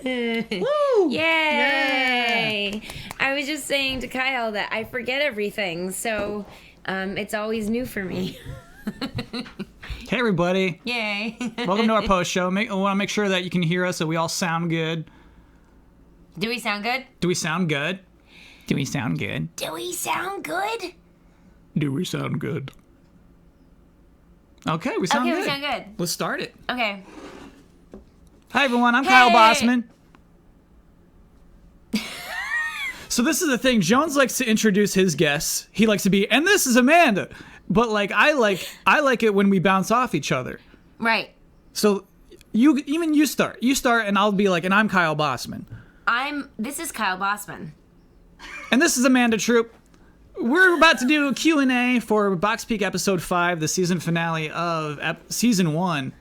Woo! Yay! I was just saying to Kyle that I forget everything, so it's always new for me. Hey, everybody. Yay. Welcome to our post show. I want to make sure that you can hear us, that we all sound good. Do we sound good? Do we sound good? Do we sound good? Do we sound good? Do we sound good? Okay, we sound good. Okay, we sound good. Let's start it. Okay. Hi, everyone. I'm Kyle Bossman. So this is the thing. Jones likes to introduce his guests. He likes to be, and this is Amanda. But like I like it when we bounce off each other. Right. So you start. You start, and I'll be like, and I'm Kyle Bossman. This is Kyle Bossman. And this is Amanda Troop. We're about to do a Q&A for Box Peak Episode 5, the season finale of Season 1.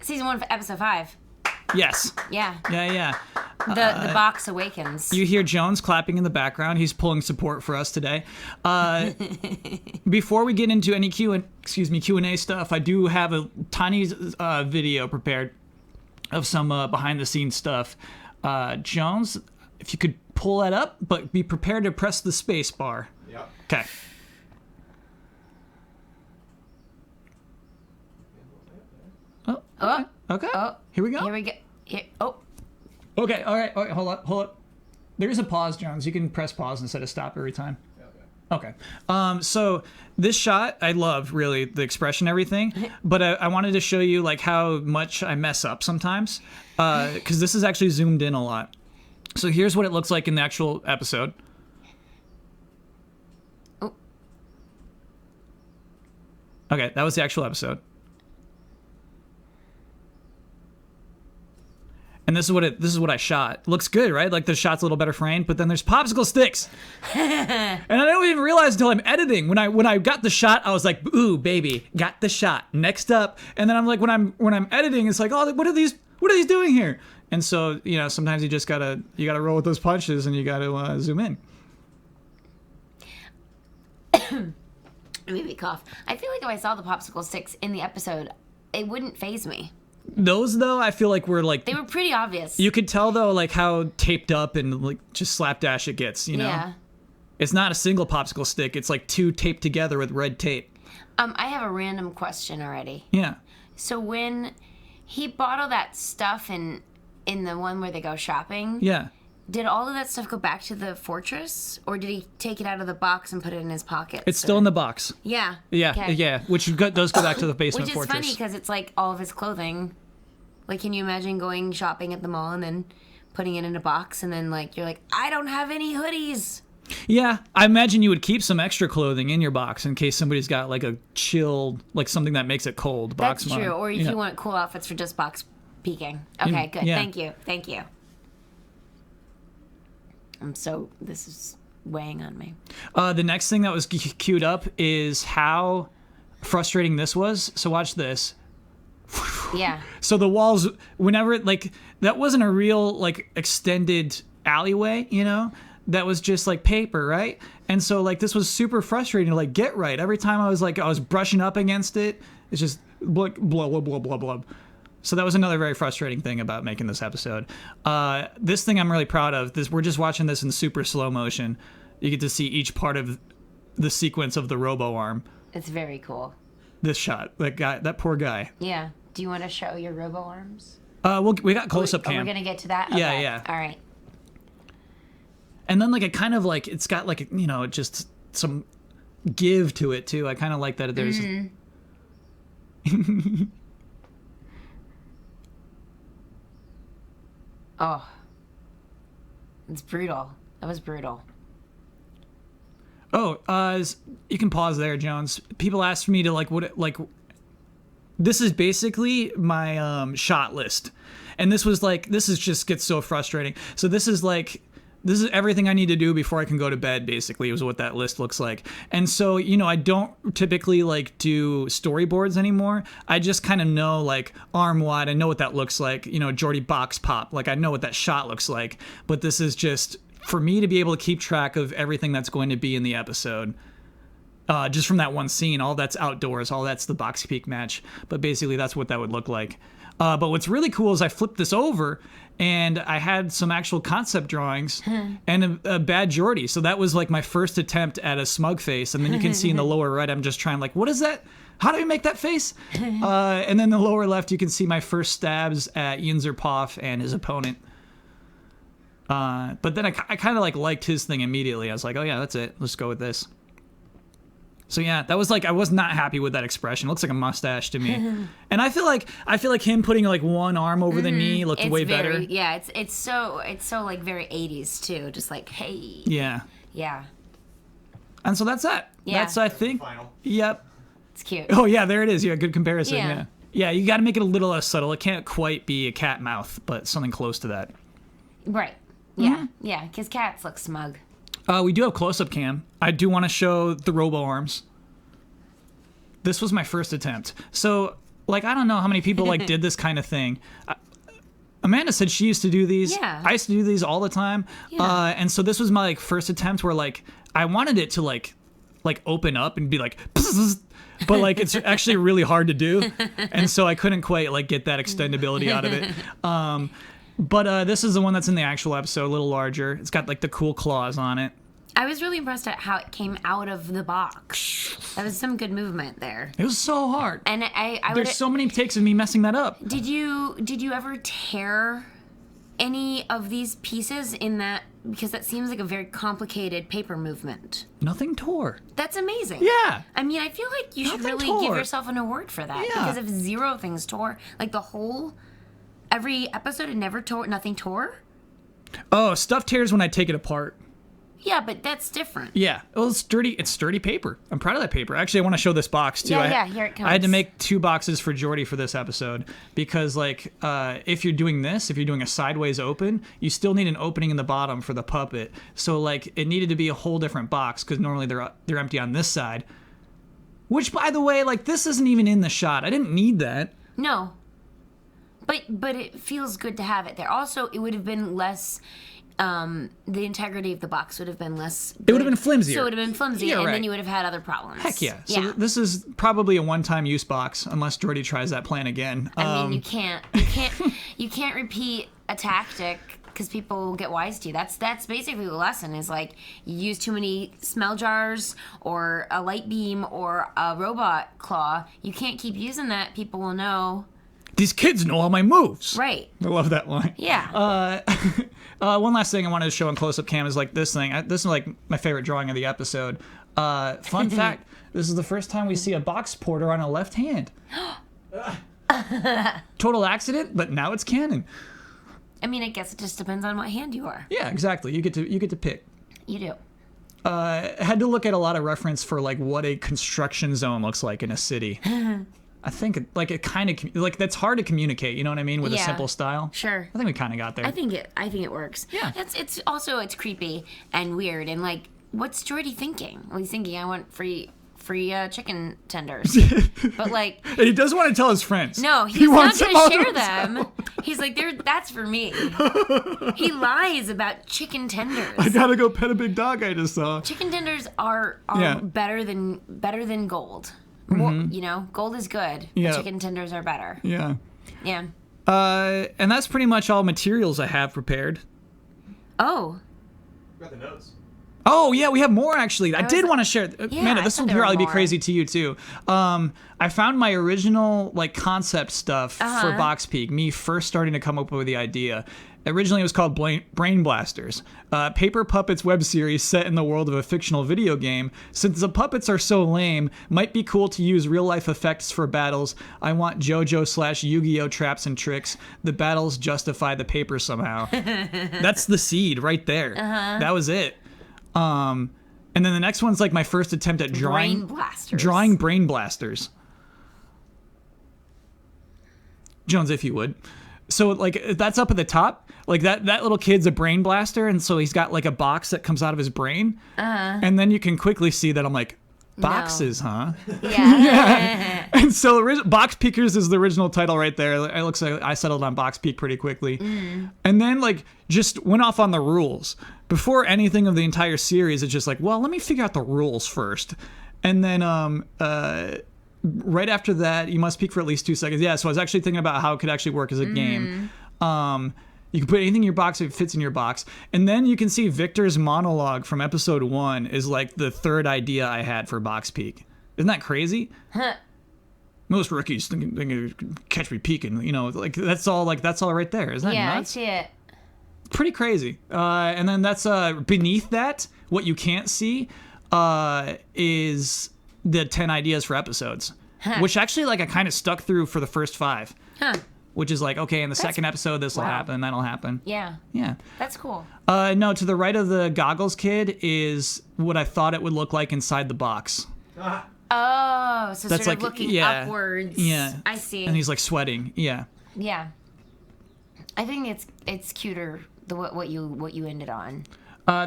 Season 1, Episode 5. Yes. Yeah. Yeah. The box awakens. You hear Jones clapping in the background. He's pulling support for us today. Before we get into any Q&A stuff, I do have a tiny video prepared of some behind-the-scenes stuff. Jones, if you could pull that up, but be prepared to press the space bar. Yep. Okay. Oh. Okay. Oh. Here we go. Here we go. Oh. Okay. All right. Hold up. There is a pause, Jones. You can press pause instead of stop every time. Okay. So this shot, I love really the expression, everything, but I wanted to show you like how much I mess up sometimes, because this is actually zoomed in a lot. So here's what it looks like in the actual episode. Oh. Okay, that was the actual episode. And this is what I shot. Looks good, right? Like the shot's a little better framed, but then there's popsicle sticks. And I don't even realize until I'm editing. When I got the shot, I was like, ooh, baby, got the shot. Next up. And then I'm like, when I'm editing, it's like, oh, what are these doing here? And so, sometimes you just gotta roll with those punches and you gotta zoom in. Maybe cough. I feel like if I saw the popsicle sticks in the episode, it wouldn't faze me. Those, though, I feel like they were pretty obvious. You could tell, though, like how taped up and like just slapdash it gets, Yeah. It's not a single popsicle stick. It's like two taped together with red tape. I have a random question already. Yeah. So when he bought all that stuff in the one where they go shopping, Yeah. did all of that stuff go back to the fortress, or did he take it out of the box and put it in his pocket? It's still in the box. Yeah. Yeah, Okay. yeah. Which does go back to the basement Which is fortress. funny because it's like all of his clothing. Like, can you imagine going shopping at the mall and then putting it in a box and then like you're like, I don't have any hoodies. Yeah, I imagine you would keep some extra clothing in your box in case somebody's got like a chilled, like something that makes it cold box. That's true. Or if you want cool outfits for just box peeking. Okay, good. Yeah. Thank you. This is weighing on me. The next thing that was queued up is how frustrating this was. So watch this. Yeah. So the walls, whenever, like, that wasn't a real, like, extended alleyway, That was just, like, paper, right? And so, like, this was super frustrating to, like, get right. Every time I was brushing up against it, it's just blah, blah, blah, blah, blah, blah. So that was another very frustrating thing about making this episode. This thing I'm really proud of. We're just watching this in super slow motion. You get to see each part of the sequence of the robo-arm. It's very cool. This shot, that poor guy. Yeah. Do you want to show your robo arms? We got close-up cam. We're going to get to that? Yeah, okay. yeah. All right. And then, like, it kind of, like, it's got, like, just some give to it, too. I kind of like that there's... Oh. It's brutal. That was brutal. Oh, you can pause there, Jones. People asked me to, this is basically my shot list. And this just gets so frustrating. So this is everything I need to do before I can go to bed, basically, is what that list looks like. And so, I don't typically, do storyboards anymore. I just kind of know, arm wide, I know what that looks like. Jordi box pop. I know what that shot looks like. But this is just for me to be able to keep track of everything that's going to be in the episode. Just from that one scene, all that's outdoors, all that's the box peak match. But basically, that's what that would look like. But what's really cool is I flipped this over and I had some actual concept drawings and a bad Jordi. So that was like my first attempt at a smug face. And then you can see in the lower right, I'm just trying like, what is that? How do we make that face? And then the lower left, you can see my first stabs at Yinzerpoff and his opponent. But then I kind of like liked his thing immediately. I was like, oh yeah, that's it. Let's go with this. So yeah, that was like, I was not happy with that expression. It looks like a mustache to me. And I feel like him putting like one arm over the knee looked way better. Yeah, it's so like very 80s too. Just like, hey. Yeah. Yeah. And so that's that. Yeah. That's, I think. Final. Yep. It's cute. Oh yeah, there it is. Yeah, good comparison. Yeah. Yeah. Yeah, you got to make it a little less subtle. It can't quite be a cat mouth, but something close to that. Right. Yeah. Yeah, because cats look smug. We do have close-up cam. I do want to show the robo arms. This was my first attempt. So, like, I don't know how many people like did this kind of thing. Amanda said she used to do these. Yeah. I used to do these all the time. Yeah. And so this was my like first attempt where like I wanted it to like open up and be like, but like it's actually really hard to do, and so I couldn't quite like get that extendability out of it. But this is the one that's in the actual episode, a little larger. It's got like the cool claws on it. I was really impressed at how it came out of the box. That was some good movement there. It was so hard. And I There's so many takes of me messing that up. Did you ever tear any of these pieces in that? Because that seems like a very complicated paper movement. Nothing tore. That's amazing. Yeah. I mean, I feel like you should Nothing really tore. give yourself an award for that. Yeah. Because if 0 things tore, like every episode it never tore, nothing tore. Oh, stuff tears when I take it apart. Yeah, but that's different. Yeah. Well, it's sturdy paper. I'm proud of that paper. Actually, I want to show this box too. Yeah, here it comes. I had to make 2 boxes for Jordi for this episode because like if you're doing a sideways open, you still need an opening in the bottom for the puppet. So like it needed to be a whole different box because normally they're empty on this side. Which, by the way, like this isn't even in the shot. I didn't need that. No. But it feels good to have it there. Also, it would have been less. The integrity of the box would have been less. It would have been flimsier. So it would have been flimsy, Yeah, and right. then you would have had other problems. Heck yeah. Yeah. So this is probably a one-time use box unless Jordi tries that plan again. I mean, you can't repeat a tactic because people will get wise to you. That's basically the lesson. Is like you use too many smell jars or a light beam or a robot claw. You can't keep using that. People will know. These kids know all my moves. Right. I love that line. Yeah. One last thing I wanted to show in close-up cam is like this thing. This is like my favorite drawing of the episode. Fun fact, this is the first time we see a box porter on a left hand. Total accident, but now it's canon. I mean, I guess it just depends on what hand you are. Yeah, exactly. You get to pick. You do. I had to look at a lot of reference for like what a construction zone looks like in a city. I think like it kind of like that's hard to communicate. You know what I mean with a Yeah. simple style. Sure. I think we kind of got there. I think it works. Yeah. It's also creepy and weird and like what's Jordi thinking? Well, he's thinking I want free chicken tenders. But like And he doesn't want to tell his friends. no, he's He not wants going them all to share to them. He's like that's for me. He lies about chicken tenders. I gotta go pet a big dog I just saw. Chicken tenders are Yeah. better than gold. More, you know, gold is good. But Yeah. chicken tenders are better. Yeah. Yeah. And that's pretty much all materials I have prepared. Oh. Got the notes. Oh yeah, we have more actually. I did was- want to share. Yeah, Amanda, I this thought will there were probably be more. crazy to you too. I found my original like concept stuff for Box Peak. Me first starting to come up with the idea. Originally, it was called Brain Blasters, paper puppets web series set in the world of a fictional video game. Since the puppets are so lame, might be cool to use real life effects for battles. I want JoJo/Yu-Gi-Oh traps and tricks. The battles justify the paper somehow. That's the seed right there. That was it. And then the next one's like my first attempt at Brain blasters. drawing brain blasters. Jones, if you would. So like that's up at the top. Like that little kid's a brain blaster, and so he's got like a box that comes out of his brain. And then you can quickly see that I'm like, boxes, huh? Yeah. And so Box Peakers is the original title right there. It looks like I settled on Box Peak pretty quickly. And then like just went off on the rules. Before anything of the entire series, it's just like, well, let me figure out the rules first. And then right after that, you must peek for at least 2 seconds. Yeah, so I was actually thinking about how it could actually work as a game. You can put anything in your box if it fits in your box. And then you can see Victor's monologue from episode 1 is like the third idea I had for box peek. Isn't that crazy? Most rookies think catch me peeking, you know, like that's all right there. Isn't that nuts? I see it. Pretty crazy. And then that's beneath that, what you can't see is the 10 ideas for episodes, which actually like I kind of stuck through for the first 5. Which is like, okay, in the second episode, this will happen, that'll happen. Yeah. Yeah. That's cool. No, to the right of the goggles kid is what I thought it would look like inside the box. Oh, so That's sort of like, looking upwards. Yeah. I see. And he's like sweating. Yeah. Yeah. I think it's cuter what you ended on.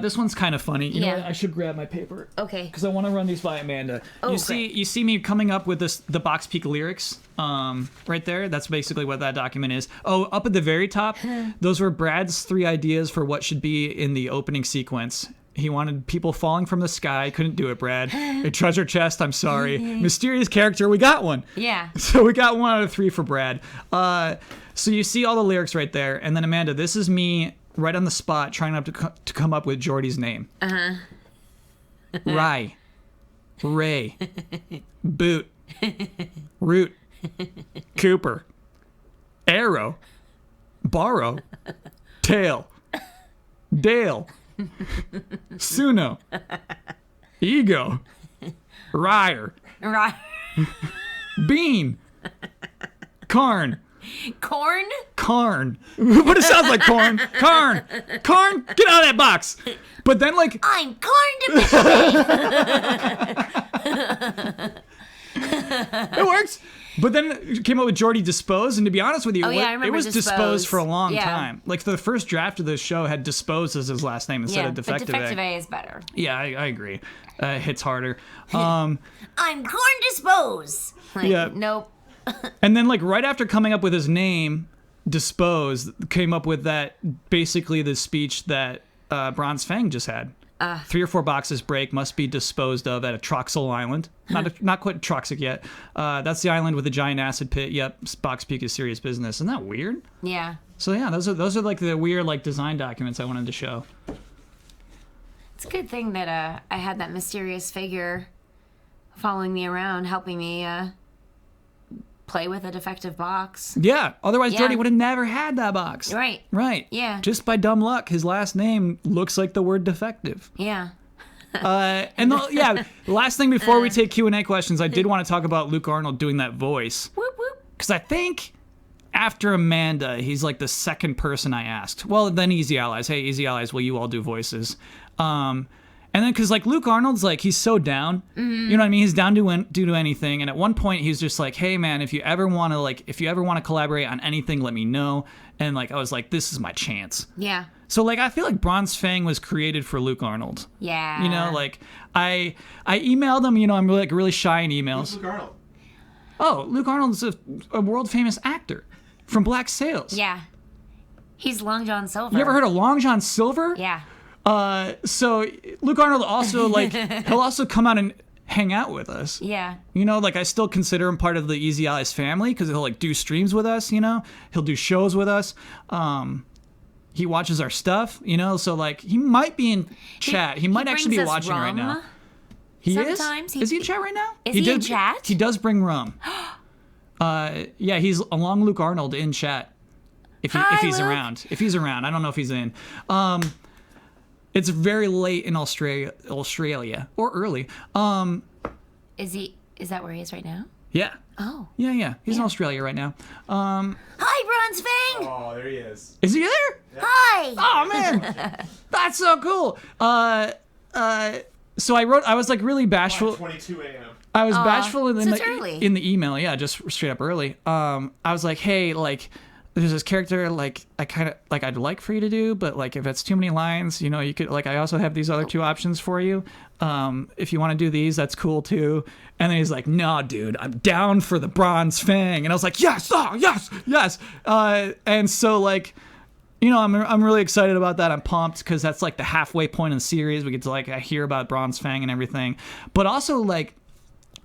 This one's kind of funny. You know Yeah. what? I should grab my paper. Okay. Because I want to run these by Amanda. Oh, you see me coming up with the box peak lyrics right there. That's basically what that document is. Oh, up at the very top, those were Brad's 3 ideas for what should be in the opening sequence. He wanted people falling from the sky. Couldn't do it, Brad. A treasure chest. I'm sorry. Mysterious character. We got one. Yeah. So we got 1 out of 3 for Brad. So you see all the lyrics right there. And then Amanda, this is me right on the spot trying to come up with Jordi's name. Rye. Ray. Boot. Root. Cooper. Arrow. Borrow. Tail. Dale. Suno. Ego. Ryer. Right. Bean. Karn. Corn? Karn. But it sounds like corn. Karn. Karn, get out of that box. But then, like, I'm corn to it works. But then it came up with Jordi Dispose, and to be honest with you, Oh, yeah, I remember it was Dispose. Dispose for a long Yeah. time. Like, the first draft of this show had Dispose as his last name instead of Defective but Defective A. A is better. Yeah, I agree. Hits harder. I'm corn dispose. Like, Yeah. Nope. And then, like, right after coming up with his name, Dispose, came up with that, basically the speech that Bronze Fang just had. 3 or 4 boxes break, must be disposed of at a Troxel Island. Not quite Troxic yet. That's the island with a giant acid pit. Yep, Box Peak is serious business. Isn't that weird? Yeah. So yeah, those are like the weird like design documents I wanted to show. It's a good thing that I had that mysterious figure following me around, helping me play with a defective box. Yeah, otherwise Yeah. Jordi would have never had that box. Right. Right. Yeah. Just by dumb luck, his last name looks like the word defective. Yeah. The last thing before we take Q&A questions, I did want to talk about Luke Arnold doing that voice. Whoop whoop. Because I think after Amanda, he's like the second person I asked. Well, then Easy Allies. Hey, Easy Allies, will you all do voices? And then, because like Luke Arnold's like, he's so down. You know what I mean? He's down to do anything. And at one point, he's just like, hey, man, if you ever want to collaborate on anything, let me know. And like, I was like, this is my chance. Yeah. So like, I feel like Bronze Fang was created for Luke Arnold. Yeah. You know, like I emailed him. You know, I'm like really shy in emails. Luke Arnold. Oh, Luke Arnold's a world famous actor from Black Sails. Yeah. He's Long John Silver. You ever heard of Long John Silver? Yeah. So Luke Arnold also like he'll also come out and hang out with us. Yeah. You know, like I still consider him part of the Easy Allies family because he'll like do streams with us. You know, he'll do shows with us. He watches our stuff. You know, so like he might be in chat. He might actually be brings us watching right rum. now. He Sometimes is. Is he in chat right now? Is he in chat? He does bring rum. Yeah, he's along Luke Arnold in chat. If he's Luke. around. If he's around. I don't know if he's in. It's very late in Australia or early. Is that where he is right now? Yeah. Oh. Yeah. He's in Australia right now. Hi, Bronze Fang. Oh, there he is. Is he there? Hi. Oh man, that's so cool. So I was like really bashful. 22 a.m. I was bashful in so it's early. in the email. Yeah, just straight up early. I was like, hey, like, there's this character like I kind of like I'd like for you to do, but like if it's too many lines, you know, you could like I also have these other 2 options for you. If you want to do these, that's cool too. And then he's like, no, dude, I'm down for the Bronze Fang. And I was like, yes, yes. And so like, you know, I'm really excited about that. I'm pumped because that's like the halfway point of the series. We get to like hear about Bronze Fang and everything, but also like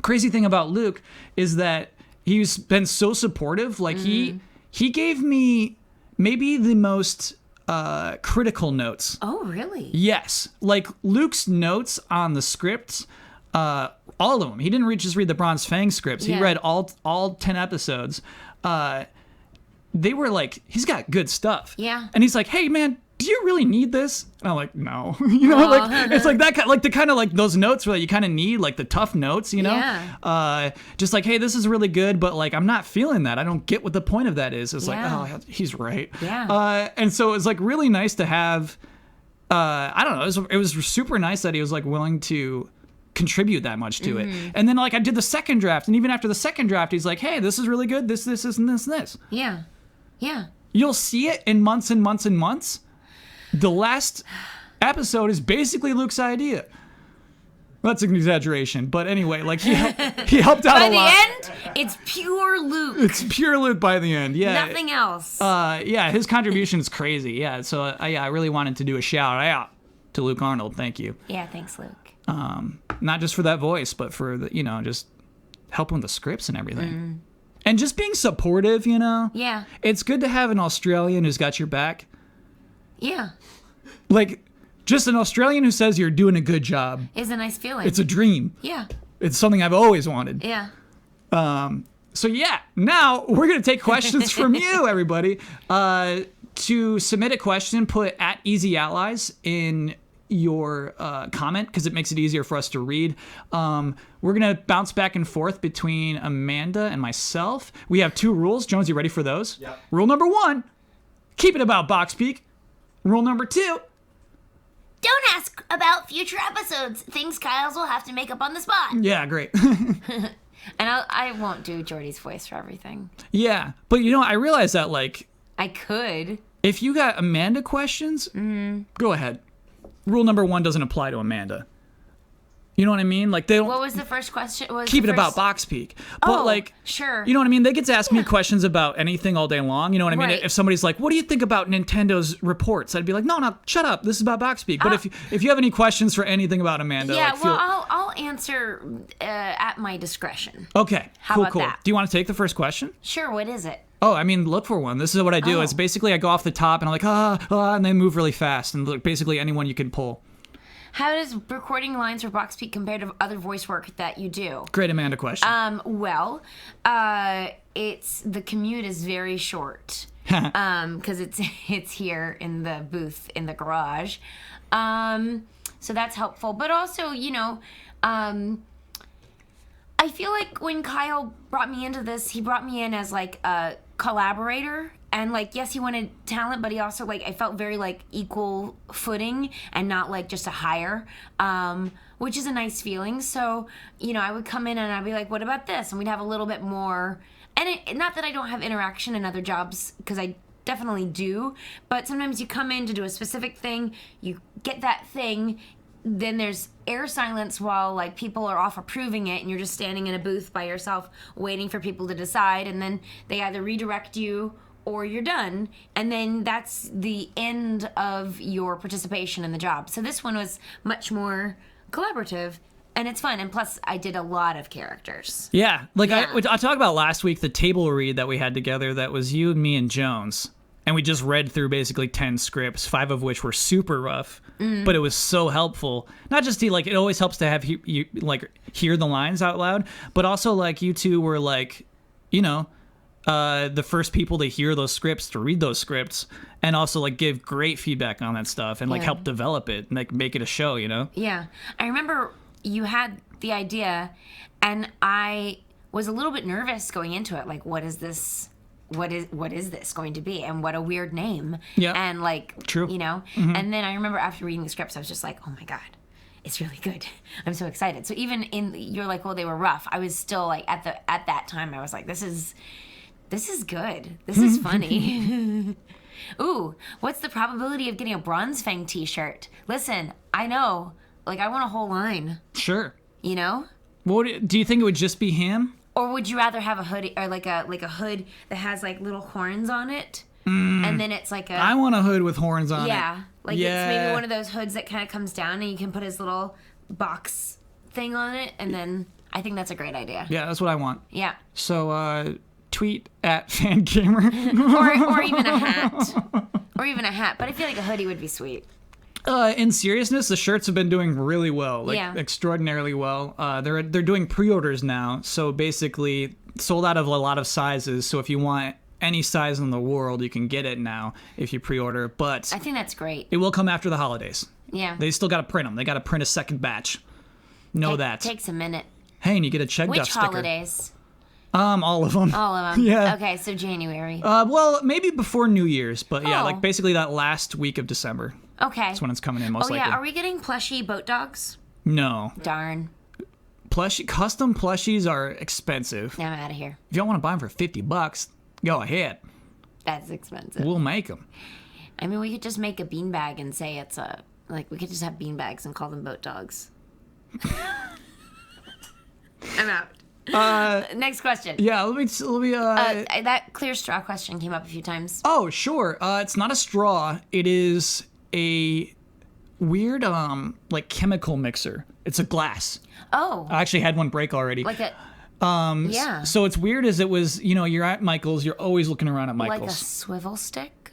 crazy thing about Luke is that he's been so supportive. Like he gave me maybe the most critical notes. Oh, really? Yes. Like Luke's notes on the scripts, all of them. He didn't just read the Bronze Fang scripts. He read all 10 episodes. They were like, he's got good stuff. Yeah. And he's like, hey, man, do you really need this? And I'm like, no. You know, like it's like that, like the kind of like those notes where you kind of need like the tough notes, you know? Yeah. Just like, hey, this is really good, but like I'm not feeling that. I don't get what the point of that is. It's like, oh, he's right. Yeah. And so it was like really nice to have. I don't know. It was super nice that he was like willing to contribute that much to it. And then like I did the second draft, and even after the second draft, he's like, hey, this is really good. This, and this, and this. Yeah. Yeah. You'll see it in months and months and months. The last episode is basically Luke's idea. That's an exaggeration, but anyway, like he helped out a lot. By the end, it's pure Luke. It's pure Luke by the end. Yeah. Nothing else. Yeah, his contribution is crazy. Yeah, so I really wanted to do a shout out to Luke Arnold. Thank you. Yeah, thanks, Luke. Not just for that voice, but for the, just helping with the scripts and everything. And just being supportive, Yeah. It's good to have an Australian who's got your back. Yeah. Like, just an Australian who says you're doing a good job. It's a nice feeling. It's a dream. Yeah. It's something I've always wanted. Yeah. So yeah, now we're going to take questions from you, everybody. To submit a question, put @EasyAllies in your comment because it makes it easier for us to read. We're going to bounce back and forth between Amanda and myself. We have 2 rules. Jones, you ready for those? Yep. Rule number 1, keep it about Box Peak. Rule number 2, don't ask about future episodes. Things Kyle's will have to make up on the spot. yeah, great. And I won't do Jordi's voice for everything. Yeah, but I realize that like I could. if you got Amanda questions, go ahead. Rule number 1 doesn't apply to Amanda. You know what I mean? Like they don't. What was the first question? Keep it about Box Peak. But like, sure. You know what I mean? They get to ask me questions about anything all day long. You know what I mean? Right. If somebody's like, "What do you think about Nintendo's reports?" I'd be like, "No, shut up. This is about Box Peak." But if you have any questions for anything about Amanda, Yeah, like, well, I'll answer at my discretion. Okay. How cool, about cool. that? Do you want to take the first question? Sure. What is it? Oh, I mean, look for one. This is what I do. Oh. It's basically I go off the top and I'm like, and they move really fast. And look, basically anyone you can pull. How does recording lines for Box Peak compare to other voice work that you do? Great Amanda question. It's the commute is very short. Because it's here in the booth in the garage. So that's helpful. But also, I feel like when Kyle brought me into this, he brought me in as like a collaborator. And like, yes, he wanted talent, but he also like, I felt very like equal footing and not like just a hire, which is a nice feeling. So, I would come in and I'd be like, what about this? And we'd have a little bit more, and not that I don't have interaction in other jobs, because I definitely do, but sometimes you come in to do a specific thing, you get that thing, then there's air silence while like people are off approving it and you're just standing in a booth by yourself waiting for people to decide, and then they either redirect you or you're done, and then that's the end of your participation in the job. So this one was much more collaborative, and it's fun, and plus I did a lot of characters. Yeah, like Yeah. I talked about last week, the table read that we had together that was you and me and Jones, and we just read through basically 10 scripts, 5 of which were super rough, but it was so helpful. Not just like it always helps to have you like hear the lines out loud, but also like you two were like, the first people to hear those scripts, to read those scripts, and also like give great feedback on that stuff and like Yeah. help develop it and like make it a show, Yeah. I remember you had the idea, and I was a little bit nervous going into it. Like, what is this? What is this going to be? And what a weird name. Yeah. And like, True. And then I remember after reading the scripts, I was just like, oh my God, it's really good. I'm so excited. So even you're like, well, they were rough. I was still like at that time, I was like, this is good. This is funny. Ooh, what's the probability of getting a Bronze Fang t-shirt? Listen, I know. Like, I want a whole line. Sure. What do you think it would just be him? Or would you rather have a hoodie or like a hood that has like little horns on it? And then it's like I want a hood with horns on it. Yeah. Like it's maybe one of those hoods that kind of comes down and you can put his little box thing on it, and then I think that's a great idea. Yeah, that's what I want. Yeah. So tweet at FanGamer. Or even a hat. Or even a hat. But I feel like a hoodie would be sweet. In seriousness, the shirts have been doing really well, extraordinarily well. They're doing pre-orders now, so basically sold out of a lot of sizes. So if you want any size in the world, you can get it now if you pre-order. But I think that's great. It will come after the holidays. Yeah. They still got to print them. They got to print a second batch. Know that. Takes a minute. Hey, and you get a Chegg Duff Which sticker. holidays? All of them. All of them. Yeah. Okay, so January. Well, maybe before New Year's, but yeah, Oh. like basically that last week of December. Okay. That's when it's coming in most likely. Yeah, are we getting plushy boat dogs? No. Darn. Custom plushies are expensive. Now I'm out of here. If y'all want to buy them for $50, go ahead. That's expensive. We'll make them. I mean, we could just make a beanbag and say it's a... Like, we could just have beanbags and call them boat dogs. I'm out. Next question. Yeah, let me That clear straw question came up a few times. Oh, sure. It's not a straw. It is a weird like chemical mixer. It's a glass. Oh. I actually had one break already. Like a... yeah. So it's weird as it was, you're at Michael's, you're always looking around at Michael's. Like a swivel stick?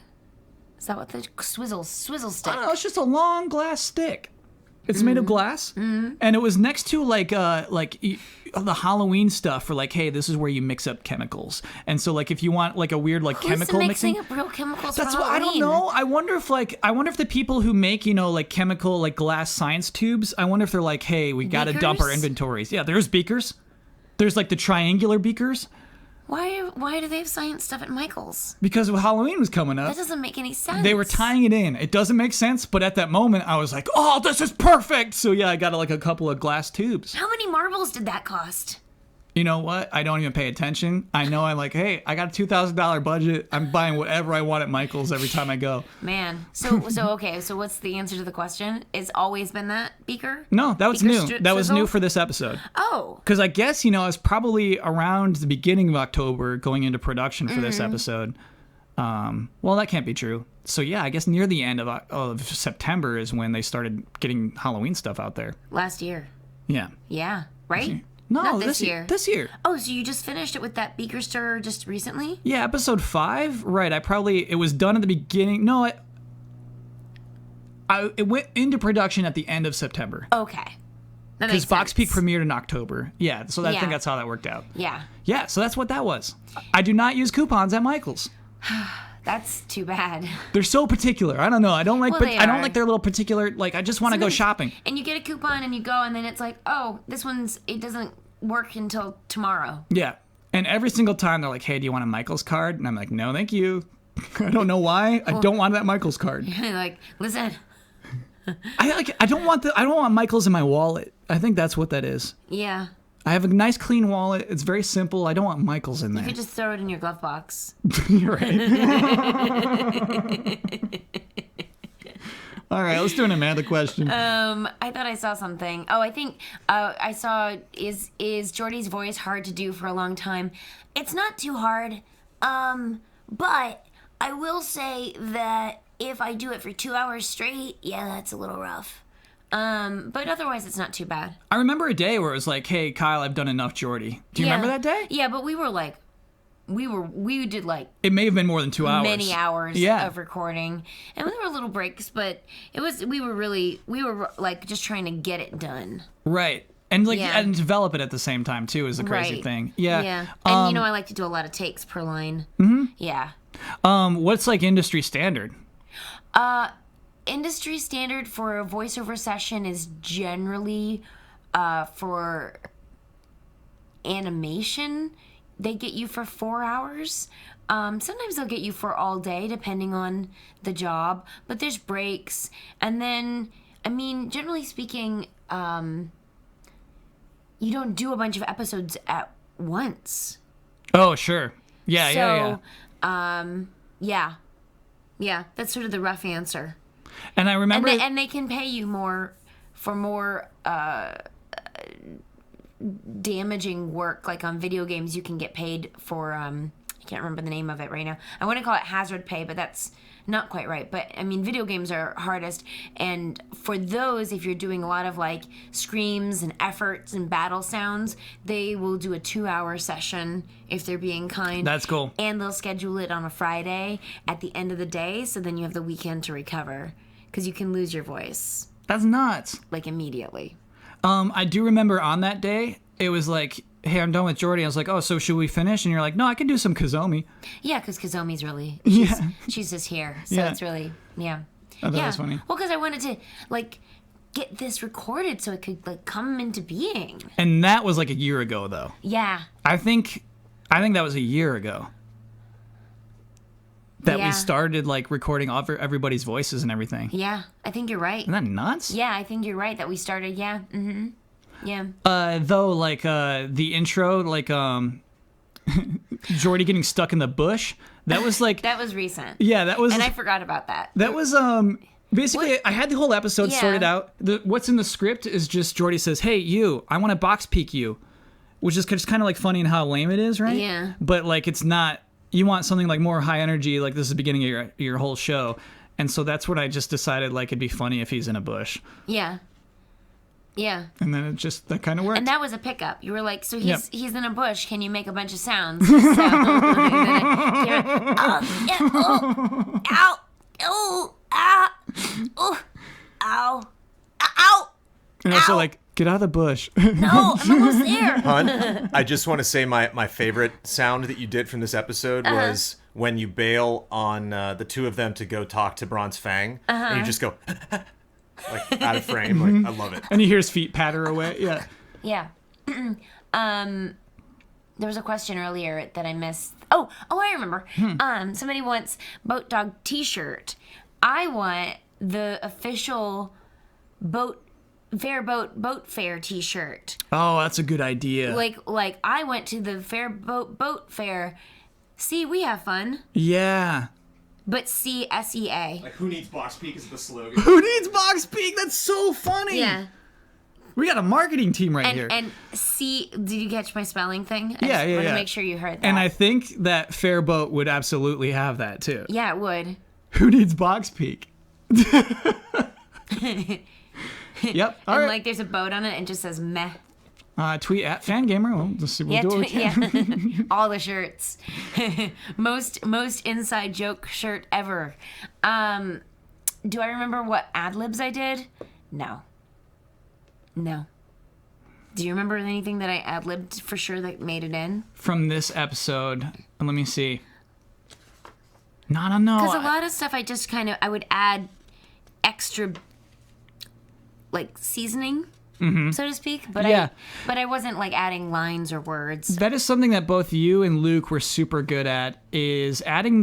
Is that what the swizzle stick? I don't know, it's just a long glass stick. It's made of glass, and it was next to the Halloween stuff for like, hey, this is where you mix up chemicals, and so like if you want like a weird like chemical mixing mixing, up real chemicals that's for what I don't Halloween? know. I wonder if the people who make like chemical like glass science tubes, I wonder if they're like, hey, we got to dump our Beakers? inventories. Yeah, there's beakers. There's like the triangular beakers Why do they have science stuff at Michael's? because Halloween was coming up. That doesn't make any sense. They were tying it in. It doesn't make sense, but at that moment, I was like, "Oh, this is perfect!" So yeah, I got like a couple of glass tubes. How many marbles did that cost? You know what? I don't even pay attention. I know I'm like, hey, I got a $2,000 budget. I'm buying whatever I want at Michael's every time I go. Man, so okay. So what's the answer to the question? It's always been that beaker? No, that was Beaker new. That was swizzle? new for this episode. Oh, Because I guess, I was probably around the beginning of October going into production for this episode. Well, that can't be true. So yeah, I guess near the end of September is when they started getting Halloween stuff out there. last year. Yeah. Yeah, right? No, Not this year. This year. Oh, so you just finished it with that beaker stir just recently? Yeah, episode 5. Right. It was done at the beginning. No, it went into production at the end of September. Okay. Because Box Peak premiered in October. Yeah, so I Yeah. think that's how that worked out. Yeah, Yeah, so that's what that was. I do not use coupons at Michael's. that's too bad. They're so particular. I don't know. I don't like. Well, they I don't are. like their little particular. Like, I just want to go Sometimes- shopping. And you get a coupon and you go and then it's like, oh, it doesn't work until tomorrow. Yeah, and every single time they're like, "Hey, do you want a Michael's card?" And I'm like, "No, thank you." I don't know why. I don't want that Michael's card. Like, listen, I don't want Michael's in my wallet. I think that's what that is. yeah, I have a nice clean wallet. It's very simple. I don't want Michael's in there. you could just throw it in your glove box. You're right. All right, let's do an Amanda question. I thought I saw something. Oh, I think I saw is Jordi's voice hard to do for a long time? It's not too hard, but I will say that if I do it for 2 hours straight, yeah, that's a little rough. But otherwise, it's not too bad. I remember a day where it was like, "Hey, Kyle, I've done enough Jordi." Do you remember that day? Yeah, but we were like, we did like It may have been more than 2 hours. many hours Yeah. of recording, and there were little breaks, but we were like just trying to get it done. Right. And Yeah. and develop it at the same time too is the crazy Right. thing. Yeah. Yeah, and I like to do a lot of takes per line. Mm-hmm. Yeah. What's like industry standard? Industry standard for a voiceover session is generally for animation. They get you for 4 hours. Sometimes they'll get you for all day, depending on the job. But there's breaks, and then generally speaking, you don't do a bunch of episodes at once. Oh, sure. Yeah, yeah. Yeah, that's sort of the rough answer. And I remember And they can pay you more for more damaging work. Like on video games, you can get paid for I can't remember the name of it right now. I want to call it hazard pay, but that's not quite right, but I mean, video games are hardest. And for those, if you're doing a lot of like screams and efforts and battle sounds, they will do a 2-hour session if they're being kind. That's cool. And they'll schedule it on a Friday at the end of the day, so then you have the weekend to recover, because you can lose your voice That's nuts. like immediately. I do remember on that day, it was like, hey, I'm done with Jordi. I was like, oh, so should we finish? And you're like, no, I can do some Kazomi. Yeah, because Kazomi's really, Yeah. she's just here. So Yeah. it's really, yeah. I thought that was funny. Well, because I wanted to, like, get this recorded so it could, like, come into being. And that was like a year ago, though. Yeah. I think that was a year ago. That we started, like, recording all everybody's voices and everything. Yeah, I think you're right. Isn't that nuts? Yeah, I think you're right that we started, yeah. Mm-hmm. Yeah. Though, like, the intro, like, Jordi getting stuck in the bush, that was, like... That was recent. Yeah, that was... And I forgot about that. That was, basically, I had the whole episode sorted out. What's in the script is just Jordi says, hey, you, I want to box peek you. Which is just kind of, like, funny in how lame it is, right? Yeah. But, like, it's not... You want something, like, more high energy, like this is the beginning of your whole show. And so that's what I just decided, like, it'd be funny if he's in a bush. Yeah. Yeah. And then that kind of worked. And that was a pickup. You were like, so he's in a bush. Can you make a bunch of sounds? Ow, oh, ah, oh, ow, ow. And also, like, get out of the bush. No, I'm almost there. Hun, I just want to say my favorite sound that you did from this episode was when you bail on the two of them to go talk to Bronze Fang, and you just go like out of frame. Like, I love it. And you hear his feet patter away. Yeah. Yeah. There was a question earlier that I missed. Oh, I remember. Somebody wants Boat Dog T-shirt. I want the official boat fair T-shirt. Oh, that's a good idea. Like I went to the boat fair. See, we have fun. Yeah. But SEA. Like, who needs box peek is the slogan. Who needs box peek? That's so funny. Yeah. We got a marketing team right here. And C, did you catch my spelling thing? I Yeah. want to make sure you heard that. And I think that Fair Boat would absolutely have that too. Yeah, it would. Who needs box peek? Yep. All And right. like there's a boat on it and it just says meh. Tweet at Fangamer. We'll do what we can. Yeah. All the shirts. most inside joke shirt ever. Do I remember what ad libs I did? No. Do you remember anything that I ad libbed for sure that made it in? From this episode, let me see. No, I don't know. Because a lot of stuff I just I would add extra, like, seasoning, so to speak. But Yeah. I wasn't like adding lines or words. That is something that both you and Luke were super good at, is adding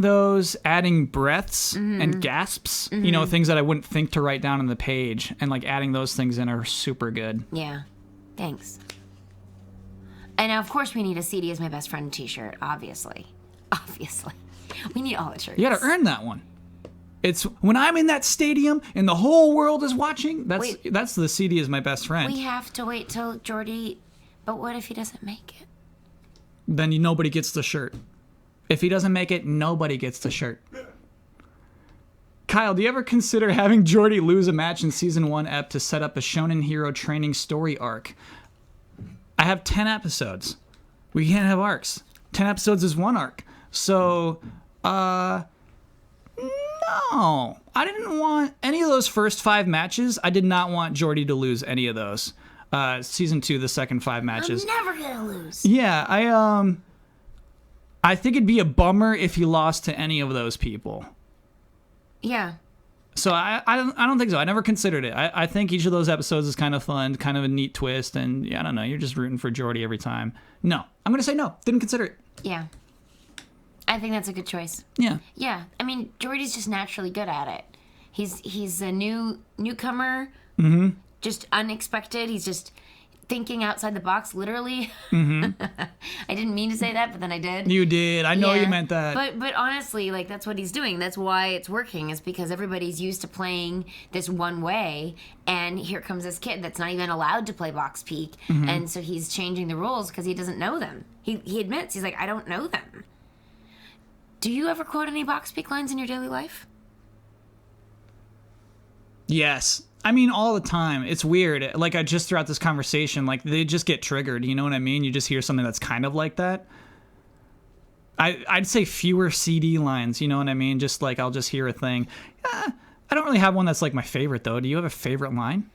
breaths and gasps, you know, things that I wouldn't think to write down on the page, and like adding those things in are super good. Yeah. Thanks. And of course we need a CD is my best friend t-shirt, obviously. We need all the shirts. You gotta earn that one. It's when I'm in that stadium and the whole world is watching, that's the CD is my best friend. We have to wait till Jordi, but what if he doesn't make it? Then nobody gets the shirt. If he doesn't make it, nobody gets the shirt. Kyle, do you ever consider having Jordi lose a match in Season 1 ep to set up a shonen hero training story arc? I have 10 episodes. We can't have arcs. 10 episodes is one arc. So, no. I didn't want any of those first 5 matches. I did not want Jordi to lose any of those. Season 2, the second 5 matches. I'm never gonna lose. Yeah, I think it'd be a bummer if he lost to any of those people. Yeah. So I don't think so. I never considered it. I think each of those episodes is kind of fun, kind of a neat twist, and yeah, I don't know. You're just rooting for Jordi every time. No, I'm gonna say no. Didn't consider it. Yeah. I think that's a good choice. Yeah. Yeah. I mean, Jordi's just naturally good at it. He's a newcomer. Just unexpected. He's just thinking outside the box, literally. I didn't mean to say that, but then I did. You did. I know Yeah. you meant that. But honestly, like, that's what he's doing. That's why it's working, is because everybody's used to playing this one way, and here comes this kid that's not even allowed to play box peek, and so he's changing the rules because he doesn't know them. He admits, he's like, I don't know them. Do you ever quote any box peek lines in your daily life? Yes. I mean, all the time. It's weird. Like, I just throughout this conversation, like, they just get triggered. You know what I mean? You just hear something that's kind of like that. I'd say fewer CD lines. You know what I mean? Just like, I'll just hear a thing. I don't really have one that's like my favorite, though. Do you have a favorite line?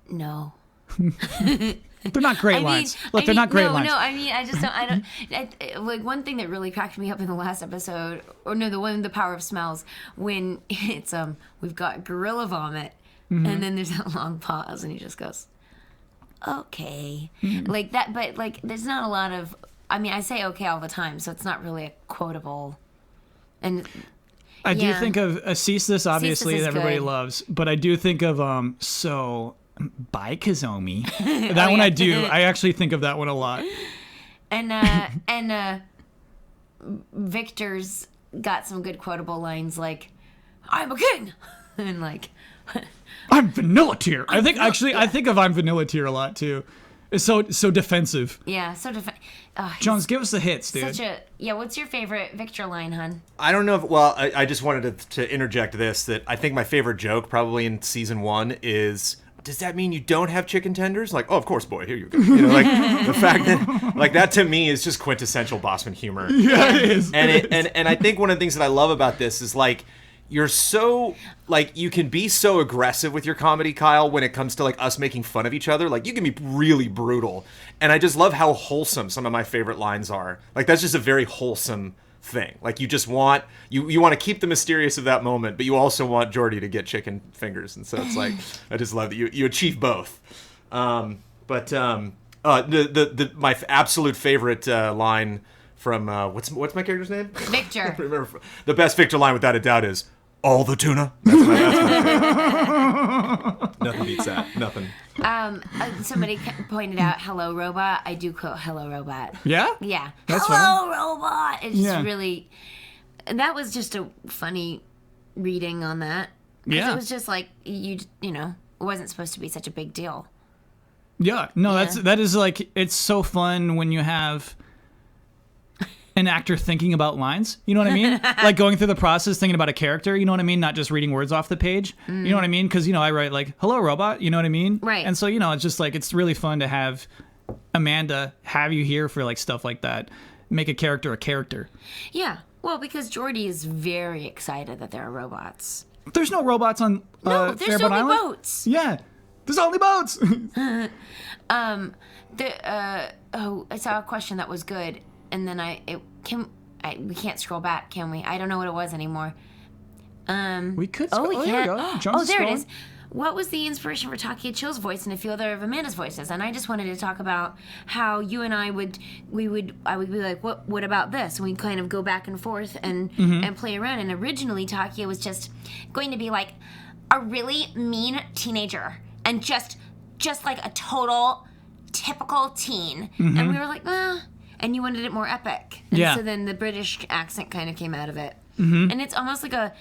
No. They're not great lines. Look, they're not great lines. No, I mean, I just don't. Like, one thing that really cracked me up in the last episode, or no, the Power of Smells, when it's we've got gorilla vomit, and then there's that long pause, and he just goes, okay, like that. But like, there's not a lot of. I mean, I say okay all the time, so it's not really a quotable. And I do think of Ceaseless, obviously, Ceaseless is that everybody good. loves, but I do think of Bye Kazomi. That one I do. I actually think of that one a lot. And Victor's got some good quotable lines like, "I'm a king," and like, I'm Vanilla Tier. I think of I'm Vanilla Tier a lot too. It's so defensive. yeah, so Jones, give us the hits, dude. What's your favorite Victor line, hun? I don't know if, well, I just wanted to interject this, that I think my favorite joke probably in season 1 is, does that mean you don't have chicken tenders? Like, oh, of course, boy, here you go. You know, like, the fact that, like, that to me is just quintessential Bossman humor. Yeah, it is. And I think one of the things that I love about this is, like, you're so, like, you can be so aggressive with your comedy, Kyle, when it comes to, like, us making fun of each other. Like, you can be really brutal. And I just love how wholesome some of my favorite lines are. Like, that's just a very wholesome thing. Like, you just want, you want to keep the mysterious of that moment, but you also want Jordi to get chicken fingers. And so it's like, I just love that you achieve both. My absolute favorite line from, what's my character's name? Victor. Remember, the best Victor line without a doubt is, all the tuna? That's my favorite. Nothing beats that. Nothing. Somebody pointed out "Hello, Robot." I do quote "Hello, Robot." Yeah? Yeah. That's "Hello, Robot." It's just Yeah. really. That was just a funny reading on that. 'Cause Yeah. It was just like you know, it wasn't supposed to be such a big deal. Yeah. No, Yeah. that is like, it's so fun when you have an actor thinking about lines. You know what I mean? Like going through the process, thinking about a character. You know what I mean? Not just reading words off the page. You know what I mean? Because, you know, I write like, "Hello, robot." You know what I mean? Right. And so, you know, it's just like, it's really fun to have Amanda have you here for like stuff like that. Make a character a character. Yeah. Well, because Jordi is very excited that there are robots. There's no robots on No, there's Fairboat only Island? boats. Yeah. There's only boats. I saw a question that was good, and then we can't scroll back, can we? I don't know what it was anymore. We could. Oh, we there can't. we go. Oh, Jones is there it scrolling. is. What was the inspiration for Takia Chill's voice and a few other of Amanda's voices? And I just wanted to talk about how you and I would be like, what about this? And we'd kind of go back and forth and play around. And originally Takia was just going to be like a really mean teenager and just like a total typical teen. And we were like, and you wanted it more epic. And Yeah. so then the British accent kind of came out of it. And it's almost like a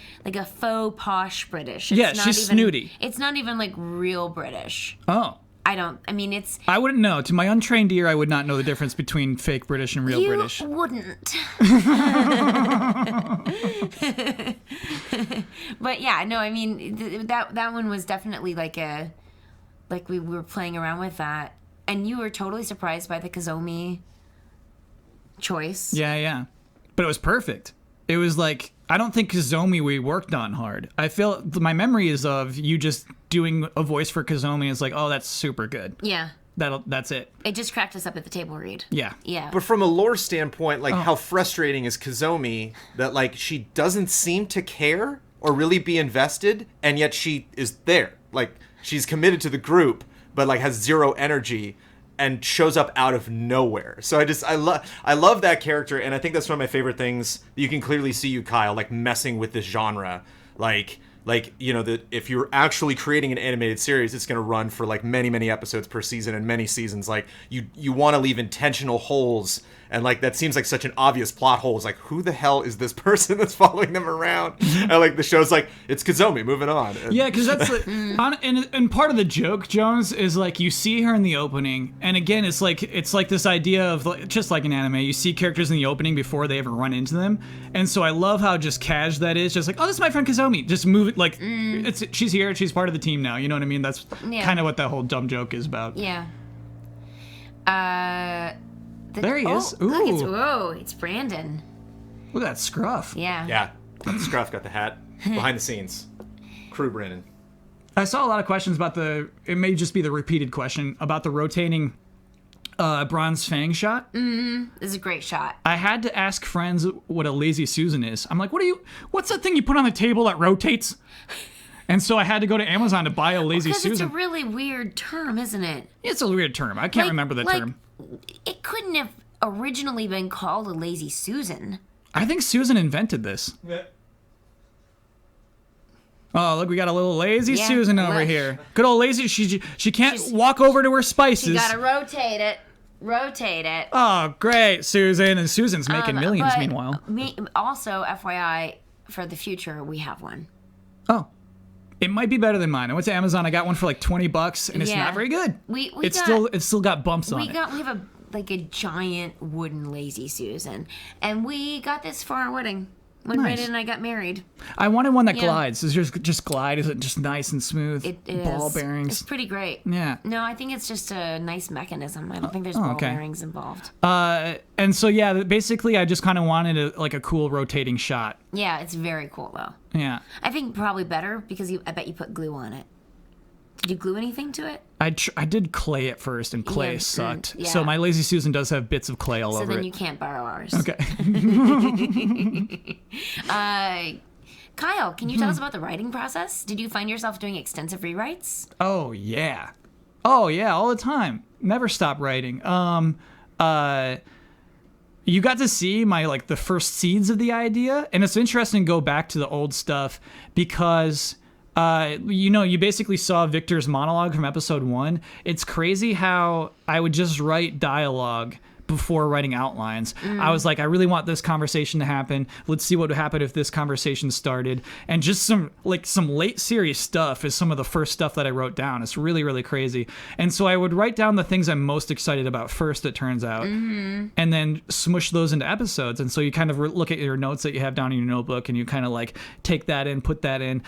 faux posh British. It's Yeah, not she's even, snooty. It's not even like real British. Oh. It's I wouldn't know. To my untrained ear, I would not know the difference between fake British and real you British. wouldn't. But yeah, no, I mean that one was definitely like we were playing around with that, and you were totally surprised by the Kazomi choice. Yeah. But it was perfect. It was like, I don't think Kazomi we worked on hard. I feel my memory is of you just doing a voice for Kazomi. It's like, oh, that's super good. Yeah. That's it. It just cracked us up at the table read. Yeah. Yeah. But from a lore standpoint, like, how frustrating is Kazomi that, like, she doesn't seem to care or really be invested, and yet she is there. Like, she's committed to the group, but, like, has zero energy and shows up out of nowhere. So I love that character, and I think that's one of my favorite things. You can clearly see you, Kyle, like, messing with this genre. Like, you know, that if you're actually creating an animated series, it's going to run for like many episodes per season and many seasons. Like, you want to leave intentional holes And like that seems like such an obvious plot hole. It's like, who the hell is this person that's following them around? And like the show's like, it's Kozomi, moving on. And, Yeah, because that's like, and part of the joke, Jones, is like you see her in the opening, and again, it's like this idea of like, just like an anime, you see characters in the opening before they ever run into them, and so I love how just cash that is, just like, oh, this is my friend Kozomi, just move it, like she's here, she's part of the team now, you know what I mean? That's kind of what that whole dumb joke is about. Yeah. There he is. Look, it's Brandon. Look at that scruff. Yeah. Yeah, got the scruff, got the hat, behind the scenes. Crew Brandon. I saw a lot of questions about it may just be the repeated question, about the rotating bronze Fang shot. This is a great shot. I had to ask friends what a lazy Susan is. I'm like, what's that thing you put on the table that rotates? And so I had to go to Amazon to buy a lazy Susan. Because it's a really weird term, isn't it? It's a weird term. I can't remember the term. It couldn't have originally been called a lazy Susan. I think Susan invented this. Yeah. Oh, look, we got a little lazy Susan over look. here. Good old lazy. She can't walk over to her spices. You gotta rotate it. Rotate it. Oh, great, Susan. And Susan's making millions But meanwhile. Also, FYI, for the future, we have one. Oh. It might be better than mine. I went to Amazon. I got one for like $20, and it's not very good. It's still got bumps on it. We have a giant wooden lazy Susan, and we got this for our wedding when Brandon and I got married. I wanted one that glides. It's just glide. Is it just nice and smooth? It is. Ball bearings. It's pretty great. Yeah. No, I think it's just a nice mechanism. I don't think there's ball bearings involved. And so yeah, basically I just kind of wanted a cool rotating shot. Yeah, it's very cool though. Yeah. I think probably better because I bet you put glue on it. Did you glue anything to it? I did clay at first, and clay sucked. yeah. So my lazy Susan does have bits of clay all over it. So then you can't borrow ours. Okay. Kyle, can you tell us about the writing process? Did you find yourself doing extensive rewrites? Oh yeah, all the time. Never stop writing. You got to see my the first seeds of the idea, and it's interesting to go back to the old stuff because you basically saw Victor's monologue from episode 1. It's crazy how I would just write dialogue before writing outlines. I was like, I really want this conversation to happen. Let's see what would happen if this conversation started. And just some late series stuff is some of the first stuff that I wrote down. It's really, really crazy. And so I would write down the things I'm most excited about first, it turns out, and then smush those into episodes. And so you kind of look at your notes that you have down in your notebook, and you kind of take that in, put that in.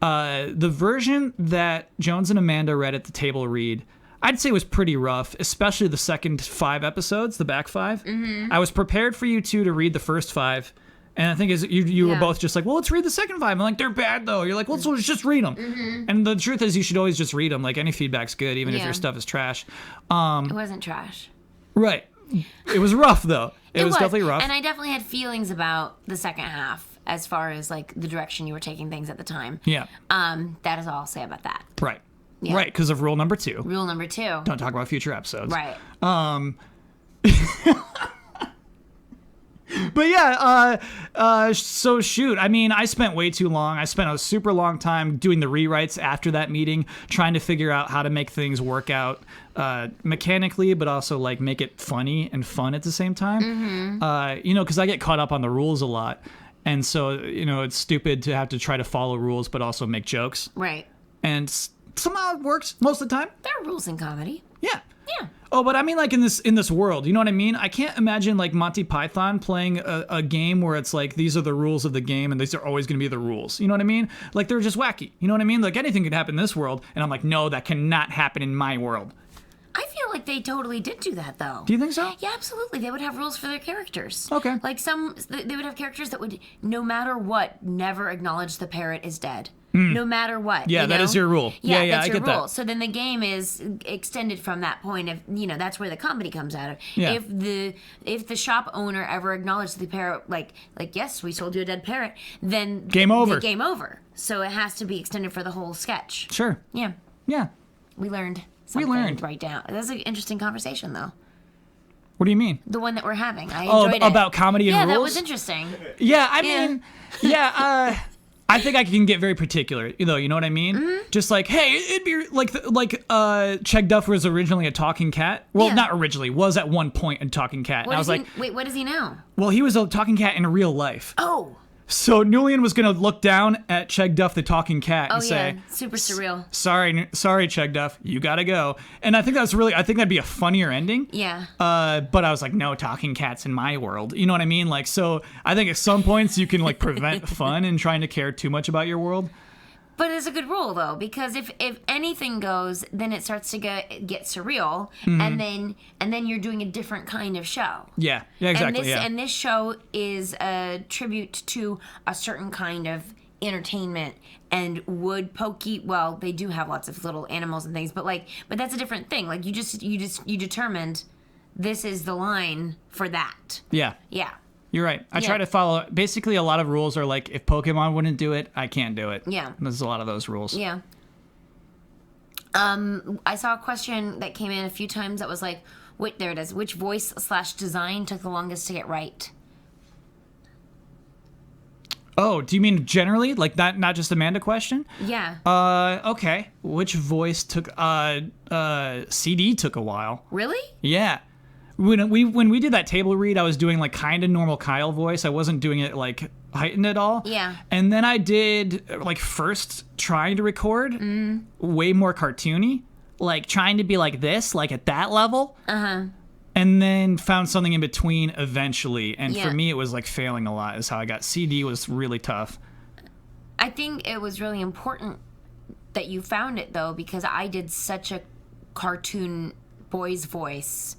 The version that Jones and Amanda read at the table read, I'd say was pretty rough, especially the second 5 episodes, the back 5. I was prepared for you two to read the first 5, and I think you were both just like, well, let's read the second 5. I'm like, they're bad though. You're like, well, let's just read them. And the truth is, you should always just read them. Like, any feedback's good, even if your stuff is trash. It wasn't trash. Right. It was rough though. It was definitely rough. And I definitely had feelings about the second half as far as the direction you were taking things at the time. Yeah. That is all I'll say about that. Right. Yeah. Right, because of rule number 2. Rule number 2. Don't talk about future episodes. Right. But yeah, so shoot. I mean, I spent way too long. I spent a super long time doing the rewrites after that meeting, trying to figure out how to make things work out mechanically, but also make it funny and fun at the same time. Because I get caught up on the rules a lot. And so, it's stupid to have to try to follow rules, but also make jokes. Right. And somehow it works most of the time. There are rules in comedy. Yeah. Yeah. Oh, but I mean, in this world, you know what I mean? I can't imagine Monty Python playing a game where it's these are the rules of the game and these are always going to be the rules. You know what I mean? They're just wacky. You know what I mean? Anything could happen in this world, and I'm like, no, that cannot happen in my world. I feel like they totally did do that, though. Do you think so? Yeah, absolutely. They would have rules for their characters. Okay. They would have characters that would, no matter what, never acknowledge the parrot is dead. No matter what. Yeah, that is your rule. Yeah, that's I your get rule. that. So then the game is extended from that point of, that's where the comedy comes out of. Yeah. If the shop owner ever acknowledged the parrot, yes, we sold you a dead parrot, then game over. Game over. So it has to be extended for the whole sketch. Sure. Yeah. Yeah. We learned something right down. That's an interesting conversation, though. What do you mean? The one that we're having. I enjoyed it. About comedy and rules? Yeah, that was interesting. Yeah, I mean, I think I can get very particular, you know what I mean? Just like, hey, it'd be like Chegg Duff was originally a talking cat. Well, Yeah. not originally, was at one point a talking cat. And I was like, wait, what is he now? well, he was a talking cat in real life. Oh. So Nulian was gonna look down at Chegg Duff, the talking cat, and say, super surreal. sorry, Chegg Duff, you gotta go. And I think that'd be a funnier ending. Yeah. But I was like, no talking cats in my world. You know what I mean? Like, so I think at some points you can like prevent fun and trying to care too much about your world. But it's a good rule though, because if anything goes, then it starts to get surreal, Mm-hmm. and then you're doing a different kind of show. Yeah, exactly. And this show is a tribute to a certain kind of entertainment and would pokey. Well, they do have lots of little animals and things, but that's a different thing. Like you determined this is the line for that. Yeah. Yeah. You're right. I Yeah. try to follow. Basically, a lot of rules are like, if Pokemon wouldn't do it, I can't do it. Yeah. There's a lot of those rules. Yeah. I saw a question that came in a few times that was like, wait, there it is. Which voice/design took the longest to get right? Oh, do you mean generally? Like that, not just Amanda question? Yeah. Okay. Which voice took, CD took a while. Really? Yeah. When we did that table read, I was doing like kind of normal Kyle voice. I wasn't doing it like heightened at all. Yeah. And then I did like first trying to record way more cartoony, like trying to be like this, like at that level. Uh-huh. And then found something in between eventually. And Yeah. for me, it was like failing a lot is how I got. CD was really tough. I think it was really important that you found it though, because I did such a cartoon boy's voice.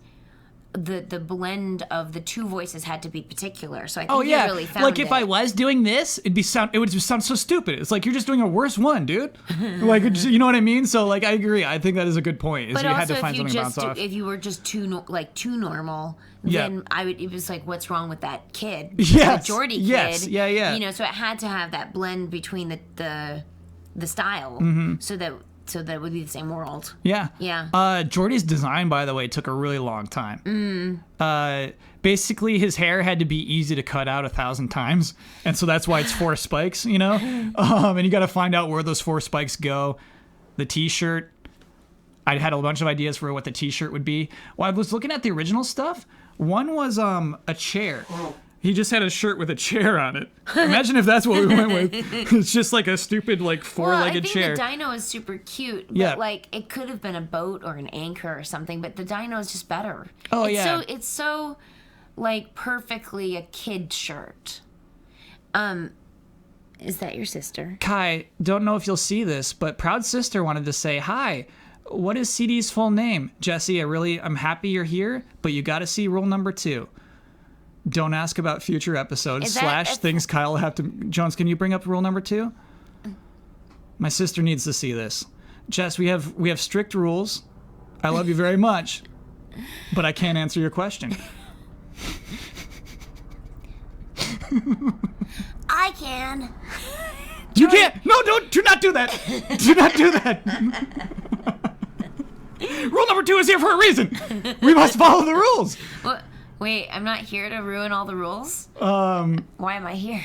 The blend of the two voices had to be particular. So I think you really found like it. if I was doing this, it would just sound so stupid. It's like you're just doing a worse one, dude. Like you know what I mean? So like I agree. I think that is a good point. Is But you had also, to find something to bounce off. if you were just too normal, Yeah. then it was like, what's wrong with that kid? Yes. The Jordi kid. Yes. Yeah. You know, so it had to have that blend between the style, so that it would be the same world. Yeah. Yeah. Jordi's design, by the way, took a really long time. Basically, his hair had to be easy to cut out 1,000 times, and so that's why it's 4 spikes, you know? And you got to find out where those 4 spikes go. The T-shirt, I had a bunch of ideas for what the T-shirt would be. Well, I was looking at the original stuff. One was a chair. He just had a shirt with a chair on it. Imagine if that's what we went with. It's just like a stupid, like, 4-legged chair. I think the dino is super cute, but Yeah. like it could have been a boat or an anchor or something, but the dino is just better. Oh, it's yeah. It's so like perfectly a kid shirt. Is that your sister? Kai, don't know if you'll see this, but Proud Sister wanted to say, hi, what is CD's full name? Jesse, I'm happy you're here, but you got to see rule number 2. Don't ask about future episodes Is that / things Kyle have to... Jones, can you bring up rule number 2? My sister needs to see this. Jess, we have strict rules. I love you very much, but I can't answer your question. I can. You can't. No, do not do that. Do not do that. Rule number 2 is here for a reason. We must follow the rules. What? Wait, I'm not here to ruin all the rules. Why am I here?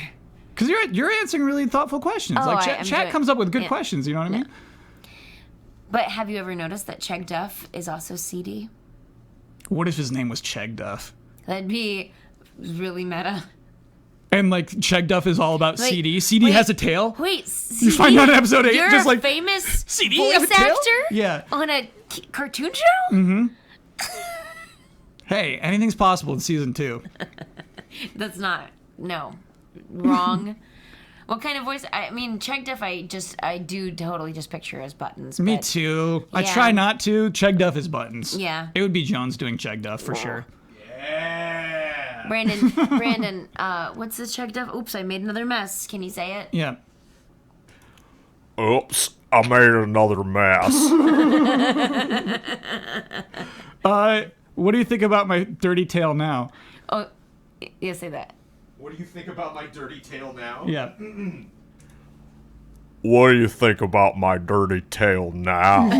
Because you're answering really thoughtful questions. Oh, like I'm chat doing- comes up with good yeah. questions. You know what I mean? But have you ever noticed that Chegg Duff is also CD? What if his name was Chegg Duff? That'd be really meta. And like Chegg Duff is all about Wait, CD. CD wait, has a tail. Wait, CD? You find out in episode 8, You're just a like famous CD voice have a tail? actor? Yeah. On a cartoon show? Hey, anything's possible in season 2. That's not. No. Wrong. What kind of voice? I mean, Chegg Duff, I do totally just picture as buttons. Me but- too. I Yeah. try not to. Chegg Duff is buttons. Yeah. It would be Jones doing Chegg Duff for sure. Brandon, what's this Chegg Duff? Oops, I made another mess. Can you say it? Yeah. Oops, I made another mess. What do you think about my dirty tail now? Oh, yeah, say that. What do you think about my dirty tail now? Yeah. What do you think about my dirty tail now?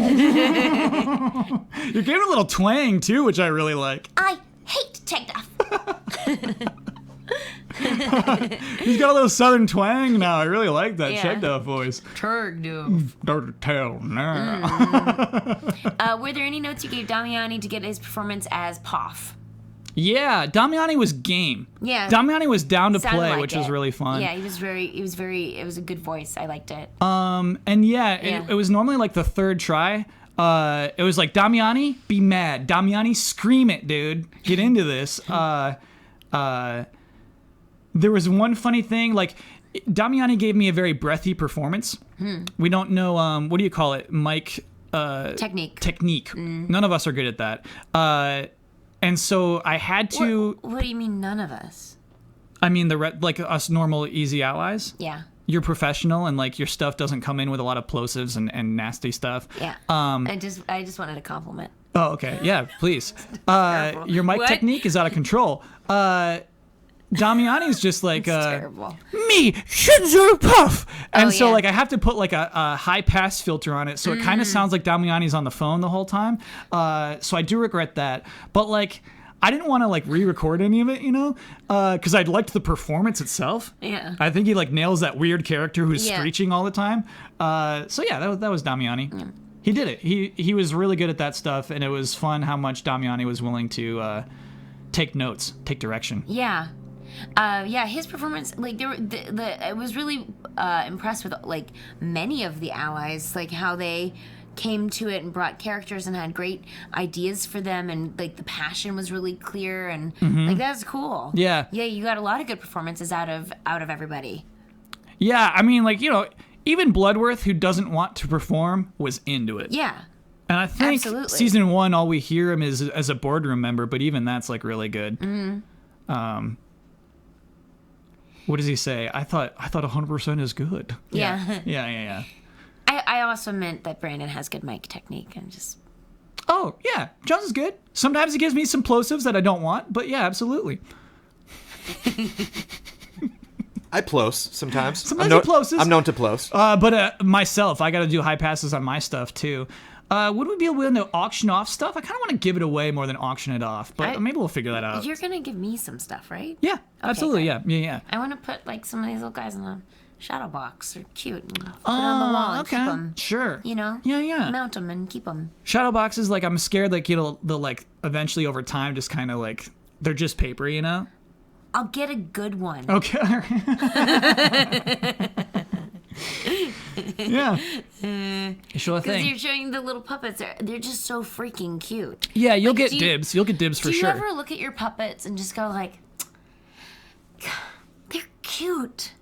You're giving a little twang too, which I really like. I hate Chegg Duff. He's got a little southern twang now. I really like that. Yeah. Check that voice. Turg, dude. Start to tell now. Were there any notes you gave Damiani to get his performance as Poff? Yeah, Damiani was game. Yeah. Damiani was down to Sounded play, like which was it. really fun. Yeah, it was a good voice. I liked it. And yeah, it was normally like the third try. It was like, Damiani, be mad. Damiani, scream it, dude. Get into this. There was one funny thing, like, Damiani gave me a very breathy performance. We don't know, what do you call it? Mic... Technique. None of us are good at that. And so I had to... What do you mean, none of us? I mean, like us normal, easy allies. Yeah. You're professional, and like your stuff doesn't come in with a lot of plosives and nasty stuff. Yeah. I just wanted a compliment. Oh, okay. Yeah, please. Your mic What? technique is out of control. Damiani's just like Terrible. me, Shinzo Puff, and so yeah. like I have to put like a high pass filter on it, so it kind of sounds like Damiani's on the phone the whole time. So I do regret that, but like I didn't want to like re-record any of it, you know, because I liked the performance itself. Yeah. I think he like nails that weird character who's Yeah. screeching all the time. So yeah, that was Damiani. Yeah. He did it. He was really good at that stuff, and it was fun how much Damiani was willing to take notes, take direction. Yeah. His performance, like, I was really impressed with, like, many of the allies, like, how they came to it and brought characters and had great ideas for them, and, like, the passion was really clear, and, like, that was cool. Yeah. Yeah, you got a lot of good performances out of everybody. Yeah, I mean, like, you know, even Bloodworth, who doesn't want to perform, was into it. Yeah. And I think Absolutely. season 1, all we hear him is as a boardroom member, but even that's, like, really good. What does he say? I thought 100% is good. Yeah. Yeah. I also meant that Brandon has good mic technique and just... Oh, yeah. Jones is good. Sometimes he gives me some plosives that I don't want, but yeah, absolutely. I plose sometimes. Sometimes he ploses. I'm known to plose. But myself, I got to do high passes on my stuff, too. Would we be able to auction off stuff? I kind of want to give it away more than auction it off, but maybe we'll figure that out. You're going to give me some stuff, right? Yeah, absolutely. good. Yeah. I want to put, like, some of these little guys in the shadow box. They're cute. And put it on the wall and keep them. Sure. You know? Yeah. Mount them and keep them. Shadow boxes, like, I'm scared, like, they'll, like, eventually over time just kind of, like, they're just paper, you know? I'll get a good one. Okay. Yeah. Sure Because thing. you're showing the little puppets. They're just so freaking cute. Yeah, you'll get do you- dibs. You'll get dibs for Do you sure. ever look at your puppets and just go like, they're cute?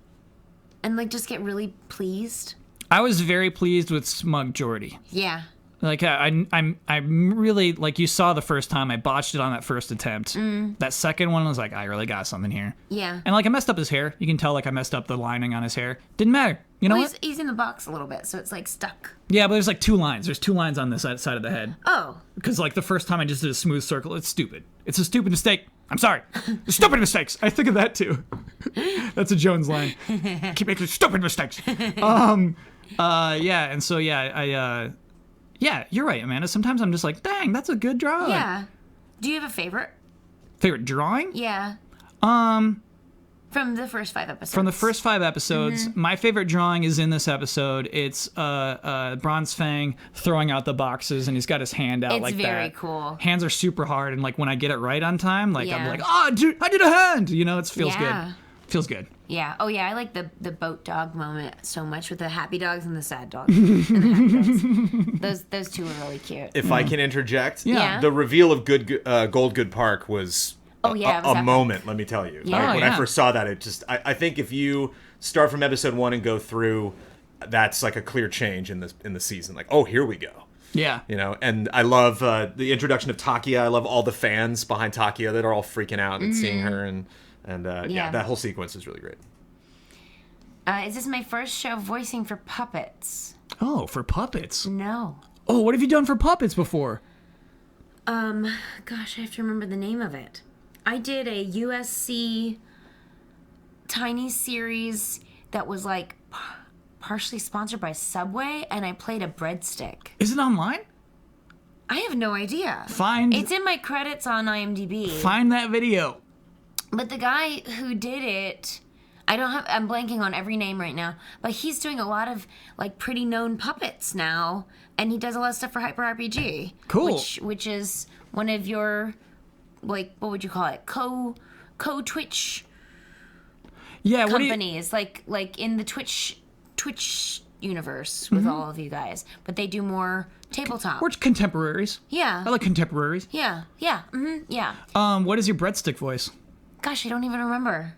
And like just get really pleased? I was very pleased with Smug Jordi. Yeah. Like I'm really, like, you saw the first time I botched it on that first attempt. That second one was like, I really got something here. Yeah. And like I messed up his hair. You can tell like I messed up the lining on his hair. Didn't matter. You know what? He's in the box a little bit, so it's like stuck. Yeah, but there's like 2 lines. There's 2 lines on this side of the head. Oh. Because like the first time I just did a smooth circle, it's stupid. It's a stupid mistake. I'm sorry. Stupid mistakes. I think of that too. That's a Jones line. Keep making stupid mistakes. Yeah, and so yeah, yeah, you're right, Amanda. Sometimes I'm just like, dang, that's a good drawing. Yeah. Do you have a favorite? Favorite drawing? Yeah. From the first 5 episodes. From the first 5 episodes, my favorite drawing is in this episode. It's Bronze Fang throwing out the boxes, and he's got his hand out It's like that. It's very cool. Hands are super hard, and like when I get it right on time, like I'm Yeah. like, oh, dude, I did a hand. You know, it feels Yeah. good. Feels good. Yeah. Oh, yeah. I like the boat dog moment so much with the happy dogs and the sad dogs. And the happy dogs. Those 2 are really cute. If I can interject, Yeah. the reveal of Gold Good Park was Oh, yeah, it was a epic. moment, let me tell you. Yeah. Like, Oh, when yeah. I first saw that, it just I think if you start from episode 1 and go through, that's like a clear change in the season. Like, oh, here we go. Yeah. You know, and I love the introduction of Takia. I love all the fans behind Takia that are all freaking out and seeing her, and Yeah. that whole sequence is really great. Is this my first show voicing for puppets? Oh, for puppets. No. Oh, what have you done for puppets before? Gosh, I have to remember the name of it. I did a USC tiny series that was like partially sponsored by Subway, and I played a breadstick. Is it online? I have no idea. Find It's in my credits on IMDb. that video. But the guy who did it, I'm blanking on every name right now, but he's doing a lot of like pretty known puppets now, and he does a lot of stuff for Hyper RPG. Cool. Which is one of your, like, what would you call it? Co-Twitch Yeah, companies, like in the Twitch universe with all of you guys, but they do more tabletop. We're contemporaries. Yeah. I like contemporaries. Yeah. Yeah. What is your breadstick voice? Gosh, I don't even remember.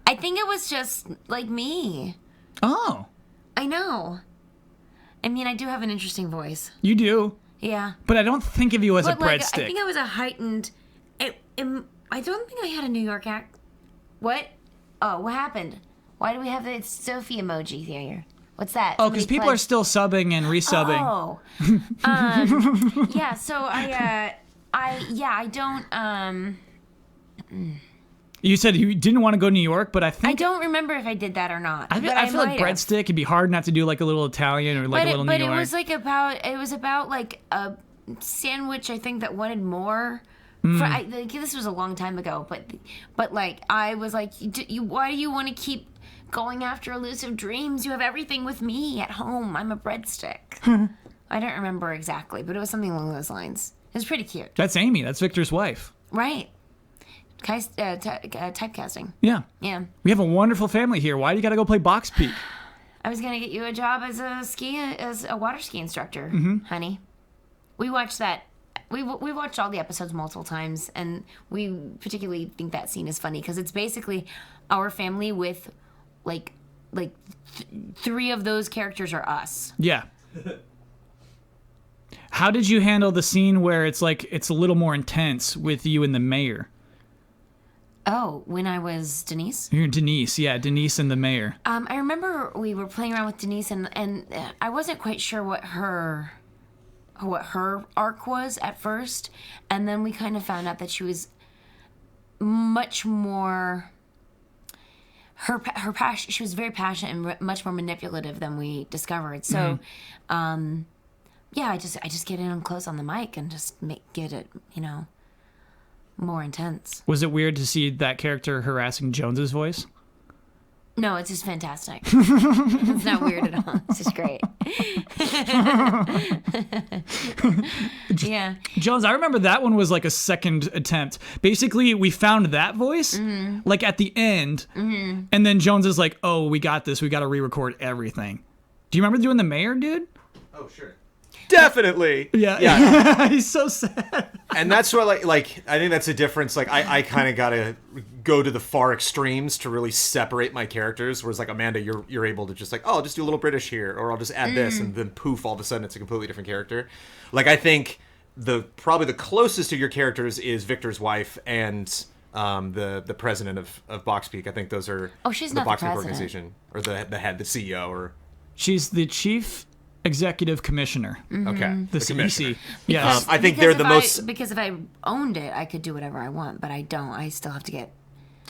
I think it was just like me. Oh. I know. I mean, I do have an interesting voice. You do. Yeah. But I don't think of you as a But like, breadstick. I think I was a heightened. I don't think I had a New York act. What? Oh, what happened? Why do we have the Sophie emoji here? What's that? Oh, because people are still subbing and resubbing. Oh. Yeah. So I don't. You said you didn't want to go to New York, but I I think don't remember if I did that or not. I but feel like might have. breadstick. It'd be hard not to do like a little Italian or like a little New York. But it was about like a sandwich. I think that wanted more. This was a long time ago, but like I was like, why do you want to keep going after elusive dreams? You have everything with me at home. I'm a breadstick. I don't remember exactly, but it was something along those lines. It was pretty cute. That's Amy. That's Victor's wife. Right. Typecasting. Yeah. Yeah. We have a wonderful family here. Why do you got to go play box peak? I was gonna get you a job as a water ski instructor, honey. We watched that. We watched all the episodes multiple times, and we particularly think that scene is funny because it's basically our family with like three of those characters are us. Yeah. How did you handle the scene where it's like it's a little more intense with you and the mayor? Oh, when I was Denise? You're Denise, yeah, Denise and the mayor. I remember we were playing around with Denise, and I wasn't quite sure what her arc was at first, and then we kind of found out that she was much more her passion. She was very passionate and much more manipulative than we discovered. So, yeah, I just get in close on the mic and just get it, more intense. Was it weird to see that character harassing Jones's voice? No, it's just fantastic. It's not weird at all. It's just great. Yeah. Jones, I remember that one was like a second attempt. Basically, we found that voice like at the end, and then Jones is like, "Oh, we got this. We got to re-record everything." Do you remember doing the mayor, dude? Oh, sure. Definitely. Yeah. He's so sad. And that's what like I think that's a difference. Like I kind of gotta go to the far extremes to really separate my characters. Whereas like Amanda, you're able to just like, oh, I'll just do a little British here, or I'll just add this, and then poof, all of a sudden it's a completely different character. Like I think probably the closest to your characters is Victor's wife and the president of Box Peak. I think those are she's the not the Box Peak president. organization, or the head, the CEO, or She's the chief executive commissioner. okay, The commissioner. CEC. Yes. I think they're the most. Because if I owned it, I could do whatever I want, but I don't. I still have to get.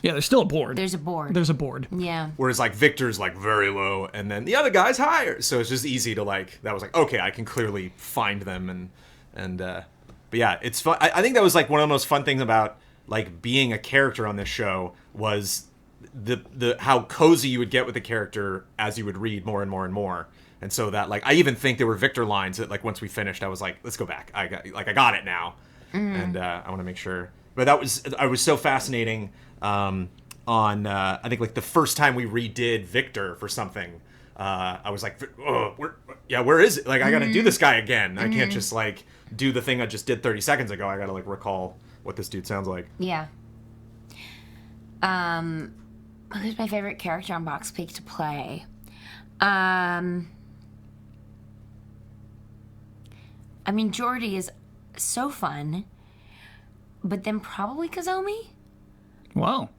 Yeah, there's still a board. There's a board. There's a board. Yeah. Whereas like Victor's like very low, and then the other guy's higher. So it's just easy to like. That was like okay, I can clearly find them and but yeah, it's fun. I think that was like one of the most fun things about like being a character on this show was the how cozy you would get with the character as you would read more and more and more. And so that like I even think there were Victor lines that like once we finished, I was like, let's go back. I got it now, and I want to make sure. But I was so fascinating. On I think like the first time we redid Victor for something, I was like, oh, where is it? Like I got to do this guy again. I can't just like do the thing I just did 30 seconds ago. I got to like recall what this dude sounds like. Yeah. Who's my favorite character on Box Peak to play? I mean, Jordi is so fun, but then probably Kazumi. Wow.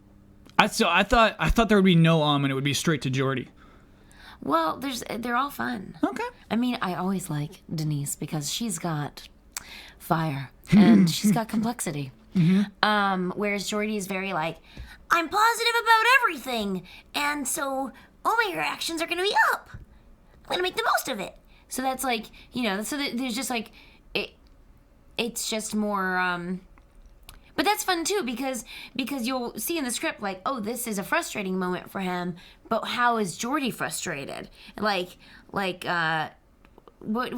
I thought there would be no and it would be straight to Jordi. Well, they're all fun. Okay. I mean, I always like Denise because she's got fire and she's got complexity. Whereas Jordi is very like, I'm positive about everything, and so all my reactions are going to be up. I'm going to make the most of it. So that's like, so there's just like, it's just more, But that's fun too because you'll see in the script like, oh, this is a frustrating moment for him, but how is Jordi frustrated? Like what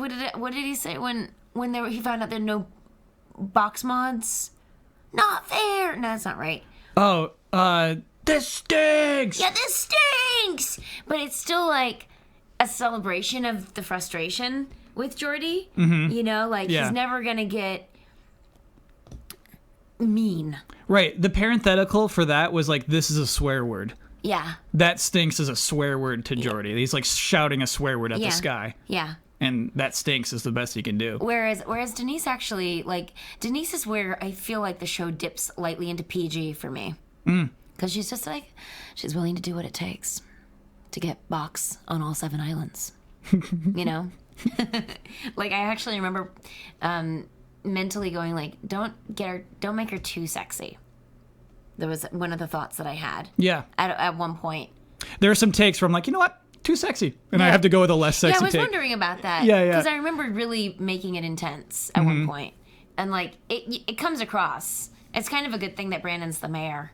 did he say when he found out there are no box mods? Not fair. No, that's not right. Oh, this stinks. Yeah, this stinks. But it's still like a celebration of the frustration with Jordi. Mm-hmm. You know, like he's never gonna get mean. Right. The parenthetical for that was like, this is a swear word. Yeah. That stinks is a swear word to Jordi. He's like shouting a swear word at the sky. Yeah. And that stinks is the best he can do. Whereas Denise actually, like, Denise is where I feel like the show dips lightly into PG for me. Because she's just like, she's willing to do what it takes to get Box on all 7 islands. You know? Like, I actually remember mentally going like, don't make her too sexy. There was one of the thoughts that I had. Yeah. At one point. There are some takes where I'm like, you know what? Too sexy. And I have to go with a less sexy take. Yeah, I was wondering about that. Yeah. Because I remember really making it intense at one point. And like, it comes across. It's kind of a good thing that Brandon's the mayor.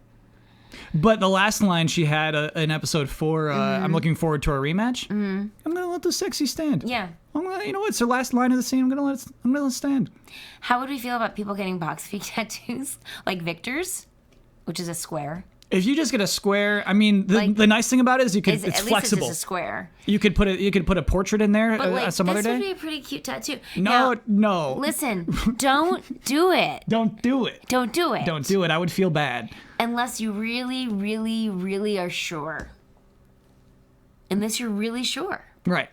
But the last line she had in episode 4, I'm looking forward to our rematch. I'm gonna let the sexy stand. Yeah. You know what? It's the last line of the scene. I'm gonna let it stand. How would we feel about people getting box peak tattoos like Victor's, which is a square? If you just get a square, I mean, the nice thing about it is it's at flexible. Least it's a square. You could put a portrait in there some other day. This would be a pretty cute tattoo. No. Listen, don't do it. Don't do it. Don't do it. Don't do it. I would feel bad. Unless you really, really, really are sure. Unless you're really sure. Right.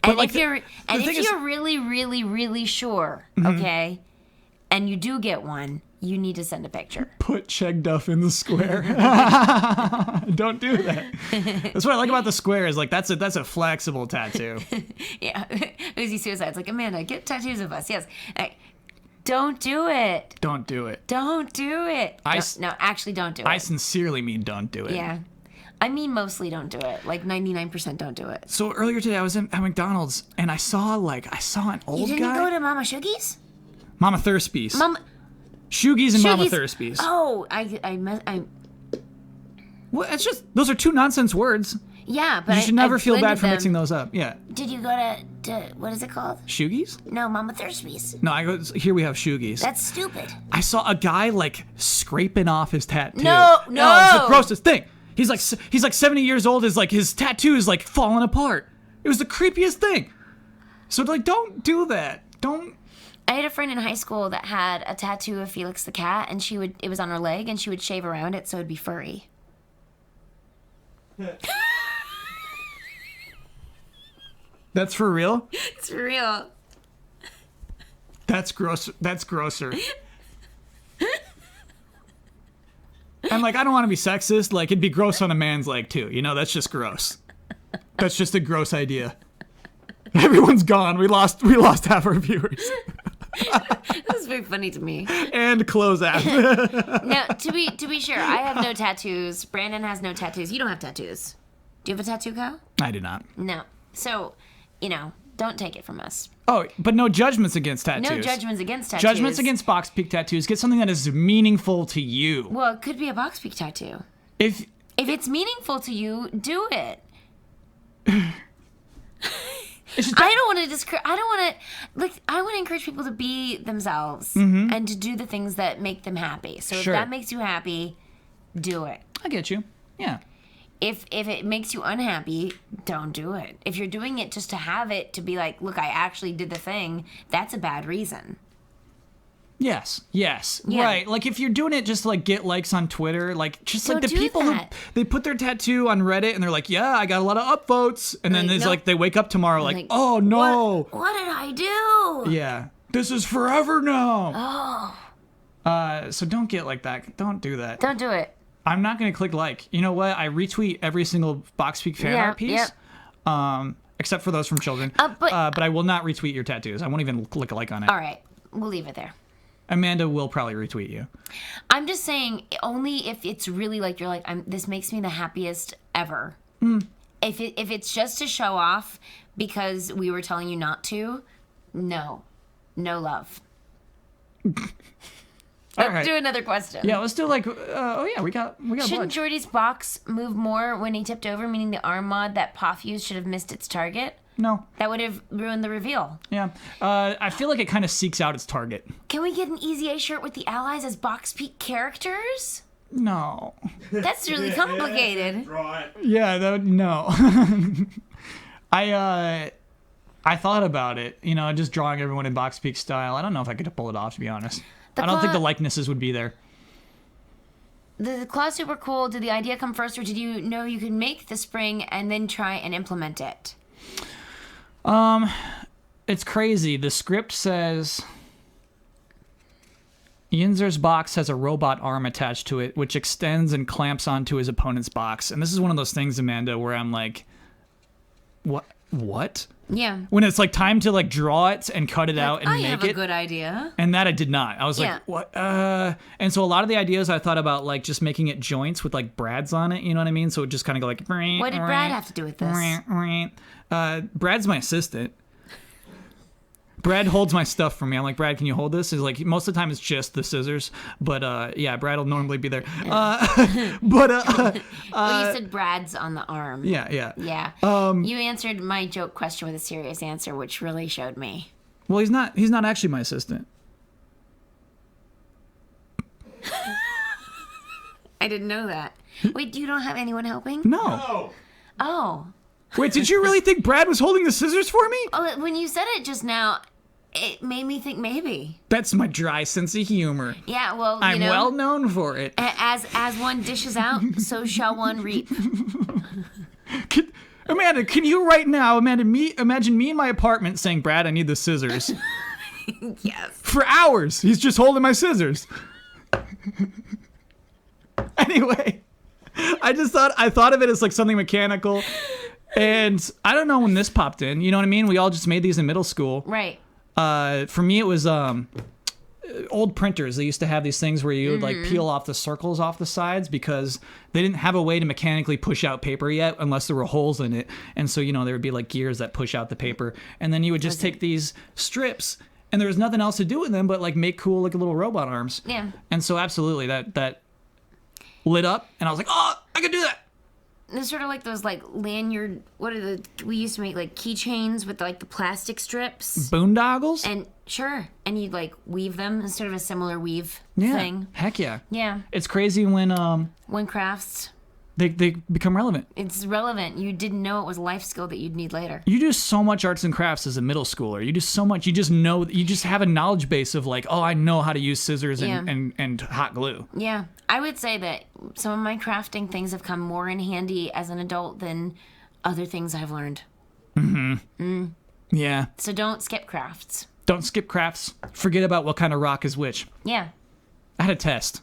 And if you're really, really, really sure, okay, and you do get one, you need to send a picture. Put Chegg Duff in the square. Don't do that. That's what I like about the square is like that's a flexible tattoo. Yeah. Uzi Suicide's like, Amanda, get tattoos of us. Yes. Don't do it. Don't do it. Don't do it. No, actually don't do it. I sincerely mean don't do it. Yeah. I mean mostly don't do it. Like 99% don't do it. So earlier today I was at McDonald's and I saw an old guy. You didn't go to Mama Shuggies? Mama Thirstbeast. Shuggies and Mama Thirstbeast. Oh, Well, it's just those are 2 nonsense words. Yeah, but you should never feel bad for mixing those up. Yeah. Did you go to what is it called? Shuggies? No, Mama Thirstbeast. No, here we have Shuggies. That's stupid. I saw a guy like scraping off his tattoo. No. Oh, it's the grossest thing. He's like 70 years old. His tattoo is like falling apart. It was the creepiest thing. So like, don't do that. Don't. I had a friend in high school that had a tattoo of Felix the cat, and it was on her leg, and she would shave around it so it'd be furry. That's for real? It's for real. That's gross. That's grosser. And like, I don't want to be sexist. Like, it'd be gross on a man's leg too. You know, that's just gross. That's just a gross idea. Everyone's gone. We lost half our viewers. That's very funny to me. And close out. Now, to be sure, I have no tattoos. Brandon has no tattoos. You don't have tattoos. Do you have a tattoo, Kyle? I do not. No. So, don't take it from us. Oh, but no judgments against tattoos. No judgments against tattoos. Judgments against box peak tattoos. Get something that is meaningful to you. Well, it could be a box peak tattoo. If it's meaningful to you, do it. I don't want to encourage people to be themselves and to do the things that make them happy. So if that makes you happy, do it. I get you. Yeah. If it makes you unhappy, don't do it. If you're doing it just to have it, to be like, look, I actually did the thing, that's a bad reason. Yes. Yeah. Right. Like if you're doing it just to like get likes on Twitter, like just like the people who they put their tattoo on Reddit and they're like, yeah, I got a lot of upvotes, and then there's like they wake up tomorrow like, oh no, what did I do? Yeah, this is forever now. Oh. So don't get like that. Don't do that. Don't do it. I'm not gonna click like. You know what? I retweet every single Box Peak fan art piece. Except for those from children. But I will not retweet your tattoos. I won't even click a like on it. All right, we'll leave it there. Amanda will probably retweet you. I'm just saying, only if it's really like you're like, this makes me the happiest ever. If it's just to show off because we were telling you not to, no love. All Let's right. do another question. Yeah, let's do like. We got a Shouldn't bunch. Jordi's box move more when he tipped over, meaning the arm mod that Poff used should have missed its target? No. That would have ruined the reveal. Yeah. I feel like it kind of seeks out its target. Can we get an Easy A shirt with the allies as box peak characters? No. That's really complicated. Right. Yeah. No. I thought about it. You know, just drawing everyone in box peak style. I don't know if I could pull it off, to be honest. I don't think the likenesses would be there. The claw's super cool. Did the idea come first, or did you know you could make the spring and then try and implement it? It's crazy. The script says Yinzer's box has a robot arm attached to it, which extends and clamps onto his opponent's box. And this is one of those things, Amanda, where I'm like, what? Yeah. When it's like time to like draw it and cut it out and I make have it. a good idea. And that I did not. I was Yeah. like, what? And so a lot of the ideas I thought about like just making it joints with like brads on it, you know what I mean? So it just kind of go like. What did Brad have to do with this? Brad's my assistant. Brad holds my stuff for me. I'm like, Brad, can you hold this? He's like, most of the time it's just the scissors, but yeah, Brad will normally be there. Well, you said Brad's on the arm. Yeah. Yeah. You answered my joke question with a serious answer, which really showed me. Well, he's not actually my assistant. I didn't know that. Wait, you don't have anyone helping? No. Oh. Oh. Wait, did you really think Brad was holding the scissors for me? Oh, when you said it just now, it made me think maybe. That's my dry sense of humor. Yeah, well, you I'm know, well known for it. as one dishes out, so shall one reap. Amanda, can you right now, imagine me in my apartment saying, Brad, I need the scissors. Yes. For hours. He's just holding my scissors. Anyway, I thought of it as like something mechanical. And I don't know when this popped in. You know what I mean? We all just made these in middle school. Right. For me, it was old printers. They used to have these things where you would like peel off the circles off the sides because they didn't have a way to mechanically push out paper yet unless there were holes in it. And so, you know, there would be like gears that push out the paper. And then you would just take these strips and there was nothing else to do with them but like make cool like little robot arms. Yeah. And so absolutely that lit up and I was like, oh, I could do that. It's sort of like those like lanyard. We used to make like keychains with like the plastic strips. Boondoggles? And sure, and you'd like weave them. It's sort of a similar weave Yeah. thing. Heck yeah. Yeah. It's crazy when When crafts, they become relevant. it's relevant. You didn't know it was a life skill that you'd need later. You do so much arts and crafts as a middle schooler. You do so much. You just know. You just have a knowledge base of like, oh, I know how to use scissors and hot glue. Yeah, I would say that some of my crafting things have come more in handy as an adult than other things I've learned. Yeah. So don't skip crafts. Don't skip crafts. Forget about what kind of rock is which. Yeah. I had a test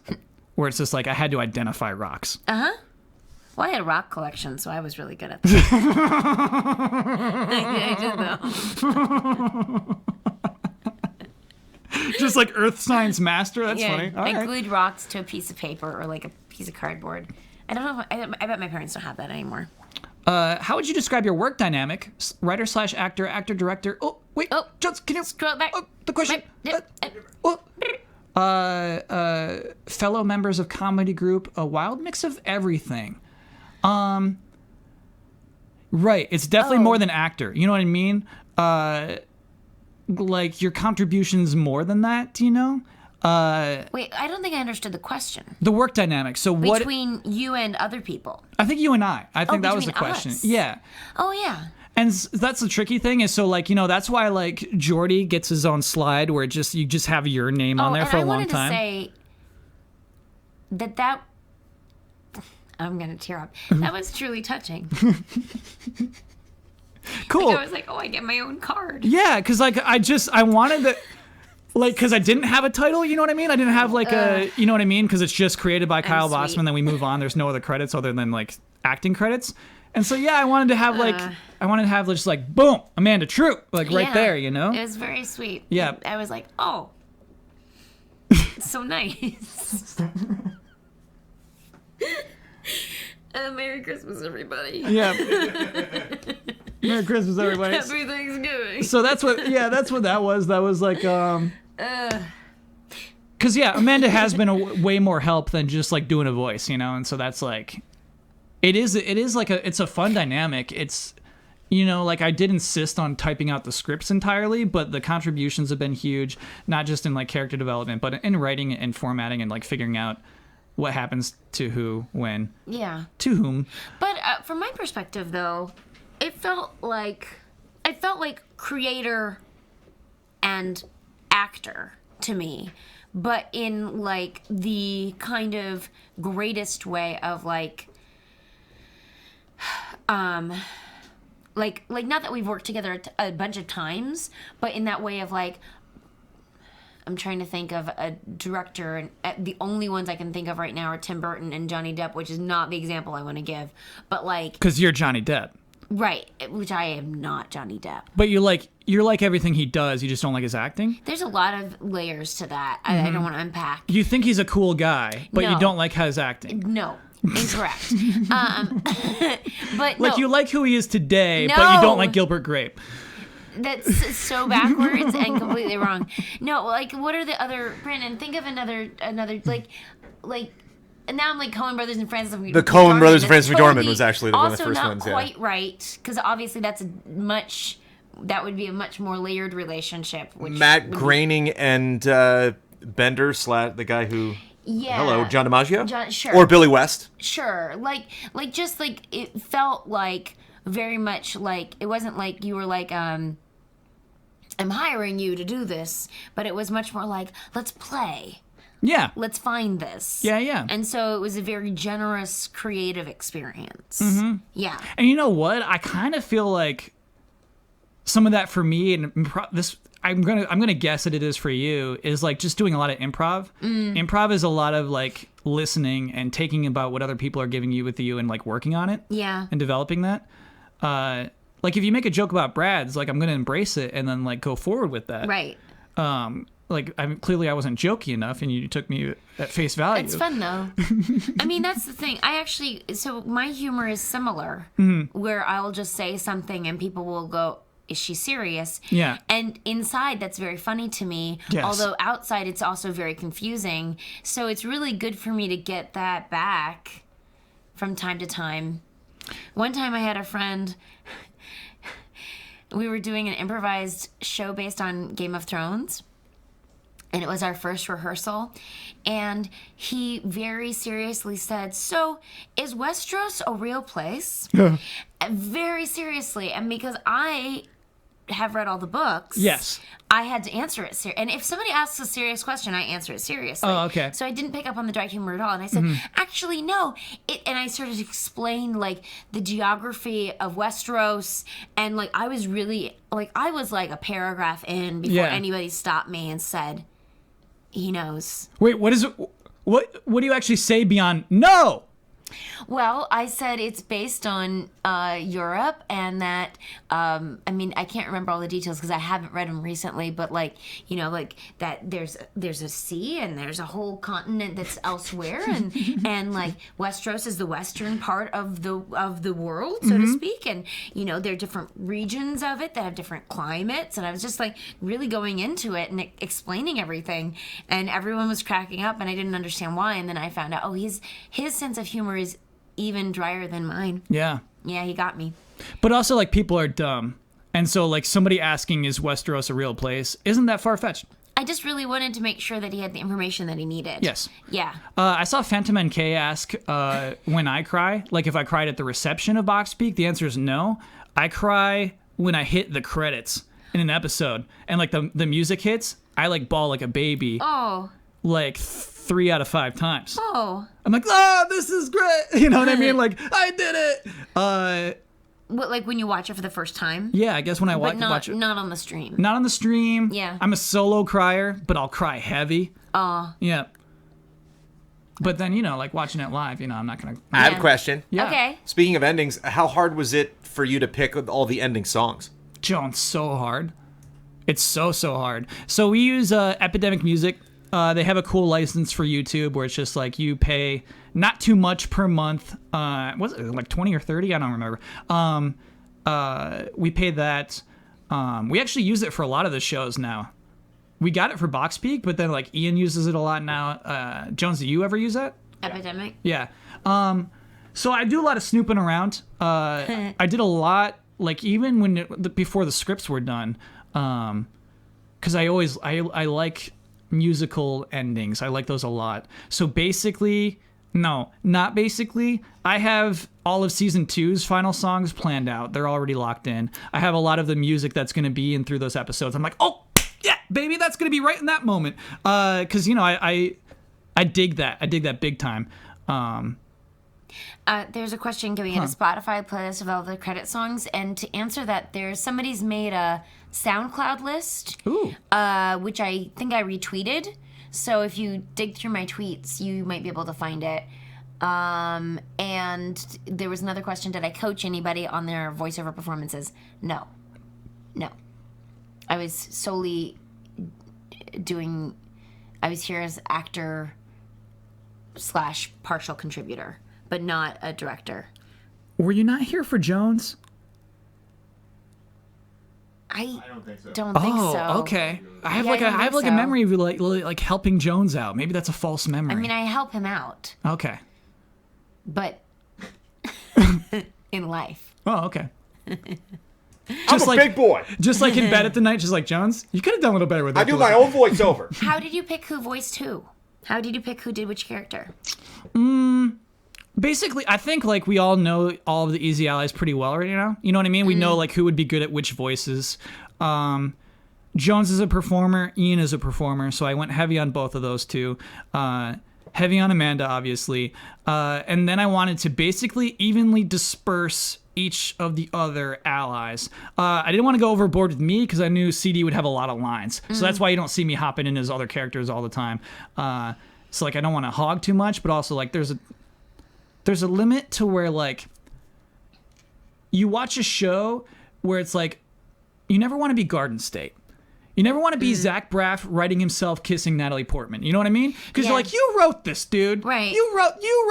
where it's just like I had to identify rocks. Well, I had a rock collection, so I was really good at that. I did though. Just like Earth Science Master. That's funny. All I right. glued rocks to a piece of paper or like a piece of cardboard. I don't know. I bet my parents don't have that anymore. How would you describe your work dynamic? Writer / actor, director. Oh, wait. Oh. Jones, can you Scroll it back. Oh, the question. Yep. Fellow members of comedy group, a wild mix of everything. Right. It's definitely more than actor. You know what I mean? Like your contributions more than that. Do you know? Wait, I don't think I understood the question. The work dynamic. So what? Between you and other people. I think you and I think that was the between question. us. Yeah. Oh, yeah. And that's the tricky thing is so like, you know, that's why like Jordi gets his own slide where you just have your name on there for a long time. I wanted to say that I'm going to tear up. That was truly touching. Cool. Like, I was like, oh, I get my own card. Yeah, because like I wanted to, like, because I didn't have a title, you know what I mean? I didn't have like you know what I mean? Because it's just created by Kyle sweet. Bossman, then we move on. There's no other credits other than like acting credits. And so yeah, I wanted to have just like boom, Amanda Troop, like right Yeah. there, you know? It was very sweet. Yeah. I was like, oh, it's so nice. Merry Christmas, everybody. Yeah. Merry Christmas, everybody. Happy Thanksgiving. So that's what that was. That was like Because Amanda has been way more help than just like doing a voice, and so that's like, it is like it's a fun dynamic. It's, like I did insist on typing out the scripts entirely, but the contributions have been huge, not just in like character development, but in writing and formatting and like figuring out what happens to who, when, to whom. But from my perspective, though, I felt like creator and actor to me, but in like the kind of greatest way of like not that we've worked together a bunch of times, but in that way of like, I'm trying to think of a director, and the only ones I can think of right now are Tim Burton and Johnny Depp, which is not the example I want to give, but like, because you're Johnny Depp. Right, which I am not Johnny Depp. But you're like everything he does. You just don't like his acting. There's a lot of layers to that. I don't want to unpack. You think he's a cool guy, but you don't like his acting. No, incorrect. But like you like who he is today, No. but you don't like Gilbert Grape. That's so backwards and completely wrong. No, like what are the other? Brandon, think of another like. And now I'm like Coen Brothers and Francis McDormand. The Coen Brothers and Francis McDormand was actually one of the first ones. Also not quite right, because obviously that would be a much more layered relationship. Which Matt Groening and Bender, the guy who... Yeah. Hello, John DiMaggio? Sure. Or Billy West? Sure. Like just like it felt like very much like it wasn't like you were like I'm hiring you to do this, but it was much more like let's play. Yeah. Let's find this. Yeah. And so it was a very generous, creative experience. Mm-hmm. Yeah. And you know what? I kind of feel like some of that for me, and this I'm gonna guess that it is for you, is like just doing a lot of improv. Improv is a lot of like listening and taking about what other people are giving you with you and like working on it. Yeah. And developing that. Like if you make a joke about Brad's, like I'm gonna embrace it and then like go forward with that. Right. Like clearly I wasn't jokey enough, and you took me at face value. It's fun though. I mean, that's the thing. So my humor is similar, where I'll just say something and people will go, "Is she serious?" Yeah. And inside, that's very funny to me. Yes. Although outside, it's also very confusing. So it's really good for me to get that back from time to time. One time, I had a friend. We were doing an improvised show based on Game of Thrones. And it was our first rehearsal. And he very seriously said, "So, is Westeros a real place?" Very seriously. And because I have read all the books, Yes. I had to answer it and if somebody asks a serious question, I answer it seriously. Oh, okay. So I didn't pick up on the dry humor at all. And I said, actually, no. And I started to explain, like, the geography of Westeros. And, like, I was like a paragraph in before anybody stopped me and said, he knows. Wait, what is it? What do you actually say beyond no? Well, I said it's based on Europe, and that I mean, I can't remember all the details because I haven't read them recently, but like that there's a sea and there's a whole continent that's elsewhere, and like Westeros is the western part of the world, so to speak, and there are different regions of it that have different climates, and I was just like really going into it and explaining everything, and everyone was cracking up, and I didn't understand why, and then I found out, his sense of humor is even drier than mine. Yeah, he got me. But also, like, people are dumb, and so like somebody asking, "Is Westeros a real place?" isn't that far-fetched. I just really wanted to make sure that he had the information that he needed. Yes. Yeah. I saw Phantom NK ask when I cry, like if I cried at the reception of Box Peak. The answer is no. I cry when I hit the credits in an episode, and like the music hits, I like bawl like a baby. Oh. Like 3 out of 5 times. Oh. I'm like, this is great. You know what I mean? Like, I did it. What, like when you watch it for the first time? Yeah, I guess when I watch it. Not on the stream. Not on the stream. Yeah. I'm a solo crier, but I'll cry heavy. Oh. Yeah. But then, like watching it live, I'm not going to. I have a question. Yeah. Okay. Speaking of endings, how hard was it for you to pick all the ending songs? Joan, so hard. It's so hard. So we use Epidemic Music. They have a cool license for YouTube where it's just like you pay not too much per month. Was it like 20 or 30? I don't remember. We pay that. We actually use it for a lot of the shows now. we got it for Box Peak, but then like Ian uses it a lot now. Jones, do you ever use that? Epidemic. Yeah. So I do a lot of snooping around. I did a lot, like even when before the scripts were done, because I like musical endings. I like those a lot. So basically, no, not basically. I have all of season 2's final songs planned out. They're already locked in. I have a lot of the music that's going to be in through those episodes. I'm like, oh yeah, baby, that's going to be right in that moment. Because I dig that. I dig that big time. There's a question giving it a Spotify playlist of all the credit songs, and to answer that, somebody's made a SoundCloud list, which I think I retweeted. So if you dig through my tweets, you might be able to find it. And there was another question: did I coach anybody on their voiceover performances? No. I was solely I was here as actor / partial contributor, but not a director. Were you not here for Jones? I don't think so. Don't think so. Oh, okay. I have Yeah, like I a don't think a so. memory of you like helping Jones out. Maybe that's a false memory. I mean, I help him out, okay. but in life. Oh, okay. I'm a big boy. Just like in bed at the night, just like Jones, you could have done a little better with that. I do my own voiceover. How did you pick who voiced who? How did you pick who did which character? Basically, I think like we all know all of the Easy Allies pretty well right now. You know what I mean? We know like who would be good at which voices. Jones is a performer. Ian is a performer. So I went heavy on both of those two. Heavy on Amanda, obviously. And then I wanted to basically evenly disperse each of the other allies. I didn't want to go overboard with me because I knew CD would have a lot of lines. So that's why you don't see me hopping in his other characters all the time. So like I don't want to hog too much, but also like there's a limit to where like you watch a show where it's like you never want to be Garden State. You never want to be Zach Braff writing himself kissing Natalie Portman. You know what I mean? Because you're like, you wrote this, dude. Right. You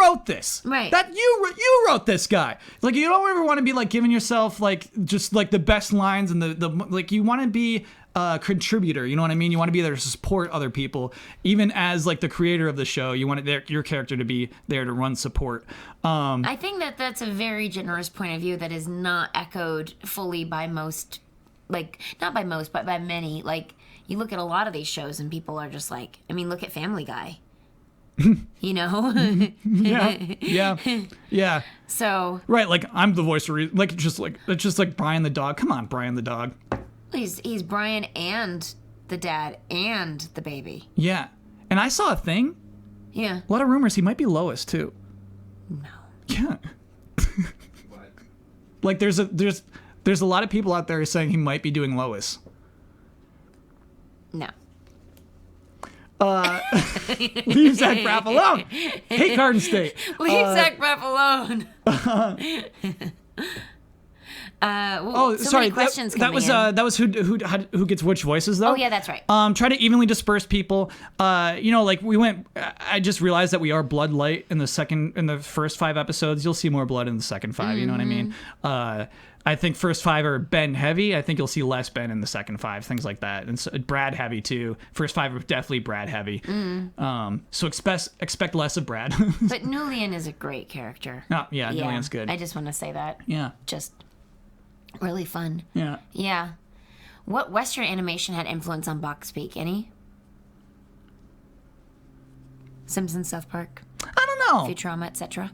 wrote this. Right. That you wrote this guy. Like you don't ever want to be like giving yourself like just like the best lines and the like you want to be a contributor. You know what I mean? You want to be there to support other people, even as like the creator of the show. You want your character to be there to run support. I think that's a very generous point of view that is not echoed fully by most. Like, not by most, but by many. Like, you look at a lot of these shows and people are just like, I mean, look at Family Guy. You know? Yeah. So. Right, like I'm the voice of like it's just like Brian the dog. Come on, Brian the dog. He's Brian and the dad and the baby. Yeah. And I saw a thing. Yeah. A lot of rumors he might be Lois too. No. Yeah. Like there's a lot of people out there saying he might be doing Lois. No. Leave Zach Braff alone. Hate Garden State. Leave Zach Braff alone. Sorry. Questions That was who gets which voices though. Oh yeah, that's right. Try to evenly disperse people. Like we went. I just realized that we are blood light in the first 5 episodes. You'll see more blood in the second 5. You know what I mean? I think first 5 are Ben heavy. I think you'll see less Ben in the second 5. Things like that, and so, Brad heavy too. First 5 are definitely Brad heavy. So expect less of Brad. But Nulian is a great character. Yeah, Nulian's good. I just want to say that. Yeah. Just really fun. Yeah. Yeah. What Western animation had influence on Box Peak? Any? Simpsons, South Park, I don't know. Futurama, etc.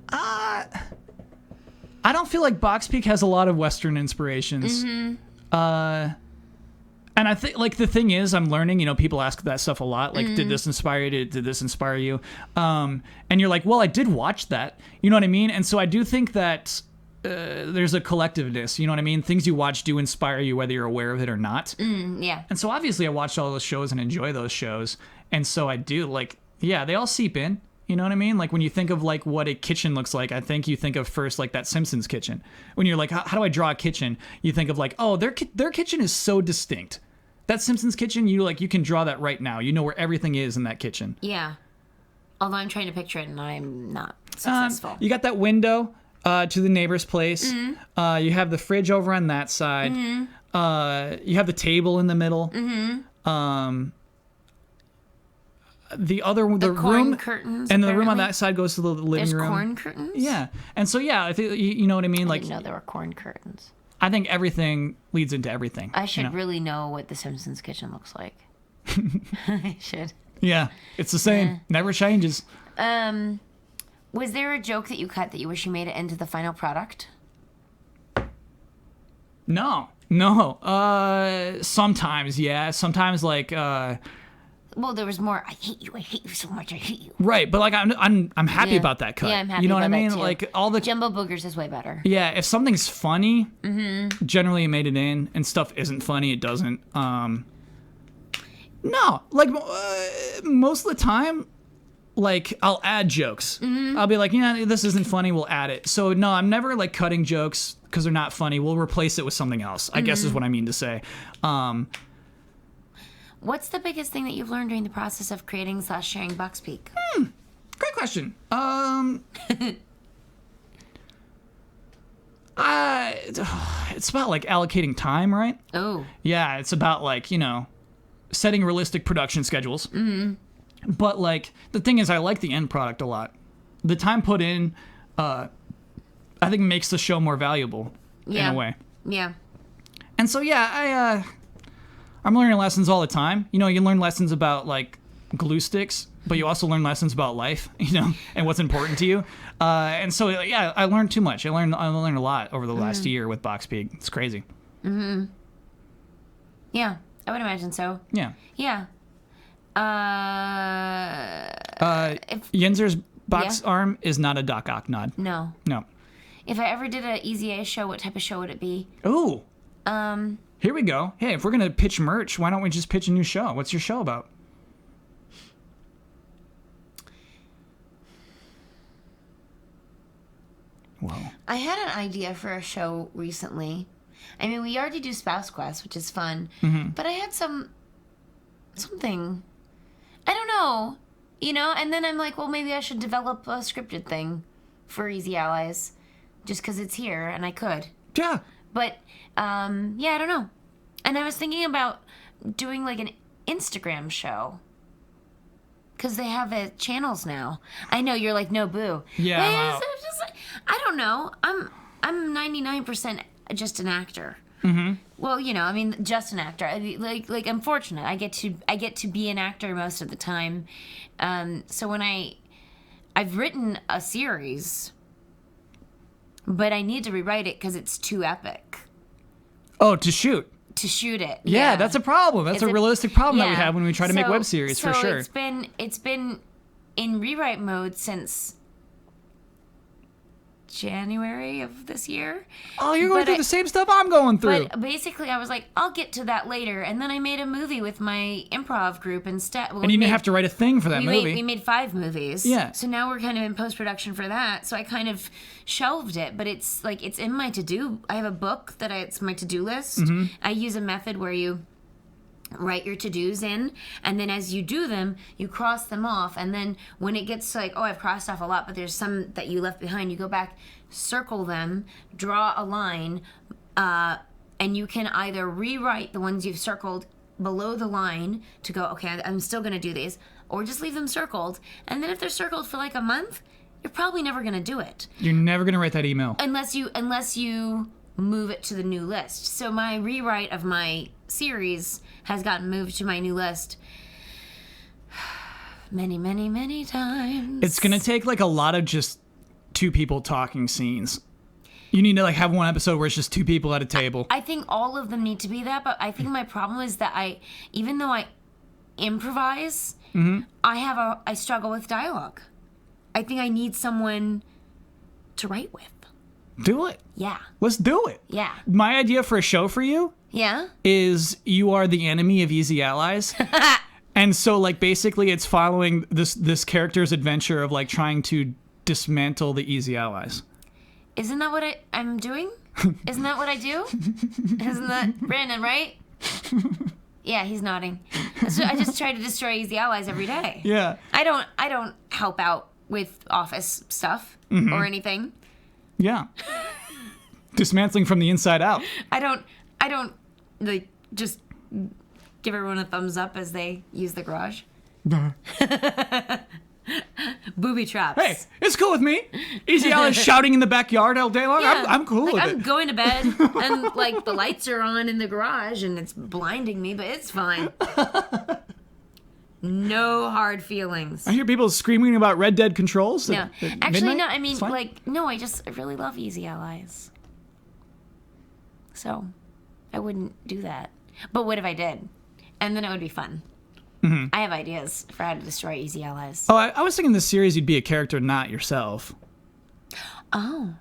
I don't feel like Box Peak has a lot of Western inspirations. And I think, like, the thing is, I'm learning, people ask that stuff a lot. Like, did this inspire you? Did this inspire you? And you're like, well, I did watch that. You know what I mean? And so I do think that there's a collectiveness. You know what I mean? Things you watch do inspire you, whether you're aware of it or not. Yeah. And so obviously I watched all those shows and enjoy those shows. And so I do, like, yeah, they all seep in. You know what I mean? Like when you think of like what a kitchen looks like, I think you think of first like that Simpsons kitchen. When you're like, how do I draw a kitchen? You think of like, oh, their kitchen is so distinct. That Simpsons kitchen, you can draw that right now. You know where everything is in that kitchen. Yeah. Although I'm trying to picture it and I'm not successful. You got that window to the neighbor's place. You have the fridge over on that side. You have the table in the middle. the corn room curtains, and the room on apparently. that side goes to the living There's room. corn curtains? Yeah, and so yeah, I think you know what I mean. I Like, didn't know there were corn curtains. I think everything leads into everything. I should you know? really know what the Simpsons kitchen looks like. I should. Yeah, it's the same. Never changes. Was there a joke that you cut that you wish you made it into the final product? No. Sometimes, yeah. Sometimes, like, Well, there was more. I hate you so much. I hate you. right. But like, I'm happy Yeah. about that cut. Yeah, I'm happy You know what I about that mean? too. Like all the Jumbo Boogers is way better. yeah. If something's funny, generally it made it in, and stuff isn't funny, it doesn't. No, like most of the time, like I'll add jokes. I'll be like, yeah, this isn't funny. We'll add it. So no, I'm never like cutting jokes because they're not funny. We'll replace it with something else. I guess is what I mean to say. What's the biggest thing that you've learned during the process of creating / sharing Buck's Peak? Great question. It's about like allocating time, right? Oh, Yeah, it's about like, setting realistic production schedules. But like the thing is, I like the end product a lot. The time put in, I think makes the show more valuable yeah. in a way. Yeah. And so yeah, I'm learning lessons all the time. You learn lessons about like glue sticks, but you also learn lessons about life, and what's important to you. And so yeah, I learned too much. I learned a lot over the last year with Box Peak. It's crazy. Yeah, I would imagine so. Yeah. Yeah. Yinzer's box arm is not a Doc Ock nod. No. No. If I ever did an Easy A show, what type of show would it be? Ooh. Here we go. Hey, if we're gonna pitch merch, why don't we just pitch a new show? What's your show about? Whoa. I had an idea for a show recently. I mean, we already do Spouse Quest, which is fun. But I had something. I don't know. And then I'm like, well, maybe I should develop a scripted thing for Easy Allies. Just because it's here, and I could. Yeah. But, yeah, I don't know. And I was thinking about doing, like, an Instagram show. Because they have channels now. I know, you're like, no, boo. Yeah, But I'm out. it's just like, I don't know. I'm 99% just an actor. Well, I mean, just an actor. Like, I'm fortunate. I get to be an actor most of the time. So when I've written a series, but I need to rewrite it because it's too epic Oh, to shoot. to shoot it. Yeah, that's a problem. That's It's a realistic problem that we yeah. have when we try to make web series, for sure. It's been in rewrite mode since January of this year. Oh, you're going But through the same stuff I'm going through. But basically, I was like, I'll get to that later. And then I made a movie with my improv group instead. Well, and you didn't have to write a thing for that movie. We made 5 movies. Yeah. So now we're kind of in post-production for that. So I kind of shelved it, but it's like, it's in my to-do. I have a book it's my to-do list. I use a method where you write your to-dos in, and then as you do them, you cross them off, and then when it gets to like, oh, I've crossed off a lot, but there's some that you left behind, you go back, circle them, draw a line, and you can either rewrite the ones you've circled below the line to go, okay, I'm still going to do these, or just leave them circled, and then if they're circled for like a month, you're probably never going to do it. You're never going to write that email. Unless you move it to the new list. So my rewrite of my series has gotten moved to my new list many, many, many times. It's going to take like a lot of just 2 people talking scenes. You need to like have one episode where it's just 2 people at a table. I think all of them need to be that, but I think my problem is that even though I improvise, I struggle with dialogue. I think I need someone to write with. Do it. Yeah. Let's do it. Yeah. My idea for a show for you Yeah? is you are the enemy of Easy Allies. And so like basically it's following this character's adventure of like trying to dismantle the Easy Allies. Isn't that what I'm doing? Isn't that what I do? Isn't that Brandon, right? Yeah, he's nodding. So I just try to destroy Easy Allies every day. Yeah. I don't help out with office stuff or anything. Yeah. Dismantling from the inside out. I don't like just give everyone a thumbs up as they use the garage. Booby traps. Hey, it's cool with me. Easy Allies shouting in the backyard all day long. Yeah. I'm cool with I'm it. going to bed, and like the lights are on in the garage, and it's blinding me, but it's fine. No hard feelings. I hear people screaming about Red Dead controls. No, actually, midnight. no. I mean, It's fine. like, no. I really love Easy Allies. So, I wouldn't do that. But what if I did? And then it would be fun. Mm-hmm. I have ideas for how to destroy Easy Allies. Oh, I was thinking this series you'd be a character, not yourself. Oh.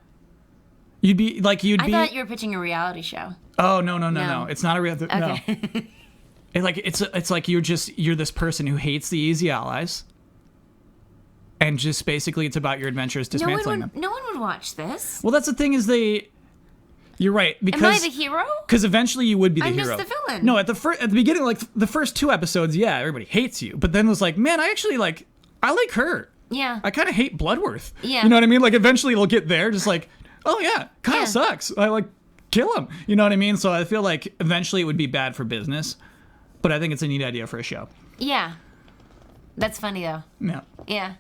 You'd be like I thought you were pitching a reality show. Oh no. No. It's not a real. No. Okay. It's like you're this person who hates the Easy Allies, and just basically it's about your adventures dismantling them. No one would watch this. Well, that's the thing is you're right Am I because the hero? eventually you would be the I'm hero. just the villain. No, at the beginning, like the first 2 episodes, yeah, everybody hates you, but then it was like, man, I like her. Yeah. I kind of hate Bloodworth. Yeah. You know what I mean? Like eventually it'll get there, just like, oh yeah, Kyle Yeah. sucks. I like kill him. You know what I mean? So I feel like eventually it would be bad for business, but I think it's a neat idea for a show. Yeah. That's funny though. Yeah. Yeah.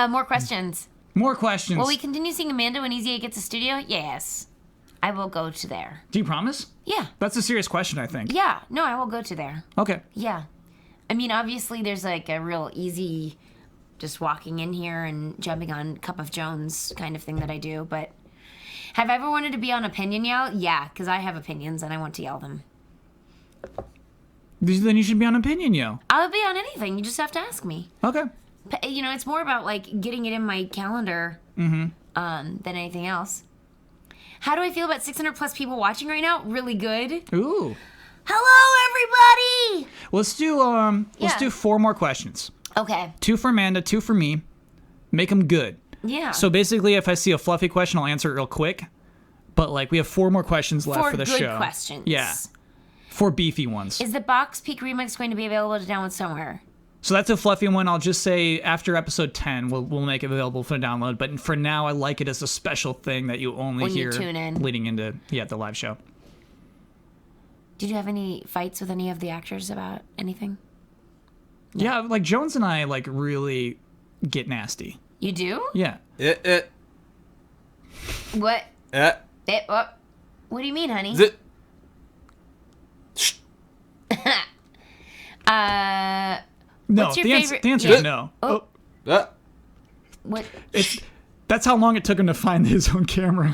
More questions. More questions. Will we continue seeing Amanda when Easy A gets a studio? Yes. I will go to there. Do you promise? Yeah. That's a serious question, I think. Yeah. No, I will go to there. Okay. Yeah. I mean, obviously, there's like a real easy just walking in here and jumping on Cup of Jones kind of thing that I do. But have I ever wanted to be on Opinion Yell? Yeah, because I have opinions and I want to yell them. Then you should be on Opinion Yo. I'll be on anything. You just have to ask me. Okay. You know, it's more about like getting it in my calendar than anything else. How do I feel about 600 plus people watching right now? Really good. Ooh. Hello, everybody. Let's Yeah. do 4 more questions. Okay. 2 for Amanda, 2 for me. Make them good. Yeah. So basically, if I see a fluffy question, I'll answer it real quick. But like, we have 4 more questions left 4 for the good show. questions. Yeah. 4 beefy ones. Is the Box Peak remix going to be available to download somewhere? So that's a fluffy one. I'll just say after episode 10, we'll make it available for download. But for now, I like it as a special thing that you only When you hear tune in. leading into the live show. Did you have any fights with any of the actors about anything? Yeah, like Jones and I like really get nasty. You do? Yeah. What? What? What do you mean, honey? No, What's your the favorite- answer yeah. is no. Oh. What? That's how long it took him to find his own camera.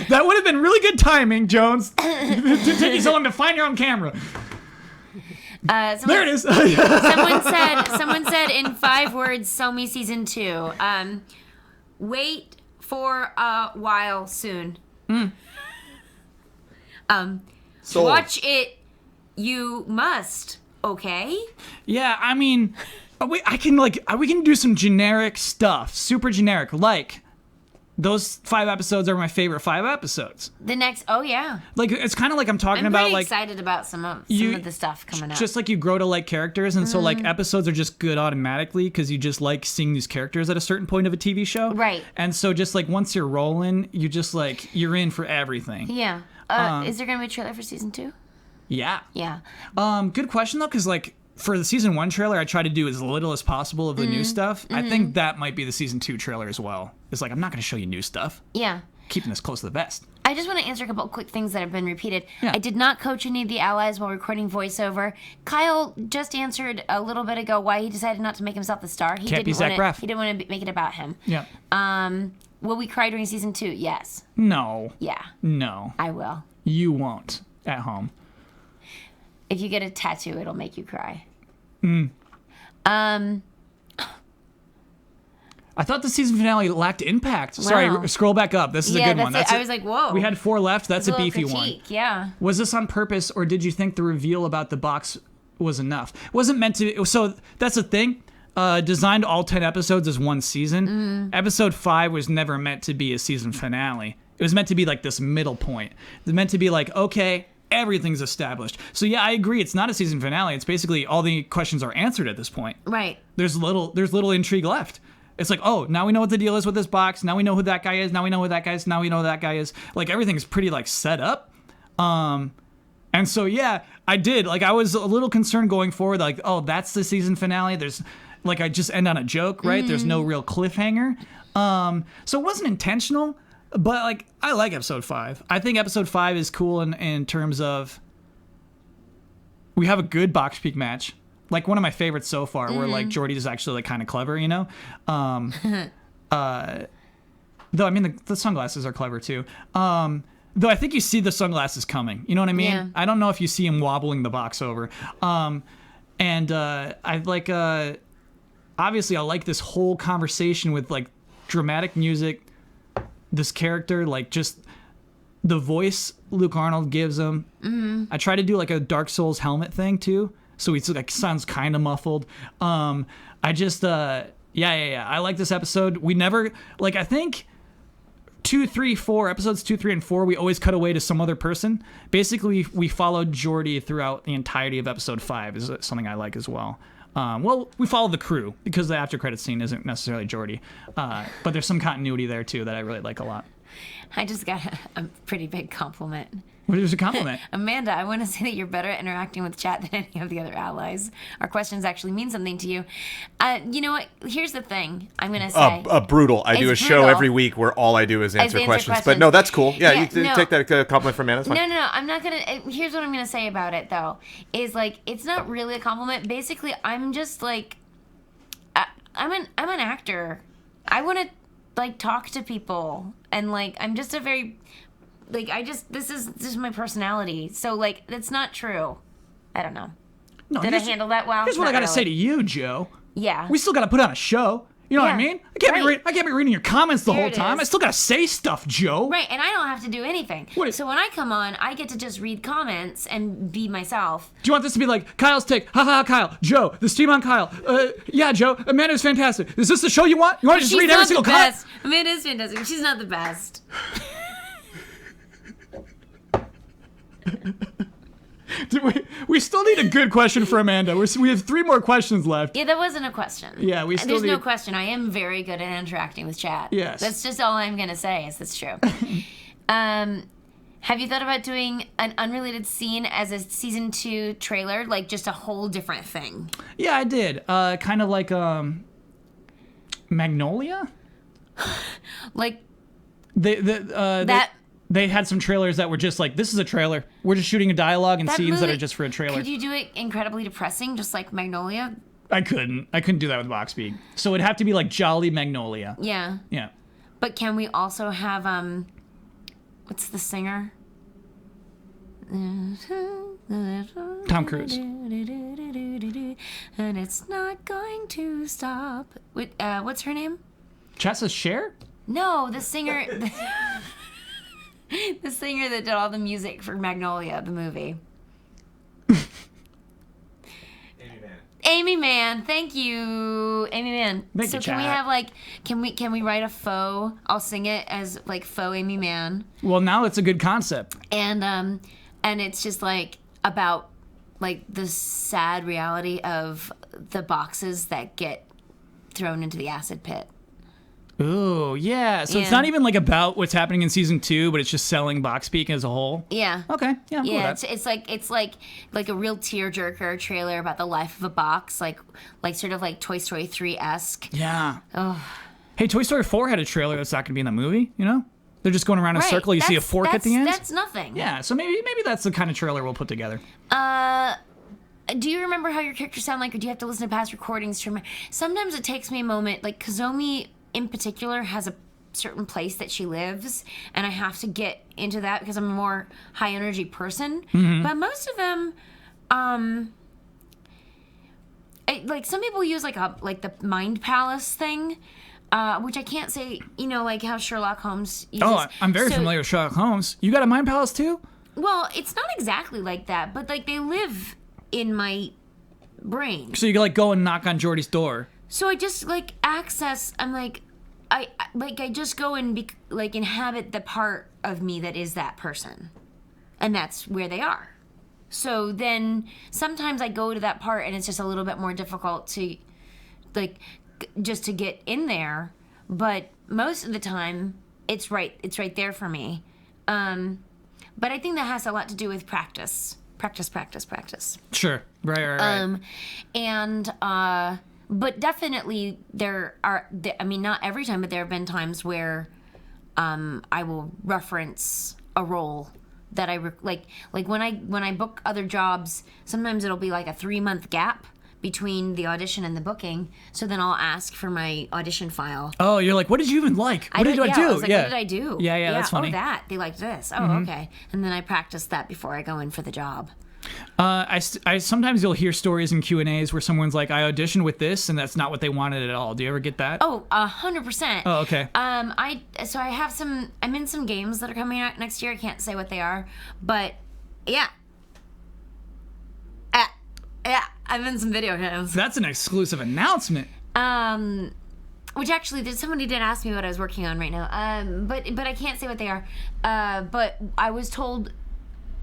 That would have been really good timing, Jones. It didn't take you so long to find your own camera. There it is. Someone said in 5 words, sell me season 2. Wait for a while soon. Sold. Watch it. You must. Okay. Yeah, I mean, we can do some generic stuff, super generic, like those 5 episodes are my favorite 5 episodes. The next. Oh yeah. Like it's kind of like I'm talking I'm about pretty like excited about some of the stuff coming up. just like you grow to like characters, and so Mm-hmm. like episodes are just good automatically because you just like seeing these characters at a certain point of a TV show. Right. And so just like once you're rolling, you just like you're in for everything. Yeah. Is there gonna be a trailer for season 2? Yeah. Yeah. Good question though, because like for the season 1 trailer, I try to do as little as possible of the Mm-hmm. new stuff. I think that might be the season 2 trailer as well. It's like I'm not going to show you new stuff. Yeah. Keeping this close to the vest. I just want to answer a couple quick things that have been repeated. Yeah. I did not coach any of the allies while recording voiceover. Kyle just answered a little bit ago why he decided not to make himself the star. He Can't be Zach Braff. He didn't want to make it about him. Yeah. Will we cry during season 2? Yes. No. Yeah. No. I will. You won't at home. If you get a tattoo, it'll make you cry. I thought the season finale lacked impact. Sorry, Wow. scroll back up. This is Yeah, a good one. that's it. I was like, whoa. We had 4 left. That's a little beefy critique, one. Yeah. Was this on purpose, or did you think the reveal about the box was enough? Wasn't meant to. So that's the thing. Designed all 10 episodes as one season. Mm-hmm. Episode 5 was never meant to be a season finale. It was meant to be like this middle point. It was meant to be like, okay, everything's established. So yeah, I agree. It's not a season finale. It's basically all the questions are answered at this point. Right. There's little intrigue left. It's like, oh, now we know what the deal is with this box. Now we know who that guy is. Now we know who that guy is. Now we know who that guy is. Like everything's pretty like set up. And so, yeah, I did. Like, I was a little concerned going forward. Like, oh, that's the season finale. There's, like, I just end on a joke, right? There's no real cliffhanger. So it wasn't intentional, but, like, I like episode 5. I think episode 5 is cool in terms of we have a good box peak match. Like, one of my favorites so far, where, like, Jordi is actually, like, kind of clever, you know? Though, I mean, the sunglasses are clever, too. Though I think you see the sunglasses coming. You know what I mean? Yeah. I don't know if you see him wobbling the box over. I like, obviously, I like this whole conversation with, like, dramatic music, this character, like, just the voice Luke Arnold gives him. Mm-hmm. I try to do, like, a Dark Souls helmet thing, too. So he's, like, sounds kind of muffled. I like this episode. We never, like, I think... 2, 3, 4 episodes 2, 3, and 4, we always cut away to some other person. Basically, we followed Jordi throughout the entirety of episode 5. Is something I like as well. We follow the crew because the after credit scene isn't necessarily Jordi, but there's some continuity there too that I really like a lot. I just got a pretty big compliment. What is a compliment? Amanda, I want to say that you're better at interacting with chat than any of the other allies. Our questions actually mean something to you. You know what? Here's the thing I'm going to say. Brutal. I do a show brutal. every week where all I do is answer questions. But no, that's cool. Yeah, you take that compliment from Amanda. That's fine. No. I'm not going to. Here's what I'm going to say about it, though. Is, like, it's not really a compliment. Basically, I'm just, like, I'm an actor. I want to, like, talk to people. And, like, I'm just a very... Like, this is my personality. So, like, that's not true. I don't know. No, Did I handle that well? Here's what I got to say to you, Joe. Yeah. We still got to put on a show. You know what I mean? I can't be reading your comments the whole time. I still got to say stuff, Joe. Right, and I don't have to do anything. So when I come on, I get to just read comments and be myself. Do you want this to be like, Kyle's take, haha, Kyle, Joe, the steam on Kyle, yeah, Joe, Amanda's fantastic. Is this the show you want? You want to just read every single comment? Amanda's fantastic. She's not the best. We still need a good question for Amanda. We have 3 more questions left. Yeah, that wasn't a question. Yeah, There's no question. I am very good at interacting with chat. Yes. That's just all I'm going to say is that's true. Have you thought about doing an unrelated scene as a season 2 trailer? Like, just a whole different thing? Yeah, I did. Kind of like Magnolia? Like... They had some trailers that were just like, this is a trailer. We're just shooting a dialogue and scenes that are just for a trailer. Could you do it incredibly depressing, just like Magnolia? I couldn't do that with Boxpeak. So it'd have to be like Jolly Magnolia. Yeah. Yeah. But can we also have, what's the singer? Tom Cruise. And it's not going to stop. What's her name? Chat says Cher? No, the singer... The singer that did all the music for Magnolia, the movie. Amy Mann, thank you, Amy Mann. Thank you, can we chat. have like, can we write a faux? I'll sing it as like faux Amy Mann. Well, now it's a good concept. And it's just like about like the sad reality of the boxes that get thrown into the acid pit. Ooh, yeah. So it's not even like about what's happening in season 2, but it's just selling Boxpeak as a whole. Yeah. Okay. Yeah. I'm cool with that. It's like a real tearjerker trailer about the life of a box, like sort of like Toy Story 3-esque. Yeah. Oh. Hey, Toy Story 4 had a trailer that's not going to be in the movie. You know, they're just going around in a circle. You see a fork at the end. That's nothing. Yeah. So maybe that's the kind of trailer we'll put together. Do you remember how your characters sound like, or do you have to listen to past recordings to remember? Sometimes it takes me a moment, like Kazomi in particular has a certain place that she lives, and I have to get into that because I'm a more high energy person. Mm-hmm. But most of them, like some people use like the Mind Palace thing, which I can't say, you know, like how Sherlock Holmes uses. Oh, I'm very familiar with Sherlock Holmes. You got a Mind Palace too? Well, it's not exactly like that, but like they live in my brain. So you can like go and knock on Jordi's door. So I just like access. I'm like, I just go and like inhabit the part of me that is that person, and that's where they are. So then sometimes I go to that part, and it's just a little bit more difficult to, like, just to get in there. But most of the time, it's right there for me. But I think that has a lot to do with practice. practice. Sure. Right. But definitely there are, I mean, not every time, but there have been times where I will reference a role that I like when I book other jobs, sometimes it'll be like a 3-month gap between the audition and the booking. So then I'll ask for my audition file. Oh, you're like, what did you even like? What did I do? I was like, what did I do? Yeah, that's funny. Oh, that. They liked this. Oh, okay. And then I practice that before I go in for the job. I sometimes you'll hear stories in Q&As where someone's like, I auditioned with this, and that's not what they wanted at all. Do you ever get that? Oh, 100%. Oh, okay. I'm in some games that are coming out next year. I can't say what they are, but yeah. Yeah, I'm in some video games. That's an exclusive announcement. Which actually, somebody did ask me what I was working on right now. But I can't say what they are. But I was told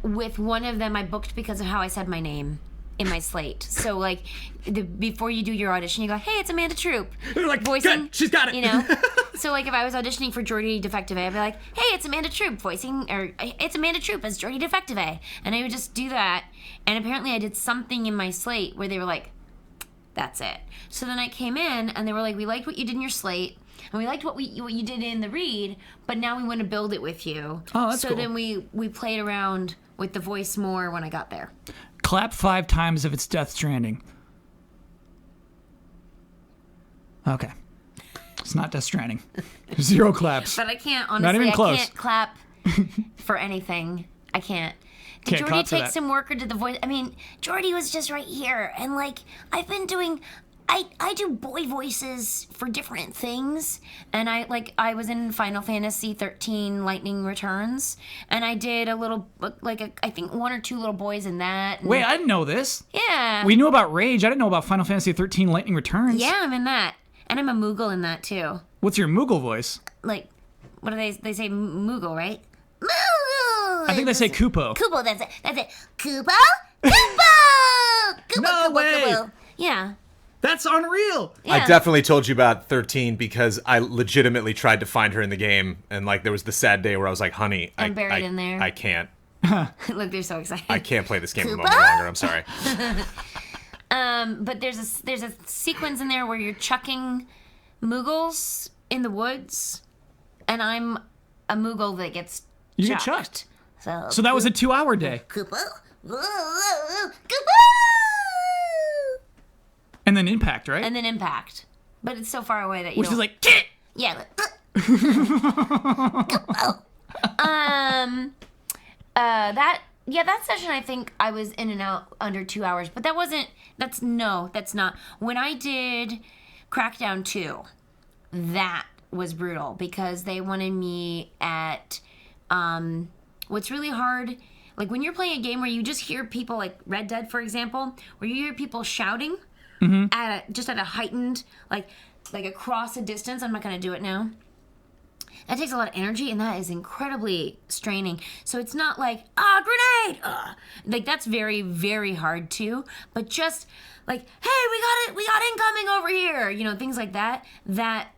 with one of them I booked because of how I said my name in my slate. So like, before you do your audition, you go, "Hey, it's Amanda Troop." You're like, voicing. Good, she's got it. You know. So like, if I was auditioning for Jordi Defective A, I'd be like, "Hey, it's Amanda Troop voicing," or "It's Amanda Troop as Jordi Defective A," and I would just do that. And apparently, I did something in my slate where they were like, "That's it." So then I came in, and they were like, "We liked what you did in your slate, and we liked what you did in the read, but now we want to build it with you." Oh, that's so cool. then we played around with the voice more when I got there. Clap 5 times if it's Death Stranding. Okay. It's not Death Stranding. 0 claps. But I can't, honestly, Not even close. I can't clap for anything. I can't. Did Can't Jordi clap for take that. some work, or did the voice? I mean, Jordi was just right here, and like, I've been doing, I do boy voices for different things, and I was in Final Fantasy 13 Lightning Returns, and I did a little, I think 1 or 2 little boys in that. And, Wait, I didn't know this. yeah. We knew about Rage. I didn't know about Final Fantasy 13 Lightning Returns. Yeah, I'm in that, and I'm a Moogle in that too. What's your Moogle voice? Like, what do they say Moogle, right? Moogle! I think they say Koopo. Koopo, that's it. Koopo? Koopo! Koopo, No Koopo, way! Koopo. Yeah. That's unreal. Yeah. I definitely told you about 13 because I legitimately tried to find her in the game, and like there was the sad day where I was like, "Honey, I'm buried in there." I can't. Look, they're so excited. I can't play this game a Koopa? moment longer. I'm sorry." But there's a sequence in there where you're chucking Moogles in the woods, and I'm a Moogle that gets You get chucked. chucked. So that was a 2-hour day. Koopo? Koopo! And then Impact, right? And then Impact. But it's so far away that you Which don't... is like, get it! Yeah. That session, I think I was in and out under 2 hours, but that's not. When I did Crackdown 2, that was brutal because they wanted me at, what's really hard, like when you're playing a game where you just hear people, like Red Dead, for example, where you hear people shouting at a heightened, like across a distance. I'm not going to do it now. That takes a lot of energy, and that is incredibly straining. So it's not like, grenade! Like, that's very, very hard, too. But just, like, hey, we got incoming over here! You know, things like that. That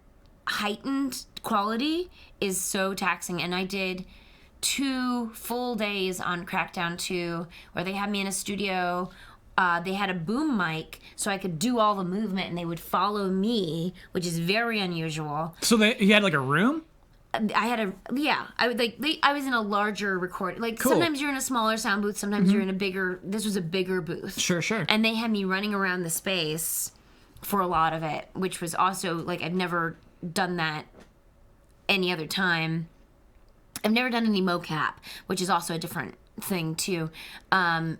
heightened quality is so taxing. And I did 2 full days on Crackdown 2, where they had me in a studio. They had a boom mic, so I could do all the movement, and they would follow me, which is very unusual. So you had like a room? I was in a larger record. Like, Cool. Sometimes you're in a smaller sound booth, sometimes you're in this was a bigger booth. Sure. And they had me running around the space for a lot of it, which was also, like, I've never done that any other time. I've never done any mocap, which is also a different thing too. So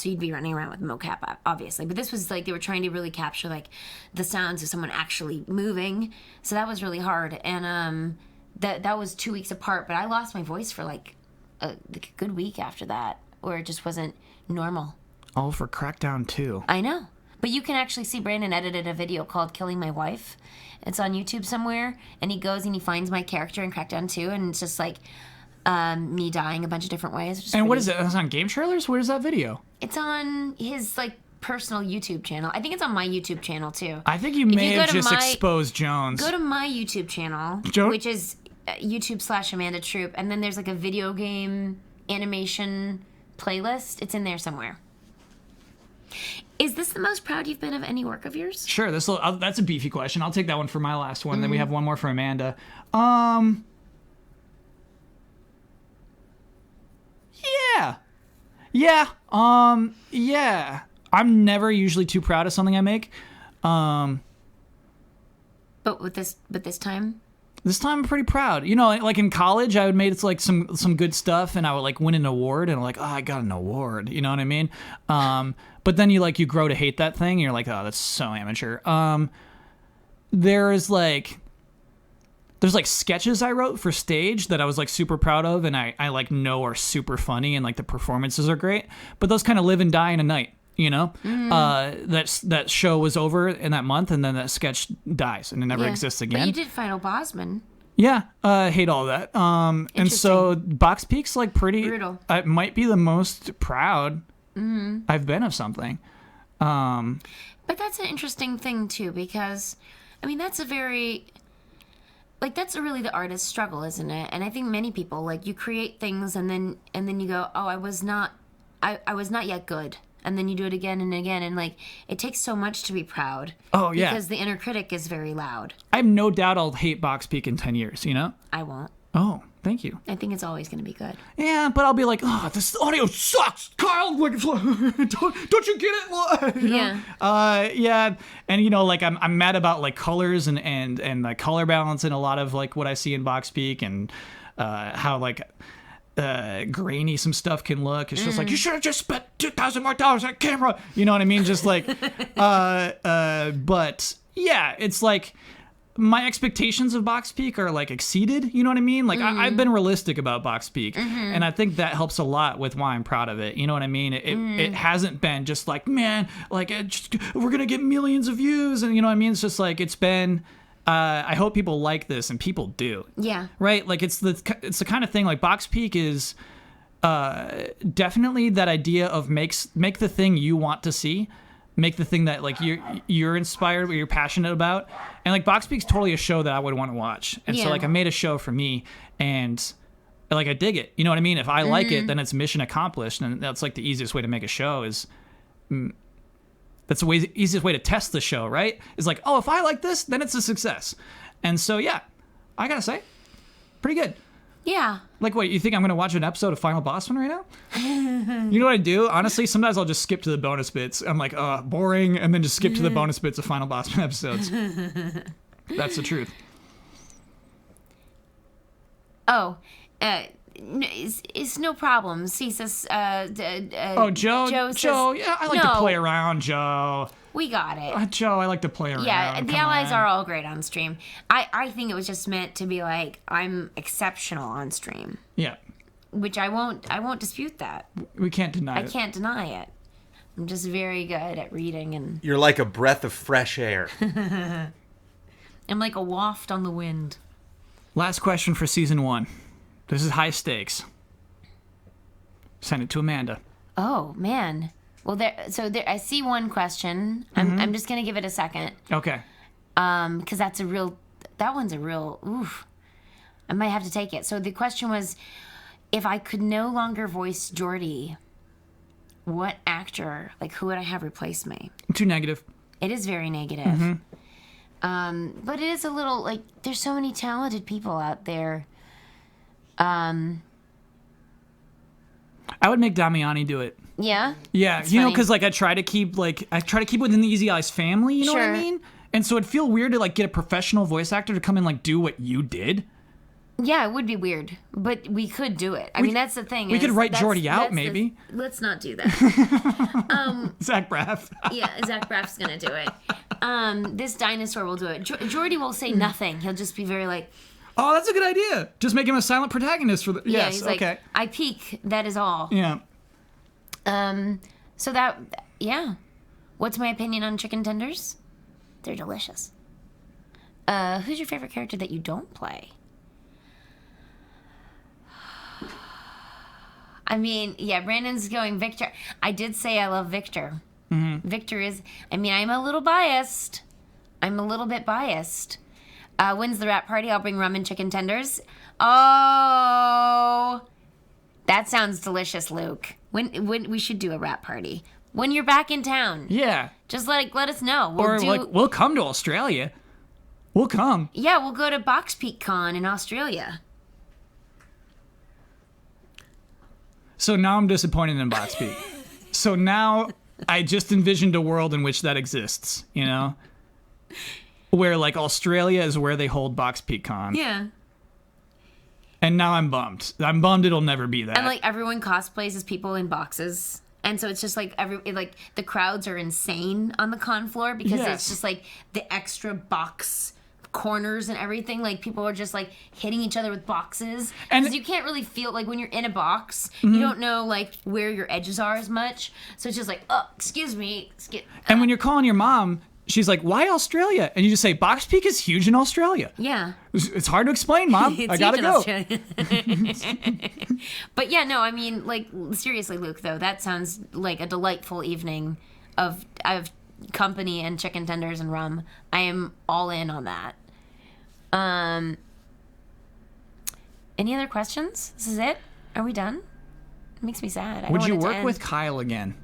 you'd be running around with mocap, obviously. But this was like, they were trying to really capture, like, the sounds of someone actually moving. So that was really hard. And, that was 2 weeks apart, but I lost my voice for like a good week after that, where it just wasn't normal. All for Crackdown 2. I know. But you can actually see Brandon edited a video called Killing My Wife. It's on YouTube somewhere, and he goes and he finds my character in Crackdown 2, and it's just like me dying a bunch of different ways. And what is it? It's on Game Trailers? Where's that video? It's on his like personal YouTube channel. I think it's on my YouTube channel too. I think you may have just exposed Jones. Go to my YouTube channel, which is YouTube /Amanda Troop, and then there's like a video game animation playlist. It's in there somewhere. Is this the most proud you've been of any work of yours? Sure. That's a beefy question. I'll take that one for my last one. Then we have one more for Amanda. Yeah. Yeah. Yeah. I'm never usually too proud of something I make. But this time? This time I'm pretty proud. You know, like in college, I would made like some good stuff, and I would like win an award, and I'm like, oh, I got an award. You know what I mean? But then you grow to hate that thing, and you're like, oh, that's so amateur. There's like sketches I wrote for stage that I was like super proud of, and I like know are super funny, and like the performances are great. But those kind of live and die in a night. You know, that show was over in that month, and then that sketch dies and it never exists again. But you did Final Bosman. Yeah, hate all that. And so Box Peak's like pretty brutal. It might be the most proud I've been of something. But that's an interesting thing too, because I mean that's really the artist's struggle, isn't it? And I think many people you create things and then you go, oh, I was not yet good. And then you do it again and again, and it takes so much to be proud. Oh yeah, because the inner critic is very loud. I have no doubt I'll hate Box Peak in 10 years. You know? I won't. Oh, thank you. I think it's always going to be good. Yeah, but I'll be like, oh, this audio sucks, Kyle. Like, don't you get it? You know? Yeah. Yeah, and I'm mad about colors and like color balance in a lot of what I see in Box Peak, and how grainy some stuff can look. It's just you should have just spent $2,000 more on a camera. You know what I mean? Just but yeah, it's my expectations of Box Peak are exceeded. You know what I mean? I've been realistic about Box Peak, and I think that helps a lot with why I'm proud of it. You know what I mean? It hasn't been just we're gonna get millions of views, and you know what I mean? It's just it's been. I hope people like this, and people do. Yeah. Right? It's the kind of thing, Box Peak is definitely that idea of make the thing you want to see. Make the thing that you're inspired, what you're passionate about. And Box Peak's totally a show that I would want to watch. And so I made a show for me, and I dig it. You know what I mean? If I like it, then it's mission accomplished. And that's the easiest way to make a show is... That's the easiest way to test the show, right? Is oh, if I like this, then it's a success. And so, yeah, I gotta say, pretty good. Yeah. What, you think I'm gonna watch an episode of Final Bossman right now? You know what I do? Honestly, sometimes I'll just skip to the bonus bits. I'm like, boring, and then just skip to the bonus bits of Final Bossman episodes. That's the truth. Oh, it's no problem. He says, Joe says, yeah, I like to play around, Joe. We got it. Joe, I like to play around. Yeah, the allies are all great on stream. I think it was just meant to be I'm exceptional on stream. Yeah. Which I won't dispute that. We can't deny it. I can't deny it. I'm just very good at reading and... You're like a breath of fresh air. I'm like a waft on the wind. Last question for season 1. This is high stakes. Send it to Amanda. Oh, man. Well, I see one question. I'm just going to give it a second. Okay. Because that one's a real, oof. I might have to take it. So the question was, if I could no longer voice Jordi, what actor, who would I have replace me? Too negative. It is very negative. But it is a little, there's so many talented people out there. I would make Damiani do it. Yeah? Yeah, that's know, because I try to keep within the Easy Eyes family, you know what I mean? And so it'd feel weird to get a professional voice actor to come and do what you did. Yeah, it would be weird, but we could do it. I mean, that's the thing. We could write Jordi out, maybe. Let's not do that. Zach Braff. Yeah, Zach Braff's gonna do it. This dinosaur will do it. Jordi will say nothing. He'll just be very oh, that's a good idea. Just make him a silent protagonist for the... Yeah, yes, he's okay. I peek, that is all. Yeah. So that, yeah. What's my opinion on chicken tenders? They're delicious. Who's your favorite character that you don't play? I mean, yeah, Brandon's going Victor. I did say I love Victor. Mm-hmm. Victor is, I'm a little biased. I'm a little bit biased. When's the rap party? I'll bring rum and chicken tenders. Oh, That sounds delicious, Luke. When we should do a wrap party. When you're back in town. Yeah. Just let us know. We'll come to Australia. We'll come. Yeah, we'll go to Box Peak Con in Australia. So now I'm disappointed in Box Peak. So now I just envisioned a world in which that exists, you know? Where, like, Australia is where they hold Box Peak Con. Yeah. And now I'm bummed. I'm bummed it'll never be that. And, like, everyone cosplays as people in boxes. And so it's just, like, the crowds are insane on the con floor because it's just, like, the extra box corners and everything. Like, people are just, like, hitting each other with boxes. Because you can't really feel, like, when you're in a box, you don't know, like, where your edges are as much. So it's just like, oh, excuse me. And when you're calling your mom, she's like, why Australia? And you just say, Box Peak is huge in Australia. Yeah. It's hard to explain, Mom. I gotta go. But yeah, no, I mean, like, seriously, Luke, though, that sounds like a delightful evening of company and chicken tenders and rum. I am all in on that. Any other questions? This is it? Are we done? It makes me sad. Would you work with Kyle again?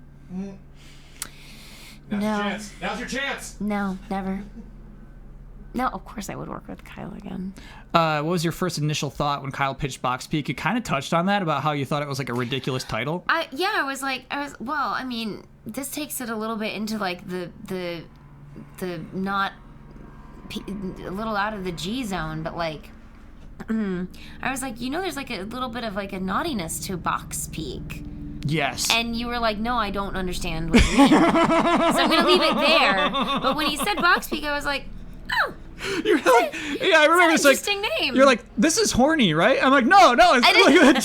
Now's your chance. No, never. No, of course I would work with Kyle again. What was your first initial thought when Kyle pitched Box Peak? You kind of touched on that about how you thought it was like a ridiculous title. Well, I mean, this takes it a little bit into like the not a little out of the G zone, but like I was like, there's like a little bit of like a naughtiness to Box Peak. Yes. And you were like, no, I don't understand what you mean. So I'm going to leave it there. But when he said Box Peak, I was like, oh. You're like, yeah, I remember it's like, interesting name. You're like, this is horny, right? I'm like, no, it's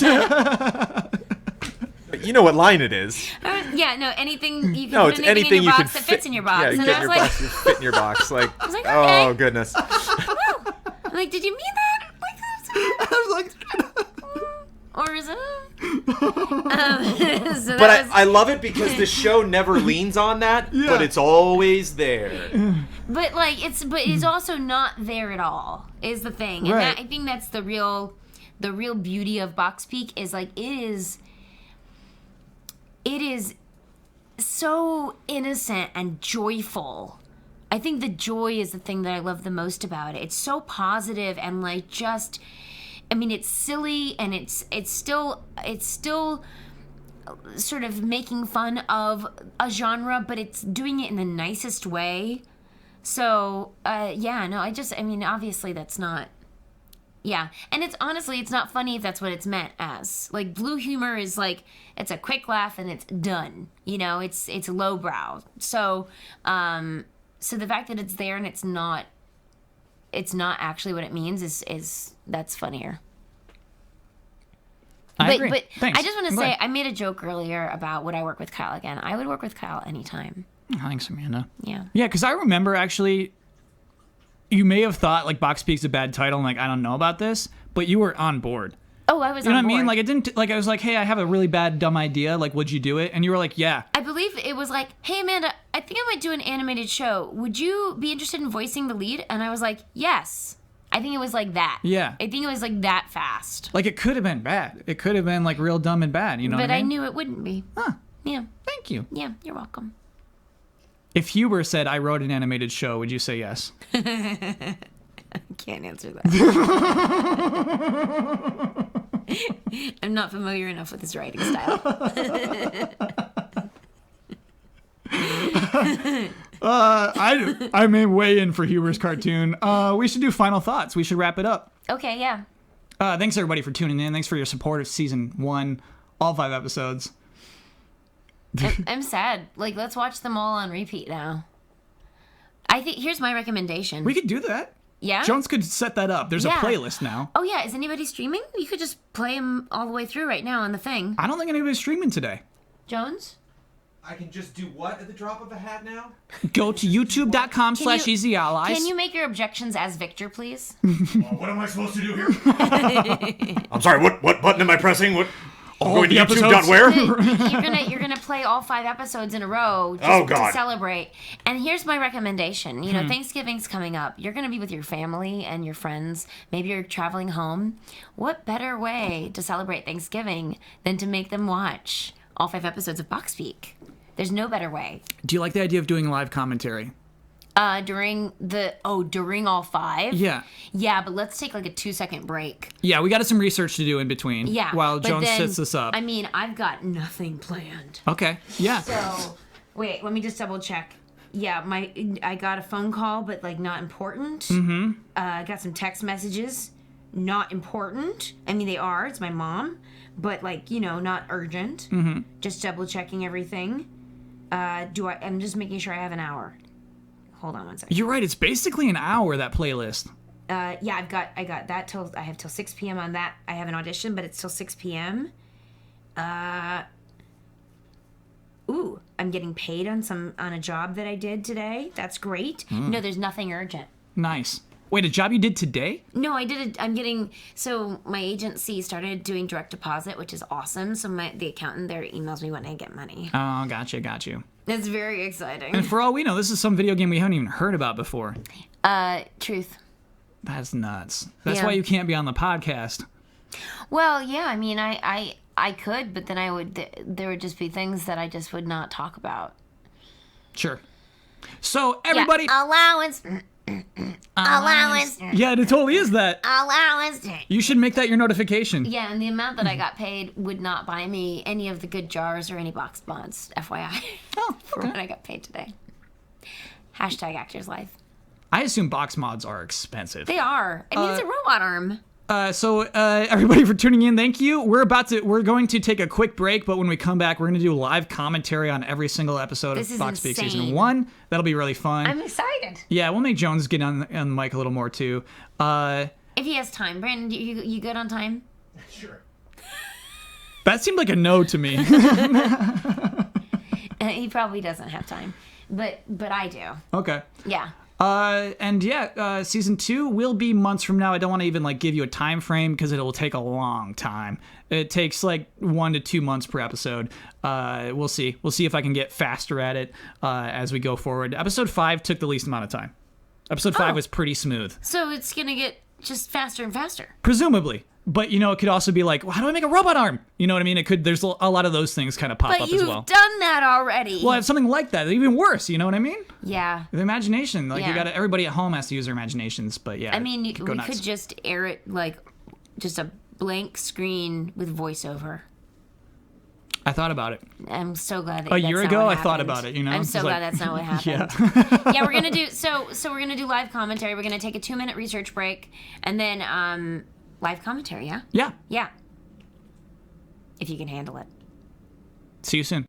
You know what line it is. Anything you can put anything in your box that fits in your box. Yeah, and get I was your like, box to fit in your box. Like, I was like, okay. Oh, goodness. I'm like, did you mean that? Like, I was like, or is it? I love it because the show never leans on that, but it's always there. But it's also not there at all. Is the thing, and right. I think that's the real beauty of Box Peak is like it is so innocent and joyful. I think the joy is the thing that I love the most about it. It's so positive and like just. I mean, it's silly and it's still sort of making fun of a genre, but it's doing it in the nicest way. So, obviously that's not. Yeah, and it's not funny if that's what it's meant as. Like blue humor is like it's a quick laugh and it's done. It's lowbrow. So, so the fact that it's there and it's not actually what it means is that's funnier. I agree. But Thanks. I just want to say, I made a joke earlier about would I work with Kyle again. I would work with Kyle anytime. Thanks, Amanda. Yeah. Yeah, because I remember actually, you may have thought like Box Peak's a bad title and like I don't know about this, but you were on board. Oh, I was. You know on what I board. mean? Like it didn't. Like I was like, hey, I have a really bad dumb idea. Like, would you do it? And you were like, yeah. I believe it was like, hey, Amanda, I think I might do an animated show. Would you be interested in voicing the lead? And I was like, yes. I think it was like that. Yeah. I think it was like that fast. Like it could have been bad. It could have been like real dumb and bad. You know what I mean? But I knew it wouldn't be. Huh. Yeah. Thank you. Yeah, you're welcome. If Huber said I wrote an animated show, would you say yes? I can't answer that. I'm not familiar enough with his writing style. I may weigh in for Huber's cartoon. We should do final thoughts. We should wrap it up. Okay, yeah. Thanks everybody for tuning in. Thanks for your support of season 1, all 5 episodes. I'm sad. Like, let's watch them all on repeat now. I think here's my recommendation. We could do that. Yeah? Jones could set that up. There's a playlist now. Oh, yeah. Is anybody streaming? You could just play them all the way through right now on the thing. I don't think anybody's streaming today. Jones? I can just do what at the drop of a hat now? Go to youtube.com/easyallies. Can you make your objections as Victor, please? What am I supposed to do here? I'm sorry, what button am I pressing? What? All Going to the YouTube. episodes? Where? You're gonna play all 5 episodes in a row just Oh, God. to celebrate. And here's my recommendation. You know, Thanksgiving's coming up. You're gonna be with your family and your friends. Maybe you're traveling home. What better way to celebrate Thanksgiving than to make them watch all 5 episodes of Box Speak? There's no better way. Do you like the idea of doing live commentary? During all 5? Yeah. Yeah, but let's take like a 2-second break. Yeah, we got some research to do in between. Yeah. While but Jones then, sets this up. I mean, I've got nothing planned. Okay. Yeah. So, wait, let me just double check. Yeah, I got a phone call, but like not important. Mm-hmm. I got some text messages, not important. I mean, they are. It's my mom, but like, you know, not urgent. Mm-hmm. Just double checking everything. I'm just making sure I have an hour. Hold on one second. You're right. It's basically an hour, that playlist. Yeah, I got that I have till 6 p.m. on that. I have an audition, but it's till 6 p.m. I'm getting paid on a job that I did today. That's great. No, there's nothing urgent. Nice. Wait, a job you did today? No, so my agency started doing direct deposit, which is awesome. So the accountant there emails me when I get money. Oh, gotcha, got you. That's very exciting. And for all we know, this is some video game we haven't even heard about before. Truth. That's nuts. That's Yeah. why you can't be on the podcast. Well, yeah, I mean, I could, but then there would just be things that I just would not talk about. Sure. So, everybody... Yeah, allowance. Allowance. Yeah, it totally is that. Allowance. You should make that your notification. Yeah, and the amount that I got paid would not buy me any of the good jars or any box mods, FYI. Oh, For okay. what I got paid today. Hashtag Actor's Life. I assume box mods are expensive. They are. I mean, it's a robot arm. So everybody for tuning in, thank you. We're going to take a quick break, but when we come back, we're going to do live commentary on every single episode This of is Fox Speak insane. Season 1. That'll be really fun. I'm excited. Yeah, we'll make Jones get on the mic a little more, too. If he has time. Brandon, you good on time? Sure. That seemed like a no to me. He probably doesn't have time. But I do. Okay. Yeah. Season 2 will be months from now. I don't want to even give you a time frame because it will take a long time. It takes 1 to 2 months per episode. We'll see. We'll see if I can get faster at it as we go forward. Episode 5 took the least amount of time. Episode 5 was pretty smooth. So it's going to get just faster and faster. Presumably. But, it could also be well, how do I make a robot arm? You know what I mean? There's a lot of those things kind of pop But up as you've well. done that already. Well, I have something like that. Even worse, you know what I mean? Yeah. The imagination. Yeah. Everybody at home has to use their imaginations, but yeah. I mean, we go nuts. could just air it just a blank screen with voiceover. I thought about it. I'm so glad that A that's year not ago, what I thought happened. about it, I'm It's so glad that's not what happened. Yeah. Yeah, we're gonna do so we're gonna do live commentary. We're gonna take a 2-minute research break and then live commentary, yeah? Yeah. Yeah. If you can handle it. See you soon.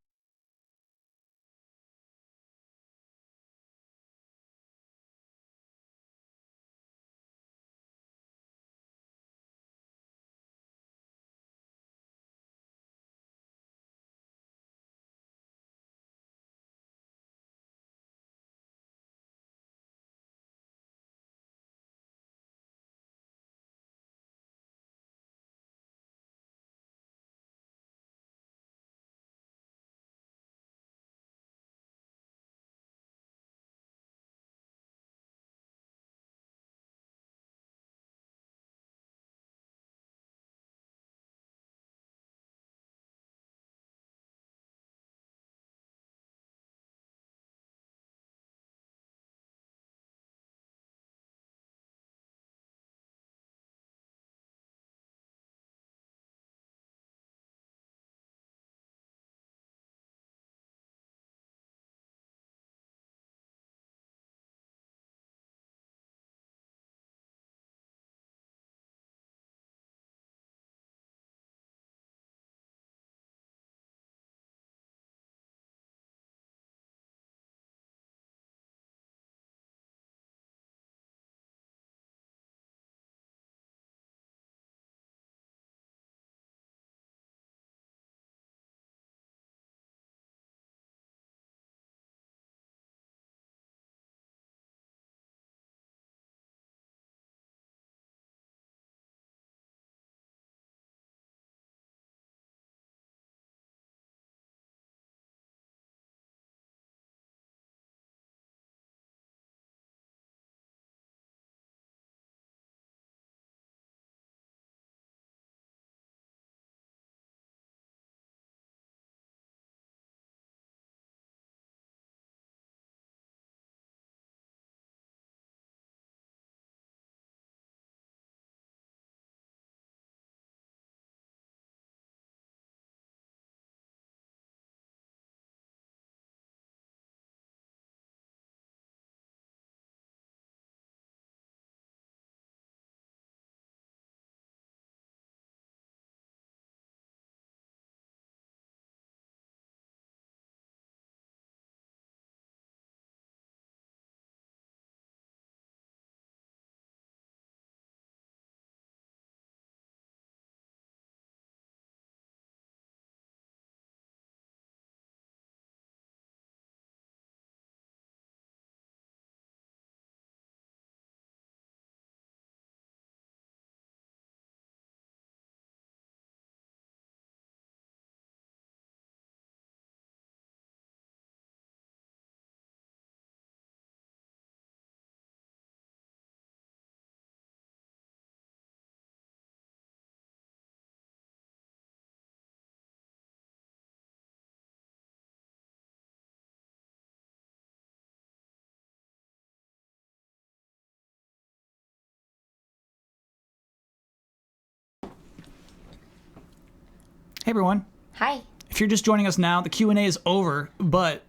Hey everyone. Hi. If you're just joining us now, the Q&A is over, but